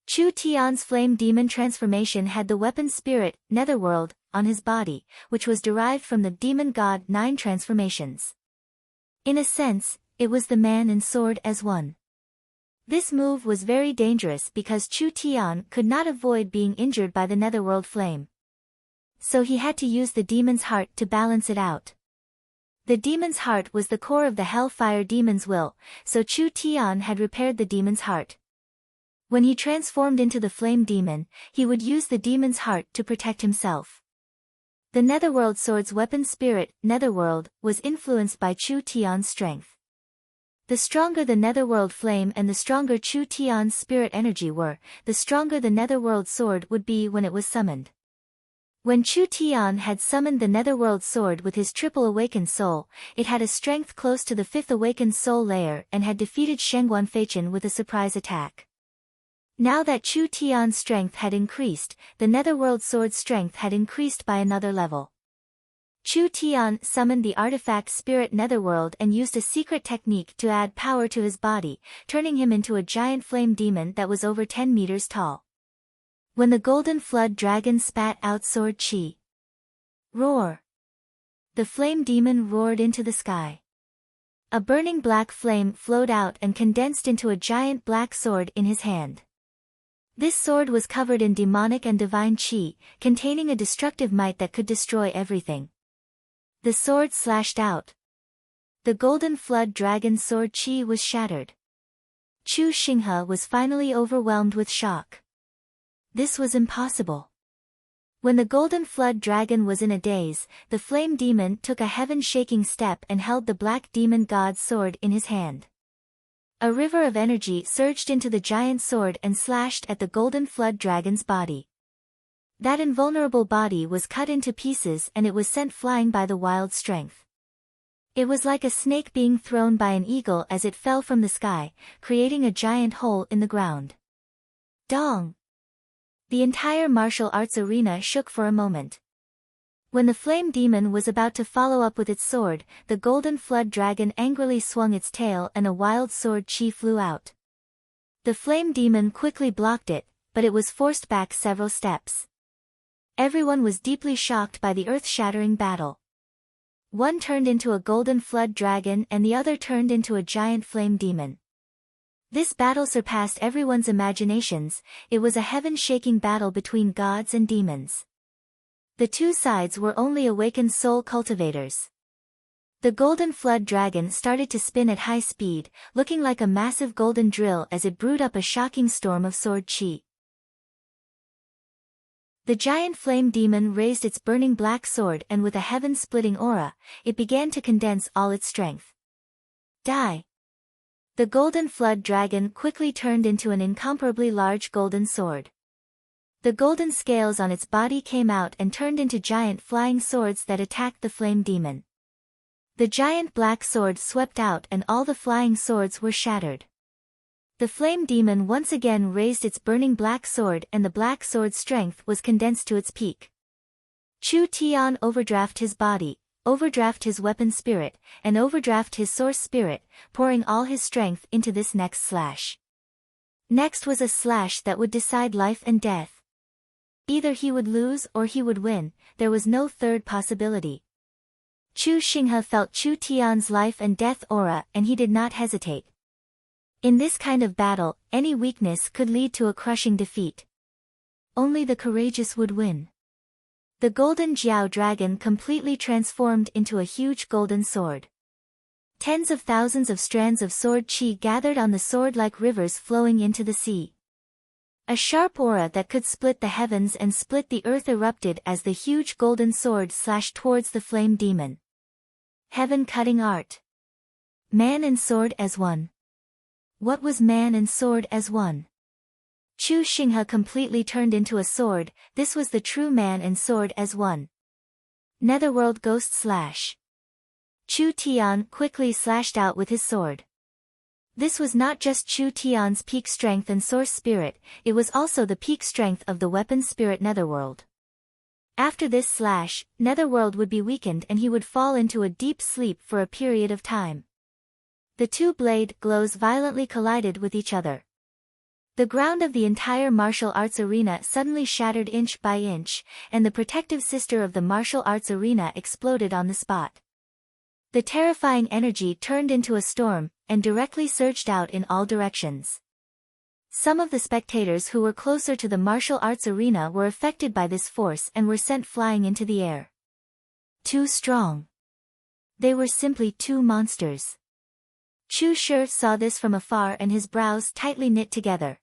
Chu Tian's flame demon transformation had the weapon spirit, netherworld, on his body, which was derived from the demon god 9 transformations. In a sense, it was the man and sword as one. This move was very dangerous because Chu Tian could not avoid being injured by the netherworld flame. So he had to use the demon's heart to balance it out. The demon's heart was the core of the hellfire demon's will, so Chu Tian had repaired the demon's heart. When he transformed into the flame demon, he would use the demon's heart to protect himself. The netherworld sword's weapon spirit, netherworld, was influenced by Chu Tian's strength. The stronger the netherworld flame and the stronger Chu Tian's spirit energy were, the stronger the netherworld sword would be when it was summoned. When Chu Tian had summoned the netherworld sword with his triple awakened soul, it had a strength close to the 5th awakened soul layer and had defeated Shengguan Feichen with a surprise attack. Now that Chu Tian's strength had increased, the netherworld sword's strength had increased by another level. Chu Tian summoned the artifact spirit netherworld and used a secret technique to add power to his body, turning him into a giant flame demon that was over 10 meters tall. When the golden flood dragon spat out sword chi. Roar! The flame demon roared into the sky. A burning black flame flowed out and condensed into a giant black sword in his hand. This sword was covered in demonic and divine chi, containing a destructive might that could destroy everything. The sword slashed out. The golden flood dragon's sword chi was shattered. Chu Xinghe was finally overwhelmed with shock. This was impossible. When the golden flood dragon was in a daze, the flame demon took a heaven-shaking step and held the black demon god's sword in his hand. A river of energy surged into the giant sword and slashed at the golden flood dragon's body. That invulnerable body was cut into pieces and it was sent flying by the wild strength. It was like a snake being thrown by an eagle as it fell from the sky, creating a giant hole in the ground. Dong! The entire martial arts arena shook for a moment. When the flame demon was about to follow up with its sword, the golden flood dragon angrily swung its tail and a wild sword chi flew out. The flame demon quickly blocked it, but it was forced back several steps. Everyone was deeply shocked by the earth-shattering battle. One turned into a golden flood dragon and the other turned into a giant flame demon. This battle surpassed everyone's imaginations. It was a heaven-shaking battle between gods and demons. The two sides were only awakened soul cultivators. The golden flood dragon started to spin at high speed, looking like a massive golden drill as it brewed up a shocking storm of sword chi. The giant flame demon raised its burning black sword and with a heaven-splitting aura, it began to condense all its strength. Die! The golden flood dragon quickly turned into an incomparably large golden sword. The golden scales on its body came out and turned into giant flying swords that attacked the flame demon. The giant black sword swept out and all the flying swords were shattered. The flame demon once again raised its burning black sword and the black sword's strength was condensed to its peak. Chu Tian overdraft his body, overdraft his weapon spirit, and overdraft his source spirit, pouring all his strength into this next slash. Next was a slash that would decide life and death. Either he would lose or he would win, there was no third possibility. Chu Xinghe felt Chu Tian's life and death aura and he did not hesitate. In this kind of battle, any weakness could lead to a crushing defeat. Only the courageous would win. The golden Jiao dragon completely transformed into a huge golden sword. Tens of thousands of strands of sword chi gathered on the sword like rivers flowing into the sea. A sharp aura that could split the heavens and split the earth erupted as the huge golden sword slashed towards the flame demon. Heaven-cutting art. Man and sword as one. What was man and sword as one? Chu Xinghe completely turned into a sword, this was the true man and sword as one. Netherworld Ghost Slash. Chu Tian quickly slashed out with his sword. This was not just Chu Tian's peak strength and source spirit, it was also the peak strength of the weapon spirit Netherworld. After this slash, Netherworld would be weakened and he would fall into a deep sleep for a period of time. The two blade glows violently collided with each other. The ground of the entire martial arts arena suddenly shattered inch by inch, and the protective sister of the martial arts arena exploded on the spot. The terrifying energy turned into a storm, and directly surged out in all directions. Some of the spectators who were closer to the martial arts arena were affected by this force and were sent flying into the air. Too strong. They were simply two monsters. Chu Shi saw this from afar and his brows tightly knit together.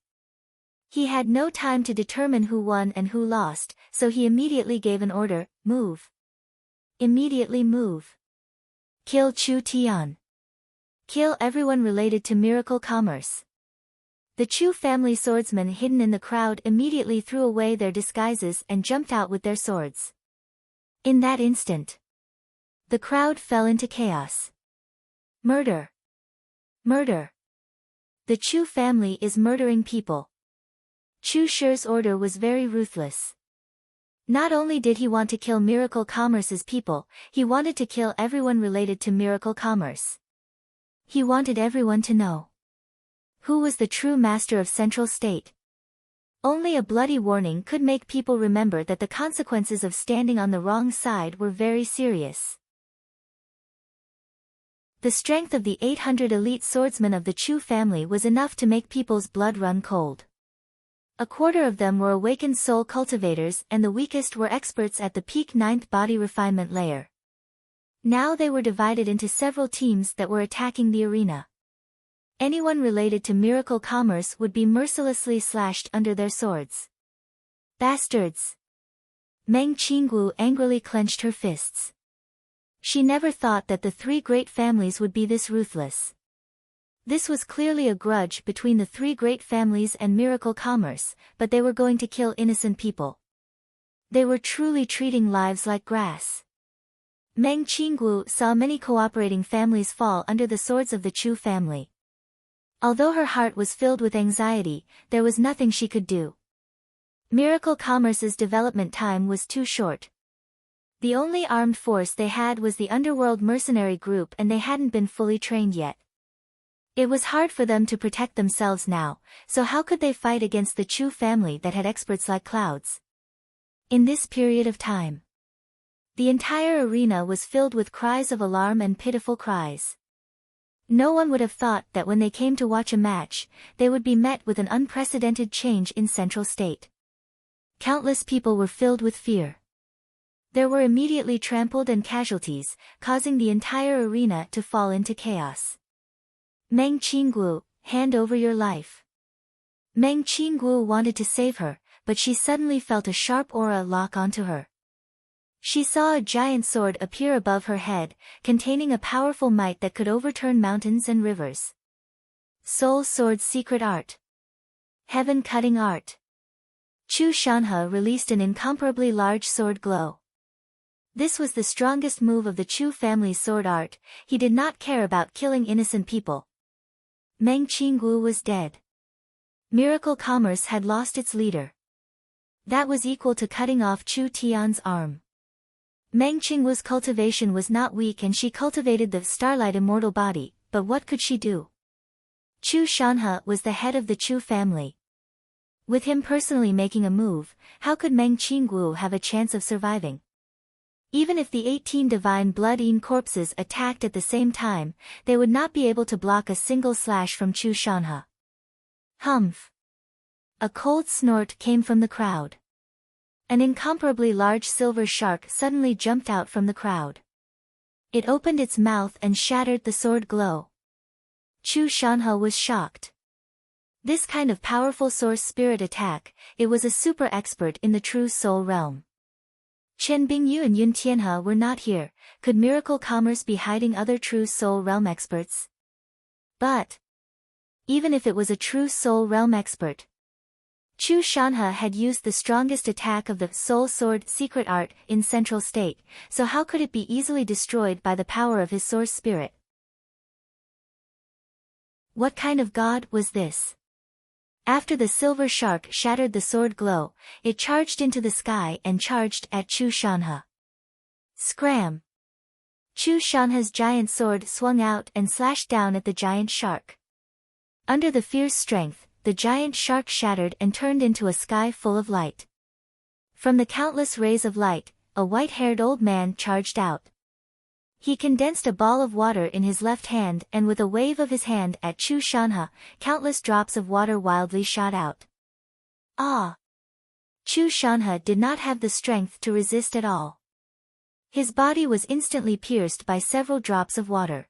He had no time to determine who won and who lost, so he immediately gave an order, move. Immediately move. Kill Chu Tian. Kill everyone related to miracle commerce. The Chu family swordsmen hidden in the crowd immediately threw away their disguises and jumped out with their swords. In that instant, the crowd fell into chaos. Murder. Murder. The Chu family is murdering people. Chu Shi's order was very ruthless. Not only did he want to kill Miracle Commerce's people, he wanted to kill everyone related to Miracle Commerce. He wanted everyone to know who was the true master of Central State. Only a bloody warning could make people remember that the consequences of standing on the wrong side were very serious. The strength of the 800 elite swordsmen of the Chu family was enough to make people's blood run cold. A quarter of them were awakened soul cultivators and the weakest were experts at the peak 9th body refinement layer. Now they were divided into several teams that were attacking the arena. Anyone related to miracle commerce would be mercilessly slashed under their swords. Bastards! Meng Qingguo angrily clenched her fists. She never thought that the three great families would be this ruthless. This was clearly a grudge between the three great families and miracle commerce, but they were going to kill innocent people. They were truly treating lives like grass. Meng Qingguo saw many cooperating families fall under the swords of the Chu family. Although her heart was filled with anxiety, there was nothing she could do. Miracle Commerce's development time was too short. The only armed force they had was the underworld mercenary group and they hadn't been fully trained yet. It was hard for them to protect themselves now, so how could they fight against the Chu family that had experts like clouds? In this period of time, the entire arena was filled with cries of alarm and pitiful cries. No one would have thought that when they came to watch a match, they would be met with an unprecedented change in Central State. Countless people were filled with fear. There were immediately trampled and casualties, causing the entire arena to fall into chaos. Meng Qingguo, hand over your life. Meng Qingguo wanted to save her, but she suddenly felt a sharp aura lock onto her. She saw a giant sword appear above her head, containing a powerful might that could overturn mountains and rivers. Soul Sword's secret art. Heaven-cutting art. Chu Shanhe released an incomparably large sword glow. This was the strongest move of the Chu family's sword art. He did not care about killing innocent people. Meng Qingguo was dead. Miracle Commerce had lost its leader. That was equal to cutting off Chu Tian's arm. Meng Qingguo's cultivation was not weak and she cultivated the starlight immortal body, but what could she do? Chu Shanhe was the head of the Chu family. With him personally making a move, how could Meng Qingguo have a chance of surviving? Even if the 18 divine blood-eaten corpses attacked at the same time, they would not be able to block a single slash from Chu Shanhe. Humph! A cold snort came from the crowd. An incomparably large silver shark suddenly jumped out from the crowd. It opened its mouth and shattered the sword glow. Chu Shanhe was shocked. This kind of powerful source spirit attack, it was a super expert in the true soul realm. Chen Bingyu and Yun Tianhe were not here. Could Miracle Commerce be hiding other true soul realm experts? But even if it was a true soul realm expert, Chu Shanhe had used the strongest attack of the Soul Sword secret art in Central State, so how could it be easily destroyed by the power of his source spirit? What kind of god was this? After the silver shark shattered the sword glow, it charged into the sky and charged at Chu Shanhe. Scram! Chu Shanhe's giant sword swung out and slashed down at the giant shark. Under the fierce strength, the giant shark shattered and turned into a sky full of light. From the countless rays of light, a white-haired old man charged out. He condensed a ball of water in his left hand and with a wave of his hand at Chu Shanhe, countless drops of water wildly shot out. Ah! Chu Shanhe did not have the strength to resist at all. His body was instantly pierced by several drops of water.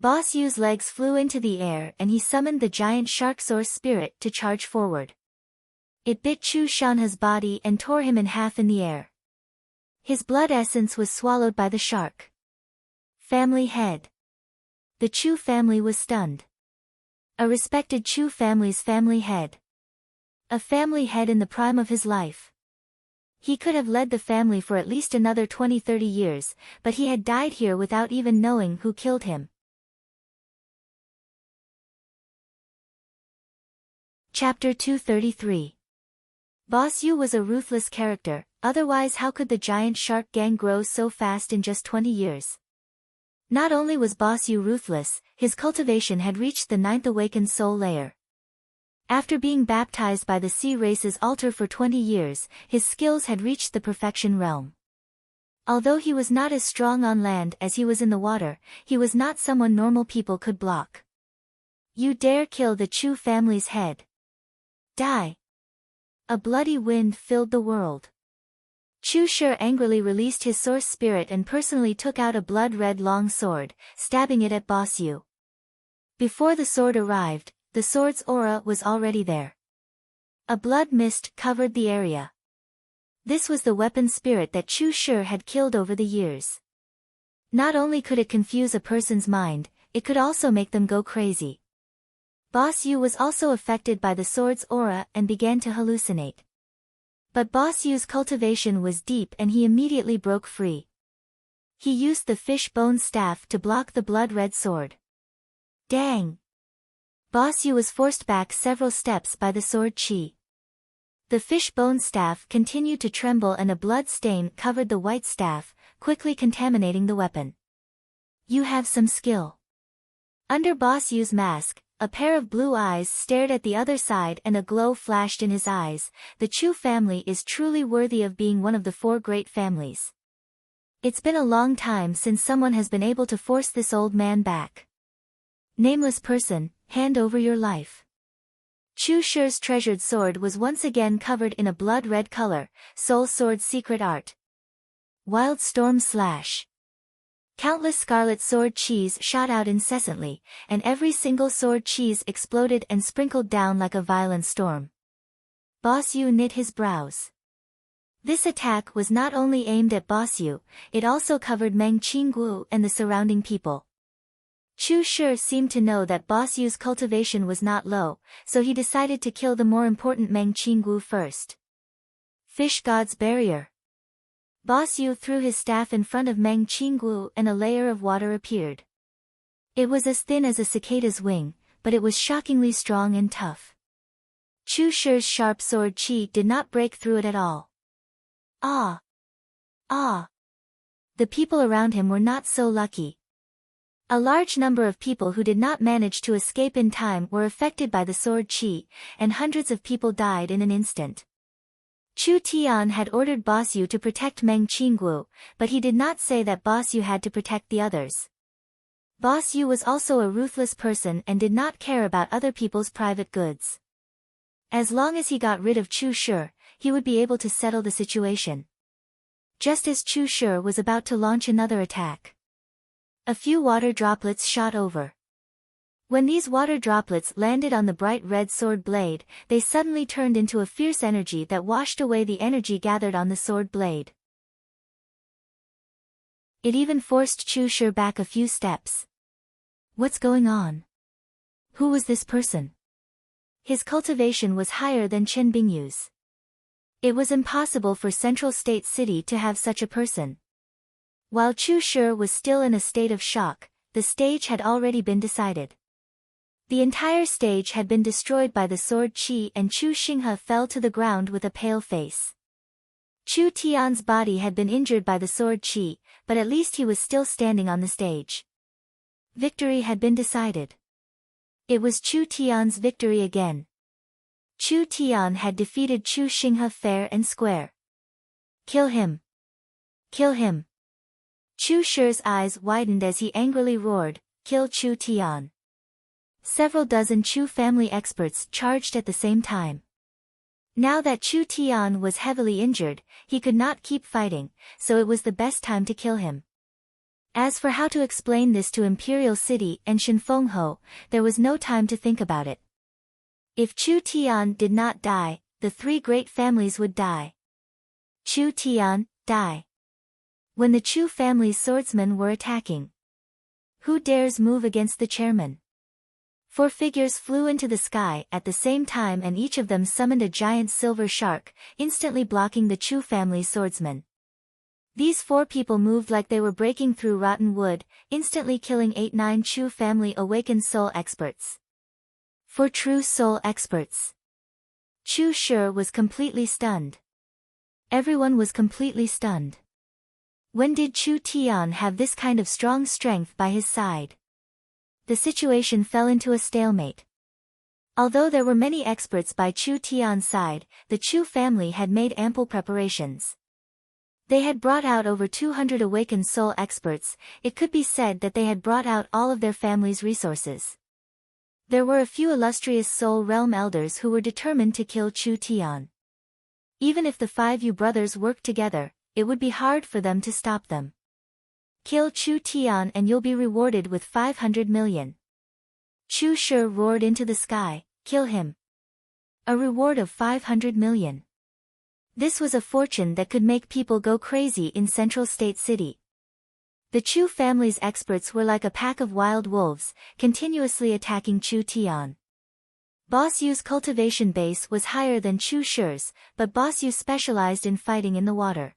Boss Yu's legs flew into the air and he summoned the giant shark source spirit to charge forward. It bit Chu Shanhe's body and tore him in half in the air. His blood essence was swallowed by the shark. Family head. The Chu family was stunned. A respected Chu family's family head. A family head in the prime of his life. He could have led the family for at least another 20-30 years, but he had died here without even knowing who killed him. Chapter 233. Boss Yu was a ruthless character, otherwise how could the giant shark gang grow so fast in just 20 years? Not only was Boss Yu ruthless, his cultivation had reached the 9th awakened soul layer. After being baptized by the sea race's altar for 20 years, his skills had reached the perfection realm. Although he was not as strong on land as he was in the water, he was not someone normal people could block. You dare kill the Chu family's head? Die! A bloody wind filled the world. Chu Shi angrily released his source spirit and personally took out a blood-red long sword, stabbing it at Boss Yu. Before the sword arrived, the sword's aura was already there. A blood mist covered the area. This was the weapon spirit that Chu Shi had killed over the years. Not only could it confuse a person's mind, it could also make them go crazy. Boss Yu was also affected by the sword's aura and began to hallucinate. But Boss Yu's cultivation was deep and he immediately broke free. He used the fish bone staff to block the blood-red sword. Dang! Boss Yu was forced back several steps by the sword chi. The fish bone staff continued to tremble and a blood stain covered the white staff, quickly contaminating the weapon. You have some skill. Under Boss Yu's mask, a pair of blue eyes stared at the other side and a glow flashed in his eyes. The Chu family is truly worthy of being one of the 4 great families. It's been a long time since someone has been able to force this old man back. Nameless person, hand over your life. Chu Shi's treasured sword was once again covered in a blood-red color, Soul Sword's secret art. Wild storm slash. Countless scarlet sword chis shot out incessantly, and every single sword chis exploded and sprinkled down like a violent storm. Boss Yu knit his brows. This attack was not only aimed at Boss Yu, it also covered Meng Qinggu and the surrounding people. Chu Shi seemed to know that Boss Yu's cultivation was not low, so he decided to kill the more important Meng Qinggu first. Fish God's Barrier. Boss Yu threw his staff in front of Meng Qinggu and a layer of water appeared. It was as thin as a cicada's wing, but it was shockingly strong and tough. Chu Shi's sharp sword chi did not break through it at all. Ah! Ah! The people around him were not so lucky. A large number of people who did not manage to escape in time were affected by the sword chi, and hundreds of people died in an instant. Chu Tian had ordered Boss Yu to protect Meng Qinggu, but he did not say that Boss Yu had to protect the others. Boss Yu was also a ruthless person and did not care about other people's private goods. As long as he got rid of Chu Shi, he would be able to settle the situation. Just as Chu Shi was about to launch another attack, a few water droplets shot over. When these water droplets landed on the bright red sword blade, they suddenly turned into a fierce energy that washed away the energy gathered on the sword blade. It even forced Chu Shi back a few steps. What's going on? Who was this person? His cultivation was higher than Chen Bingyu's. It was impossible for Central State City to have such a person. While Chu Shi was still in a state of shock, the stage had already been decided. The entire stage had been destroyed by the sword chi and Chu Xinghe fell to the ground with a pale face. Chu Tian's body had been injured by the sword chi, but at least he was still standing on the stage. Victory had been decided. It was Chu Tian's victory again. Chu Tian had defeated Chu Xinghe fair and square. Kill him! Kill him! Chu Shi's eyes widened as he angrily roared, "Kill Chu Tian!" Several dozen Chu family experts charged at the same time. Now that Chu Tian was heavily injured, he could not keep fighting, so it was the best time to kill him. As for how to explain this to Imperial City and Shinfengho, there was no time to think about it. If Chu Tian did not die, the 3 great families would die. Chu Tian, die. When the Chu family's swordsmen were attacking. Who dares move against the chairman? 4 figures flew into the sky at the same time and each of them summoned a giant silver shark, instantly blocking the Chu family's swordsmen. These 4 people moved like they were breaking through rotten wood, instantly killing 8-9 Chu family awakened soul experts. 4 true soul experts. Chu Shi was completely stunned. Everyone was completely stunned. When did Chu Tian have this kind of strong strength by his side? The situation fell into a stalemate. Although there were many experts by Chu Tian's side, the Chu family had made ample preparations. They had brought out over 200 awakened soul experts. It could be said that they had brought out all of their family's resources. There were a few illustrious soul realm elders who were determined to kill Chu Tian. Even if the 5 Yu brothers worked together, it would be hard for them to stop them. Kill Chu Tian and you'll be rewarded with 500 million. Chu Shi roared into the sky, kill him. A reward of 500 million. This was a fortune that could make people go crazy in Central State City. The Chu family's experts were like a pack of wild wolves, continuously attacking Chu Tian. Boss Yu's cultivation base was higher than Chu Shi's, but Boss Yu specialized in fighting in the water.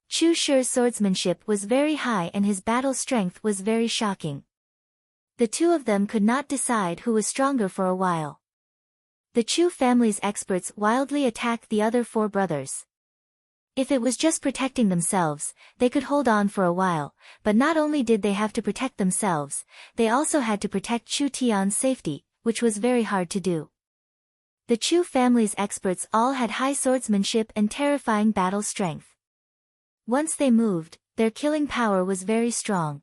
Chu Shi's swordsmanship was very high and his battle strength was very shocking. The two of them could not decide who was stronger for a while. The Chu family's experts wildly attacked the other 4 brothers. If it was just protecting themselves, they could hold on for a while, but not only did they have to protect themselves, they also had to protect Chu Tian's safety, which was very hard to do. The Chu family's experts all had high swordsmanship and terrifying battle strength. Once they moved, their killing power was very strong.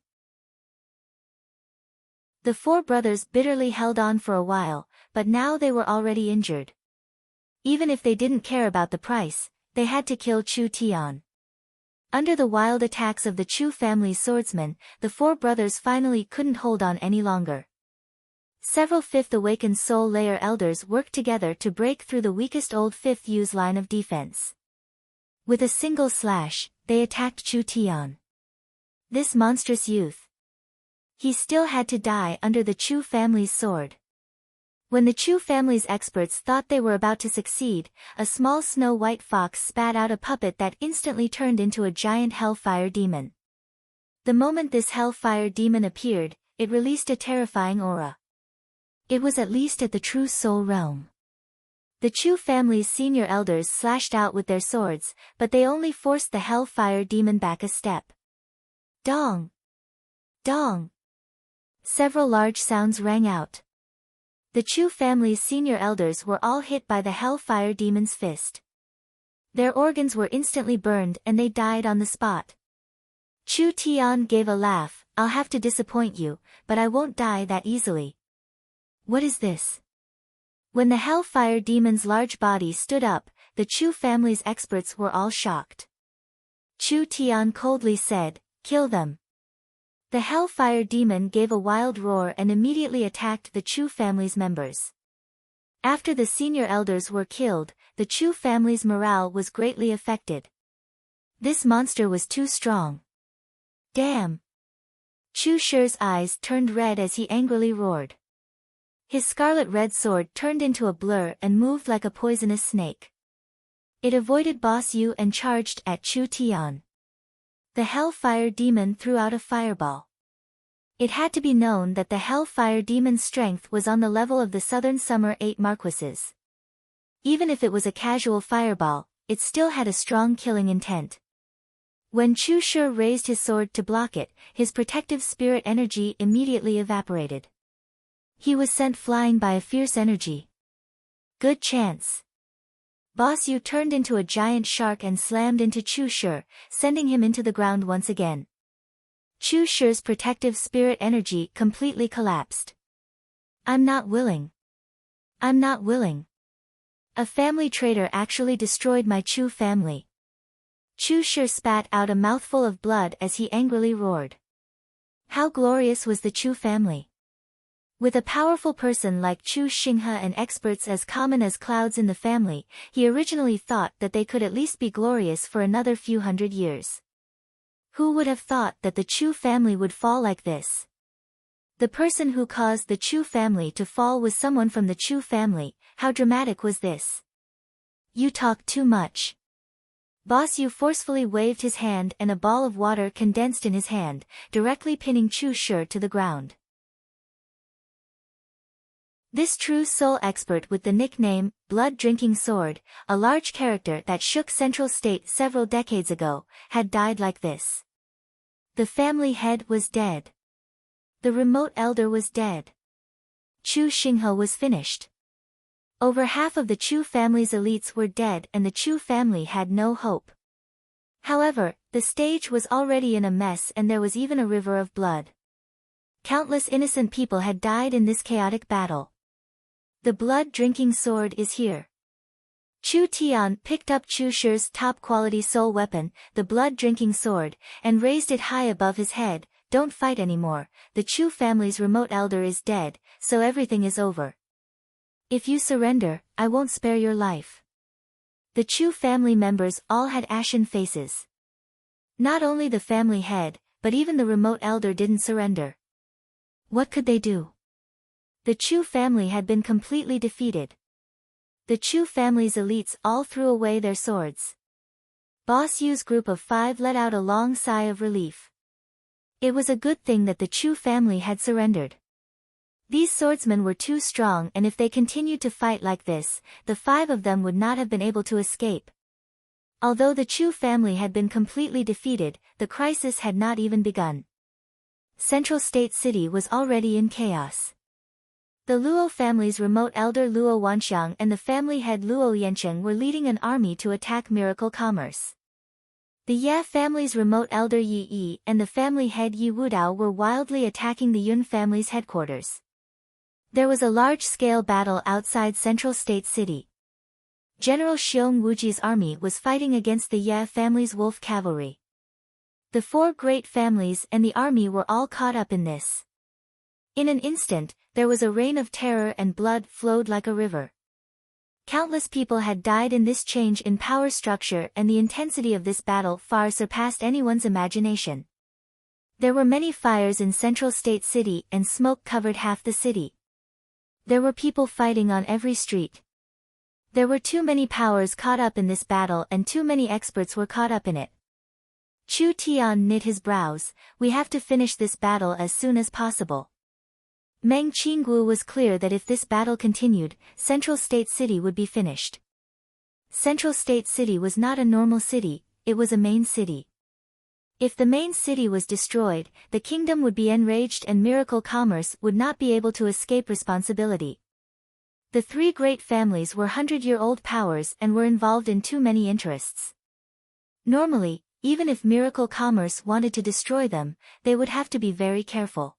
The 4 brothers bitterly held on for a while, but now they were already injured. Even if they didn't care about the price, they had to kill Chu Tian. Under the wild attacks of the Chu family's swordsmen, the 4 brothers finally couldn't hold on any longer. Several 5th awakened soul layer elders worked together to break through the weakest old 5th Yu's line of defense. With a single slash, they attacked Chu Tian. This monstrous youth. He still had to die under the Chu family's sword. When the Chu family's experts thought they were about to succeed, a small snow-white fox spat out a puppet that instantly turned into a giant hellfire demon. The moment this hellfire demon appeared, it released a terrifying aura. It was at least at the true soul realm. The Chu family's senior elders slashed out with their swords, but they only forced the hellfire demon back a step. Dong! Dong! Several large sounds rang out. The Chu family's senior elders were all hit by the hellfire demon's fist. Their organs were instantly burned and they died on the spot. Chu Tian gave a laugh. I'll have to disappoint you, but I won't die that easily. What is this? When the hellfire demon's large body stood up, the Chu family's experts were all shocked. Chu Tian coldly said, kill them. The hellfire demon gave a wild roar and immediately attacked the Chu family's members. After the senior elders were killed, the Chu family's morale was greatly affected. This monster was too strong. Damn! Chu Shi's eyes turned red as he angrily roared. His scarlet-red sword turned into a blur and moved like a poisonous snake. It avoided Boss Yu and charged at Chu Tian. The hellfire demon threw out a fireball. It had to be known that the hellfire demon's strength was on the level of the Southern Summer 8 Marquises. Even if it was a casual fireball, it still had a strong killing intent. When Chu Shi raised his sword to block it, his protective spirit energy immediately evaporated. He was sent flying by a fierce energy. Good chance. Boss Yu turned into a giant shark and slammed into Chu Shi, sending him into the ground once again. Chu Shi's protective spirit energy completely collapsed. I'm not willing. I'm not willing. A family traitor actually destroyed my Chu family. Chu Shi spat out a mouthful of blood as he angrily roared. How glorious was the Chu family! With a powerful person like Chu Xinghe and experts as common as clouds in the family, he originally thought that they could at least be glorious for another few hundred years. Who would have thought that the Chu family would fall like this? The person who caused the Chu family to fall was someone from the Chu family. How dramatic was this? You talk too much. Boss Yu forcefully waved his hand and a ball of water condensed in his hand, directly pinning Chu Shi to the ground. This true soul expert with the nickname, Blood-Drinking Sword, a large character that shook Central State several decades ago, had died like this. The family head was dead. The remote elder was dead. Chu Xinghe was finished. Over half of the Chu family's elites were dead and the Chu family had no hope. However, the stage was already in a mess and there was even a river of blood. Countless innocent people had died in this chaotic battle. The blood-drinking sword is here. Chu Tian picked up Chu Shi's top-quality soul weapon, the blood-drinking sword, and raised it high above his head. Don't fight anymore, the Chu family's remote elder is dead, so everything is over. If you surrender, I won't spare your life. The Chu family members all had ashen faces. Not only the family head, but even the remote elder didn't surrender. What could they do? The Chu family had been completely defeated. The Chu family's elites all threw away their swords. Boss Yu's group of 5 let out a long sigh of relief. It was a good thing that the Chu family had surrendered. These swordsmen were too strong and if they continued to fight like this, the 5 of them would not have been able to escape. Although the Chu family had been completely defeated, the crisis had not even begun. Central State City was already in chaos. The Luo family's remote elder Luo Wanxiang and the family head Luo Yancheng were leading an army to attack Miracle Commerce. The Ye family's remote elder Yi Yi and the family head Yi Wudao were wildly attacking the Yun family's headquarters. There was a large-scale battle outside Central State City. General Xiong Wuji's army was fighting against the Ye family's wolf cavalry. The 4 great families and the army were all caught up in this. In an instant, there was a reign of terror and blood flowed like a river. Countless people had died in this change in power structure and the intensity of this battle far surpassed anyone's imagination. There were many fires in Central State City and smoke covered half the city. There were people fighting on every street. There were too many powers caught up in this battle and too many experts were caught up in it. Chu Tian knit his brows, we have to finish this battle as soon as possible. Meng Qinggu was clear that if this battle continued, Central State City would be finished. Central State City was not a normal city, it was a main city. If the main city was destroyed, the kingdom would be enraged and Miracle Commerce would not be able to escape responsibility. The 3 great families were 100-year-old powers and were involved in too many interests. Normally, even if Miracle Commerce wanted to destroy them, they would have to be very careful.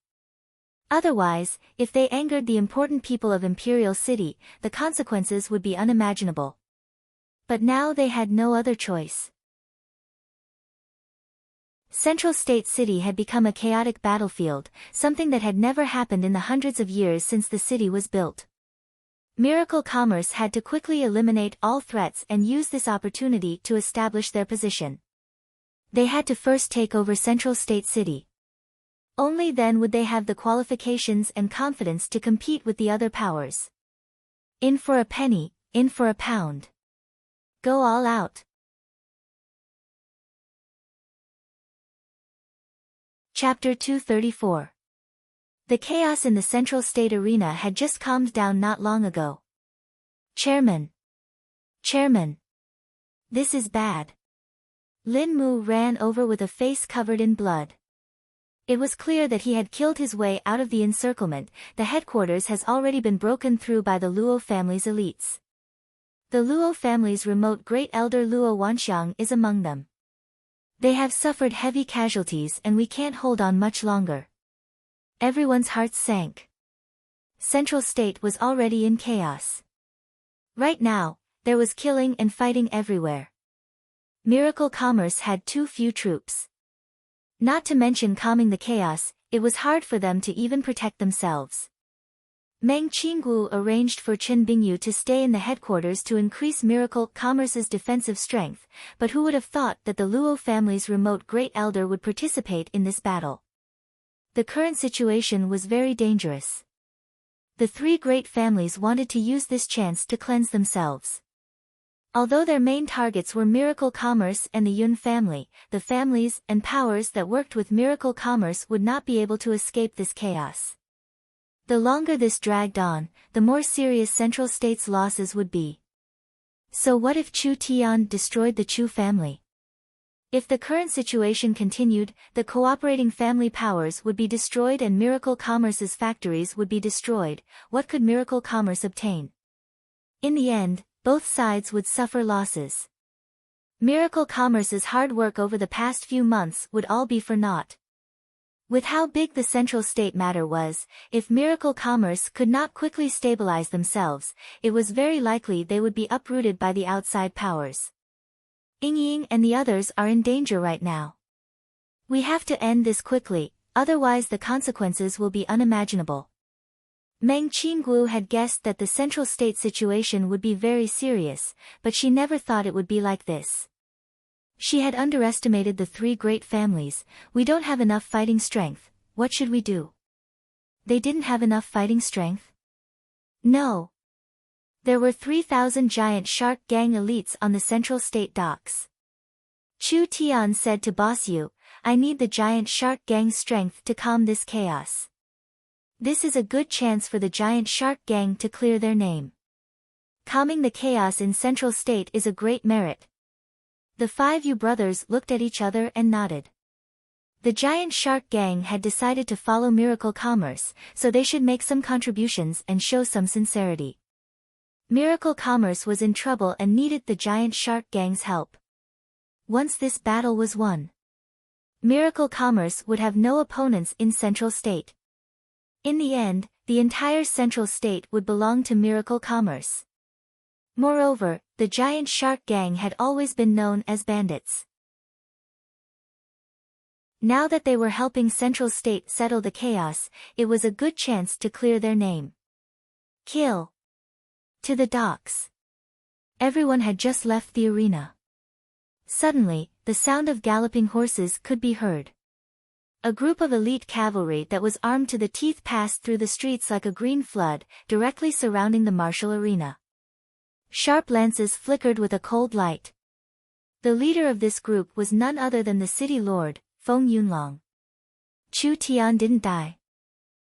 Otherwise, if they angered the important people of Imperial City, the consequences would be unimaginable. But now they had no other choice. Central State City had become a chaotic battlefield, something that had never happened in the hundreds of years since the city was built. Miracle Commerce had to quickly eliminate all threats and use this opportunity to establish their position. They had to first take over Central State City. Only then would they have the qualifications and confidence to compete with the other powers. In for a penny, in for a pound. Go all out. Chapter 234. The chaos in the Central State Arena had just calmed down not long ago. Chairman. Chairman. This is bad. Lin Mu ran over with a face covered in blood. It was clear that he had killed his way out of the encirclement. The headquarters has already been broken through by the Luo family's elites. The Luo family's remote great elder Luo Wanxiang is among them. They have suffered heavy casualties and we can't hold on much longer. Everyone's hearts sank. Central State was already in chaos. Right now, there was killing and fighting everywhere. Miracle Commerce had too few troops. Not to mention calming the chaos, it was hard for them to even protect themselves. Meng Qinggu arranged for Chen Bingyu to stay in the headquarters to increase Miracle Commerce's defensive strength, but who would have thought that the Luo family's remote great elder would participate in this battle? The current situation was very dangerous. The 3 great families wanted to use this chance to cleanse themselves. Although their main targets were Miracle Commerce and the Yun family, the families and powers that worked with Miracle Commerce would not be able to escape this chaos. The longer this dragged on, the more serious Central State's losses would be. So what if Chu Tian destroyed the Chu family? If the current situation continued, the cooperating family powers would be destroyed and Miracle Commerce's factories would be destroyed. What could Miracle Commerce obtain? In the end, both sides would suffer losses. Miracle Commerce's hard work over the past few months would all be for naught. With how big the central state matter was, if Miracle Commerce could not quickly stabilize themselves, it was very likely they would be uprooted by the outside powers. Ying and the others are in danger right now. We have to end this quickly, otherwise the consequences will be unimaginable. Meng Qingguo had guessed that the central state situation would be very serious, but she never thought it would be like this. She had underestimated the three great families. We don't have enough fighting strength, what should we do? They didn't have enough fighting strength? No. There were 3,000 giant shark gang elites on the central state docks. Chu Tian said to Boss Yu, I need the giant shark gang's strength to calm this chaos. This is a good chance for the giant shark gang to clear their name. Calming the chaos in central state is a great merit. The 5 Yu brothers looked at each other and nodded. The giant shark gang had decided to follow Miracle Commerce, so they should make some contributions and show some sincerity. Miracle Commerce was in trouble and needed the giant shark gang's help. Once this battle was won, Miracle Commerce would have no opponents in Central State. In the end, the entire Central State would belong to Miracle Commerce. Moreover, the giant shark gang had always been known as bandits. Now that they were helping Central State settle the chaos, it was a good chance to clear their name. Kill. To the docks. Everyone had just left the arena. Suddenly, the sound of galloping horses could be heard. A group of elite cavalry that was armed to the teeth passed through the streets like a green flood, directly surrounding the martial arena. Sharp lances flickered with a cold light. The leader of this group was none other than the city lord, Feng Yunlong. Chu Tian didn't die.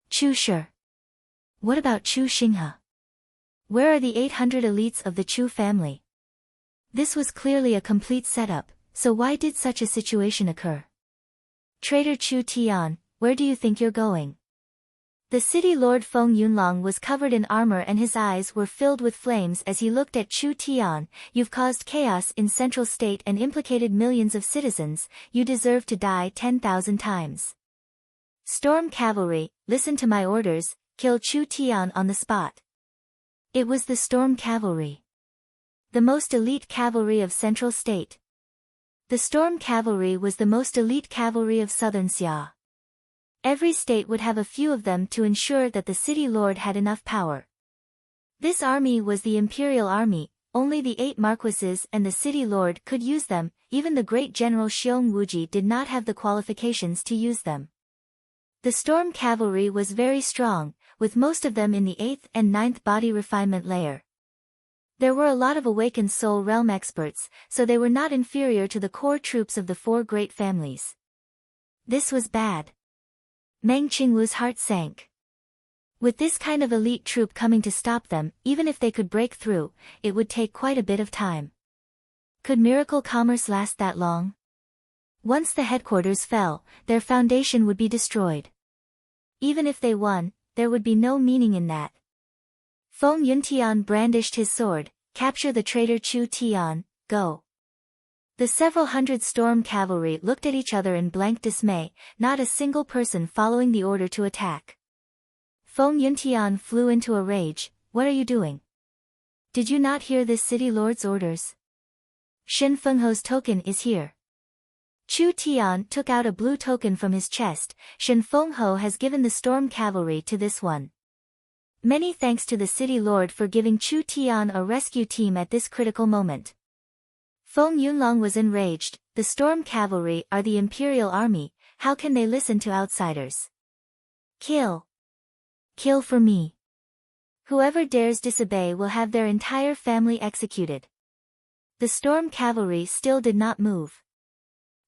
Chu Shi. What about Chu Xinghe? Where are the 800 elites of the Chu family? This was clearly a complete setup, so why did such a situation occur? Traitor Chu Tian, where do you think you're going? The city lord Feng Yunlong was covered in armor and his eyes were filled with flames as he looked at Chu Tian. You've caused chaos in Central State and implicated millions of citizens, you deserve to die 10,000 times. Storm Cavalry, listen to my orders, kill Chu Tian on the spot. It was the Storm Cavalry. The most elite cavalry of Central State. The Storm Cavalry was the most elite cavalry of Southern Xia. Every state would have a few of them to ensure that the city lord had enough power. This army was the imperial army, only the 8 marquises and the city lord could use them, even the great general Xiong Wuji did not have the qualifications to use them. The storm cavalry was very strong, with most of them in the 8th and 9th body refinement layer. There were a lot of awakened soul realm experts, so they were not inferior to the core troops of the 4 great families. This was bad. Meng Qingwu's heart sank. With this kind of elite troop coming to stop them, even if they could break through, it would take quite a bit of time. Could Miracle Commerce last that long? Once the headquarters fell, their foundation would be destroyed. Even if they won, there would be no meaning in that. Feng Yuntian brandished his sword, capture the traitor Chu Tian, go. The several hundred storm cavalry looked at each other in blank dismay, not a single person following the order to attack. Feng Yuntian flew into a rage, what are you doing? Did you not hear this city lord's orders? Shen Fengho's token is here. Chu Tian took out a blue token from his chest, Shen Fengho has given the storm cavalry to this one. Many thanks to the city lord for giving Chu Tian a rescue team at this critical moment. Feng Yunlong was enraged, the storm cavalry are the imperial army, how can they listen to outsiders? Kill. Kill for me. Whoever dares disobey will have their entire family executed. The storm cavalry still did not move.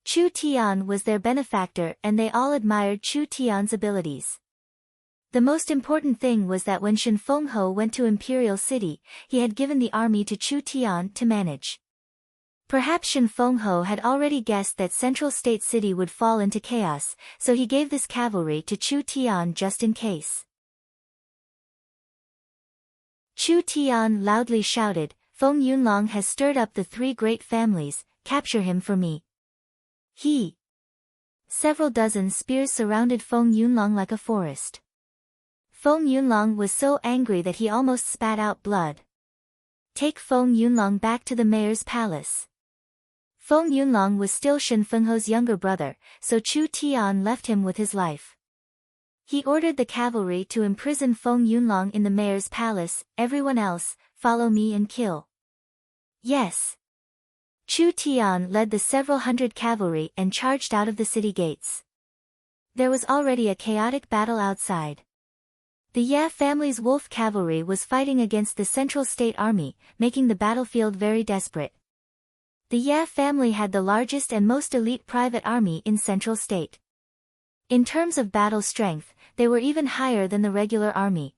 Chu Tian was their benefactor and they all admired Chu Tian's abilities. The most important thing was that when Shen Fengho went to Imperial City, he had given the army to Chu Tian to manage. Perhaps Shen Fengho had already guessed that Central State City would fall into chaos, so he gave this cavalry to Chu Tian just in case. Chu Tian loudly shouted, "Feng Yunlong has stirred up the three great families, capture him for me." He. Several dozen spears surrounded Feng Yunlong like a forest. Feng Yunlong was so angry that he almost spat out blood. "Take Feng Yunlong back to the mayor's palace." Feng Yunlong was still Shen Fengho's younger brother, so Chu Tian left him with his life. He ordered the cavalry to imprison Feng Yunlong in the mayor's palace. "Everyone else, follow me and kill." "Yes." Chu Tian led the several hundred cavalry and charged out of the city gates. There was already a chaotic battle outside. The Ye family's wolf cavalry was fighting against the Central State Army, making the battlefield very desperate. The Ye family had the largest and most elite private army in Central State. In terms of battle strength, they were even higher than the regular army.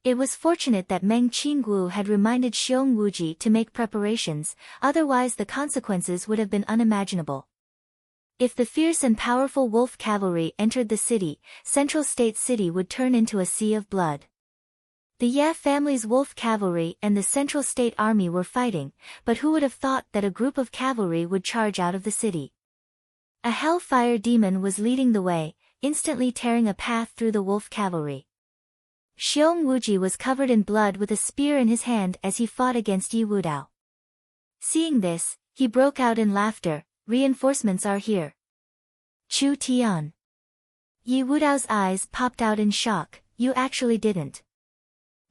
It was fortunate that Meng Qinggu had reminded Xiong Wuji to make preparations, otherwise the consequences would have been unimaginable. If the fierce and powerful wolf cavalry entered the city, Central State City would turn into a sea of blood. The Ye family's wolf cavalry and the Central State Army were fighting, but who would have thought that a group of cavalry would charge out of the city? A hellfire demon was leading the way, instantly tearing a path through the wolf cavalry. Xiong Wuji was covered in blood with a spear in his hand as he fought against Yi Wudao. Seeing this, he broke out in laughter. "Reinforcements are here." Chu Tian. Yi Wudao's eyes popped out in shock. "You actually didn't."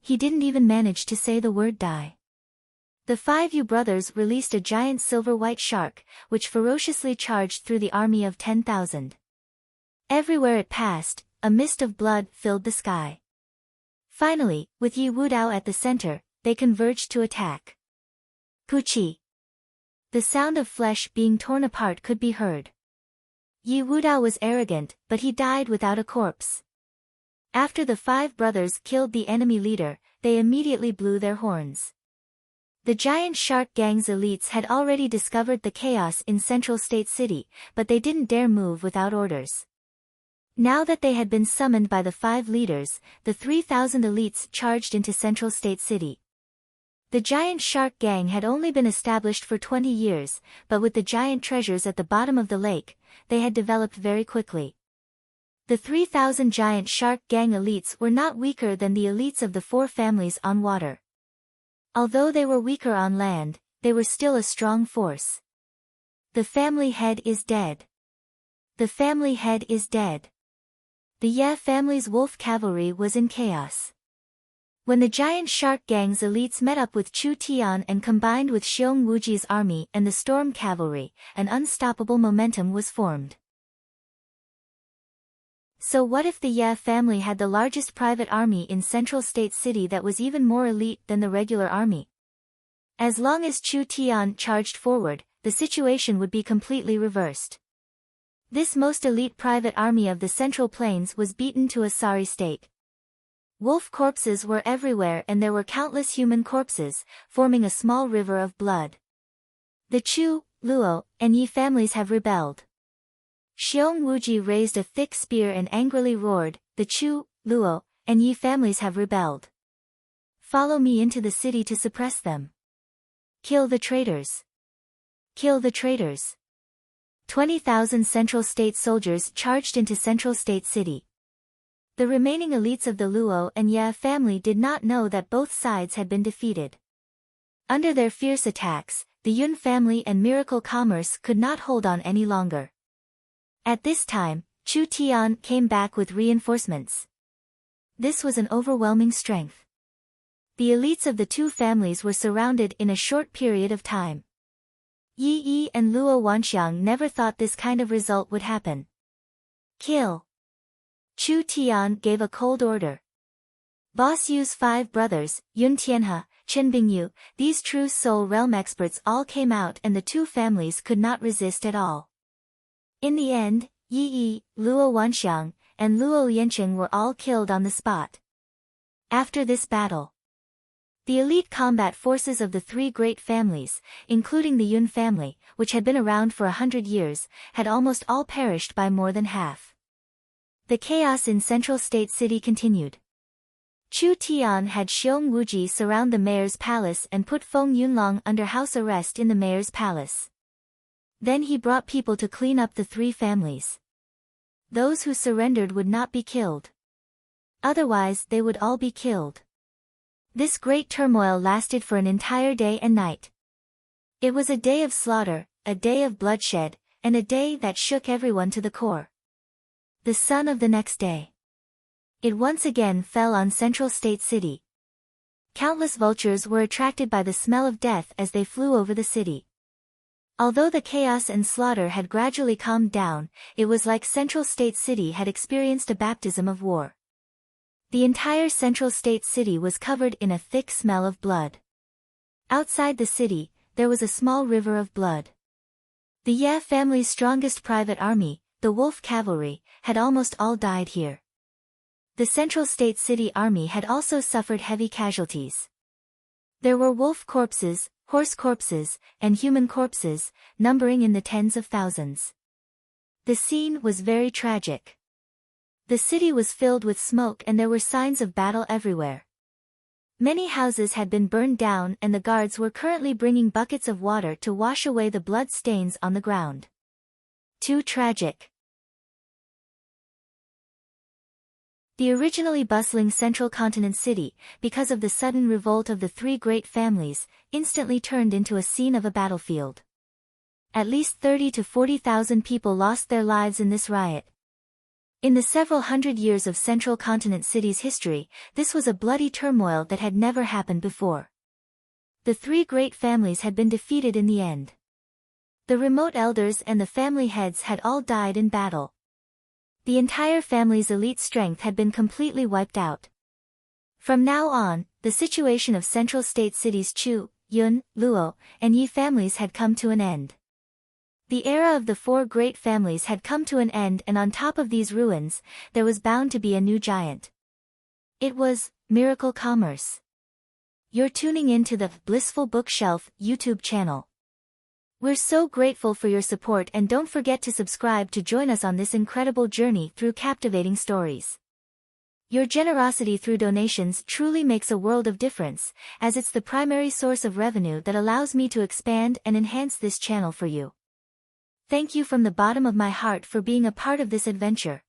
He didn't even manage to say the word die. The 5 Yu brothers released a giant silver-white shark, which ferociously charged through the army of 10,000. Everywhere it passed, a mist of blood filled the sky. Finally, with Yi Wudao at the center, they converged to attack. Puchi. The sound of flesh being torn apart could be heard. Yi Wudao was arrogant, but he died without a corpse. After the 5 brothers killed the enemy leader, they immediately blew their horns. The giant shark gang's elites had already discovered the chaos in Central State City, but they didn't dare move without orders. Now that they had been summoned by the 5 leaders, the 3,000 elites charged into Central State City. The giant shark gang had only been established for 20 years, but with the giant treasures at the bottom of the lake, they had developed very quickly. The 3,000 giant shark gang elites were not weaker than the elites of the 4 families on water. Although they were weaker on land, they were still a strong force. The family head is dead. The family head is dead. The Ye family's wolf cavalry was in chaos. When the giant shark gang's elites met up with Chu Tian and combined with Xiong Wuji's army and the storm cavalry, an unstoppable momentum was formed. So what if the Ye family had the largest private army in Central State City that was even more elite than the regular army? As long as Chu Tian charged forward, the situation would be completely reversed. This most elite private army of the Central Plains was beaten to a sorry state. Wolf corpses were everywhere and there were countless human corpses, forming a small river of blood. The Chu, Luo, and Yi families have rebelled. Xiong Wuji raised a thick spear and angrily roared, "The Chu, Luo, and Yi families have rebelled. Follow me into the city to suppress them. Kill the traitors. Kill the traitors." 20,000 Central State soldiers charged into Central State City. The remaining elites of the Luo and Ye family did not know that both sides had been defeated. Under their fierce attacks, the Yun family and Miracle Commerce could not hold on any longer. At this time, Chu Tian came back with reinforcements. This was an overwhelming strength. The elites of the 2 families were surrounded in a short period of time. Yi Yi and Luo Wanxiang never thought this kind of result would happen. Kill. Chu Tian gave a cold order. Boss Yu's 5 brothers, Yun Tianhe, Chen Bingyu, these true soul realm experts all came out and the 2 families could not resist at all. In the end, Yi Yi, Luo Wanxiang, and Luo Yanqing were all killed on the spot. After this battle, the elite combat forces of the 3 great families, including the Yun family, which had been around for 100 years, had almost all perished by more than half. The chaos in Central State City continued. Chu Tian had Xiong Wuji surround the mayor's palace and put Feng Yunlong under house arrest in the mayor's palace. Then he brought people to clean up the three families. Those who surrendered would not be killed. Otherwise they would all be killed. This great turmoil lasted for an entire day and night. It was a day of slaughter, a day of bloodshed, and a day that shook everyone to the core. The sun of the next day. It once again fell on Central State City. Countless vultures were attracted by the smell of death as they flew over the city. Although the chaos and slaughter had gradually calmed down, it was like Central State City had experienced a baptism of war. The entire Central State City was covered in a thick smell of blood. Outside the city, there was a small river of blood. The Ye family's strongest private army, the Wolf Cavalry, had almost all died here. The Central State City Army had also suffered heavy casualties. There were wolf corpses, horse corpses, and human corpses, numbering in the tens of thousands. The scene was very tragic. The city was filled with smoke and there were signs of battle everywhere. Many houses had been burned down and the guards were currently bringing buckets of water to wash away the blood stains on the ground. Too tragic. The originally bustling central continent city, because of the sudden revolt of the three great families, instantly turned into a scene of a battlefield. At least 30 to 40,000 people lost their lives in this riot. In the several hundred years of central continent city's history, this was a bloody turmoil that had never happened before. The three great families had been defeated in the end. The remote elders and the family heads had all died in battle. The entire family's elite strength had been completely wiped out. From now on, the situation of Central State City's Chu, Yun, Luo, and Yi families had come to an end. The era of the four great families had come to an end, and on top of these ruins, there was bound to be a new giant. It was Miracle Commerce. You're tuning in to the Blissful Bookshelf YouTube channel. We're so grateful for your support, and don't forget to subscribe to join us on this incredible journey through captivating stories. Your generosity through donations truly makes a world of difference, as it's the primary source of revenue that allows me to expand and enhance this channel for you. Thank you from the bottom of my heart for being a part of this adventure.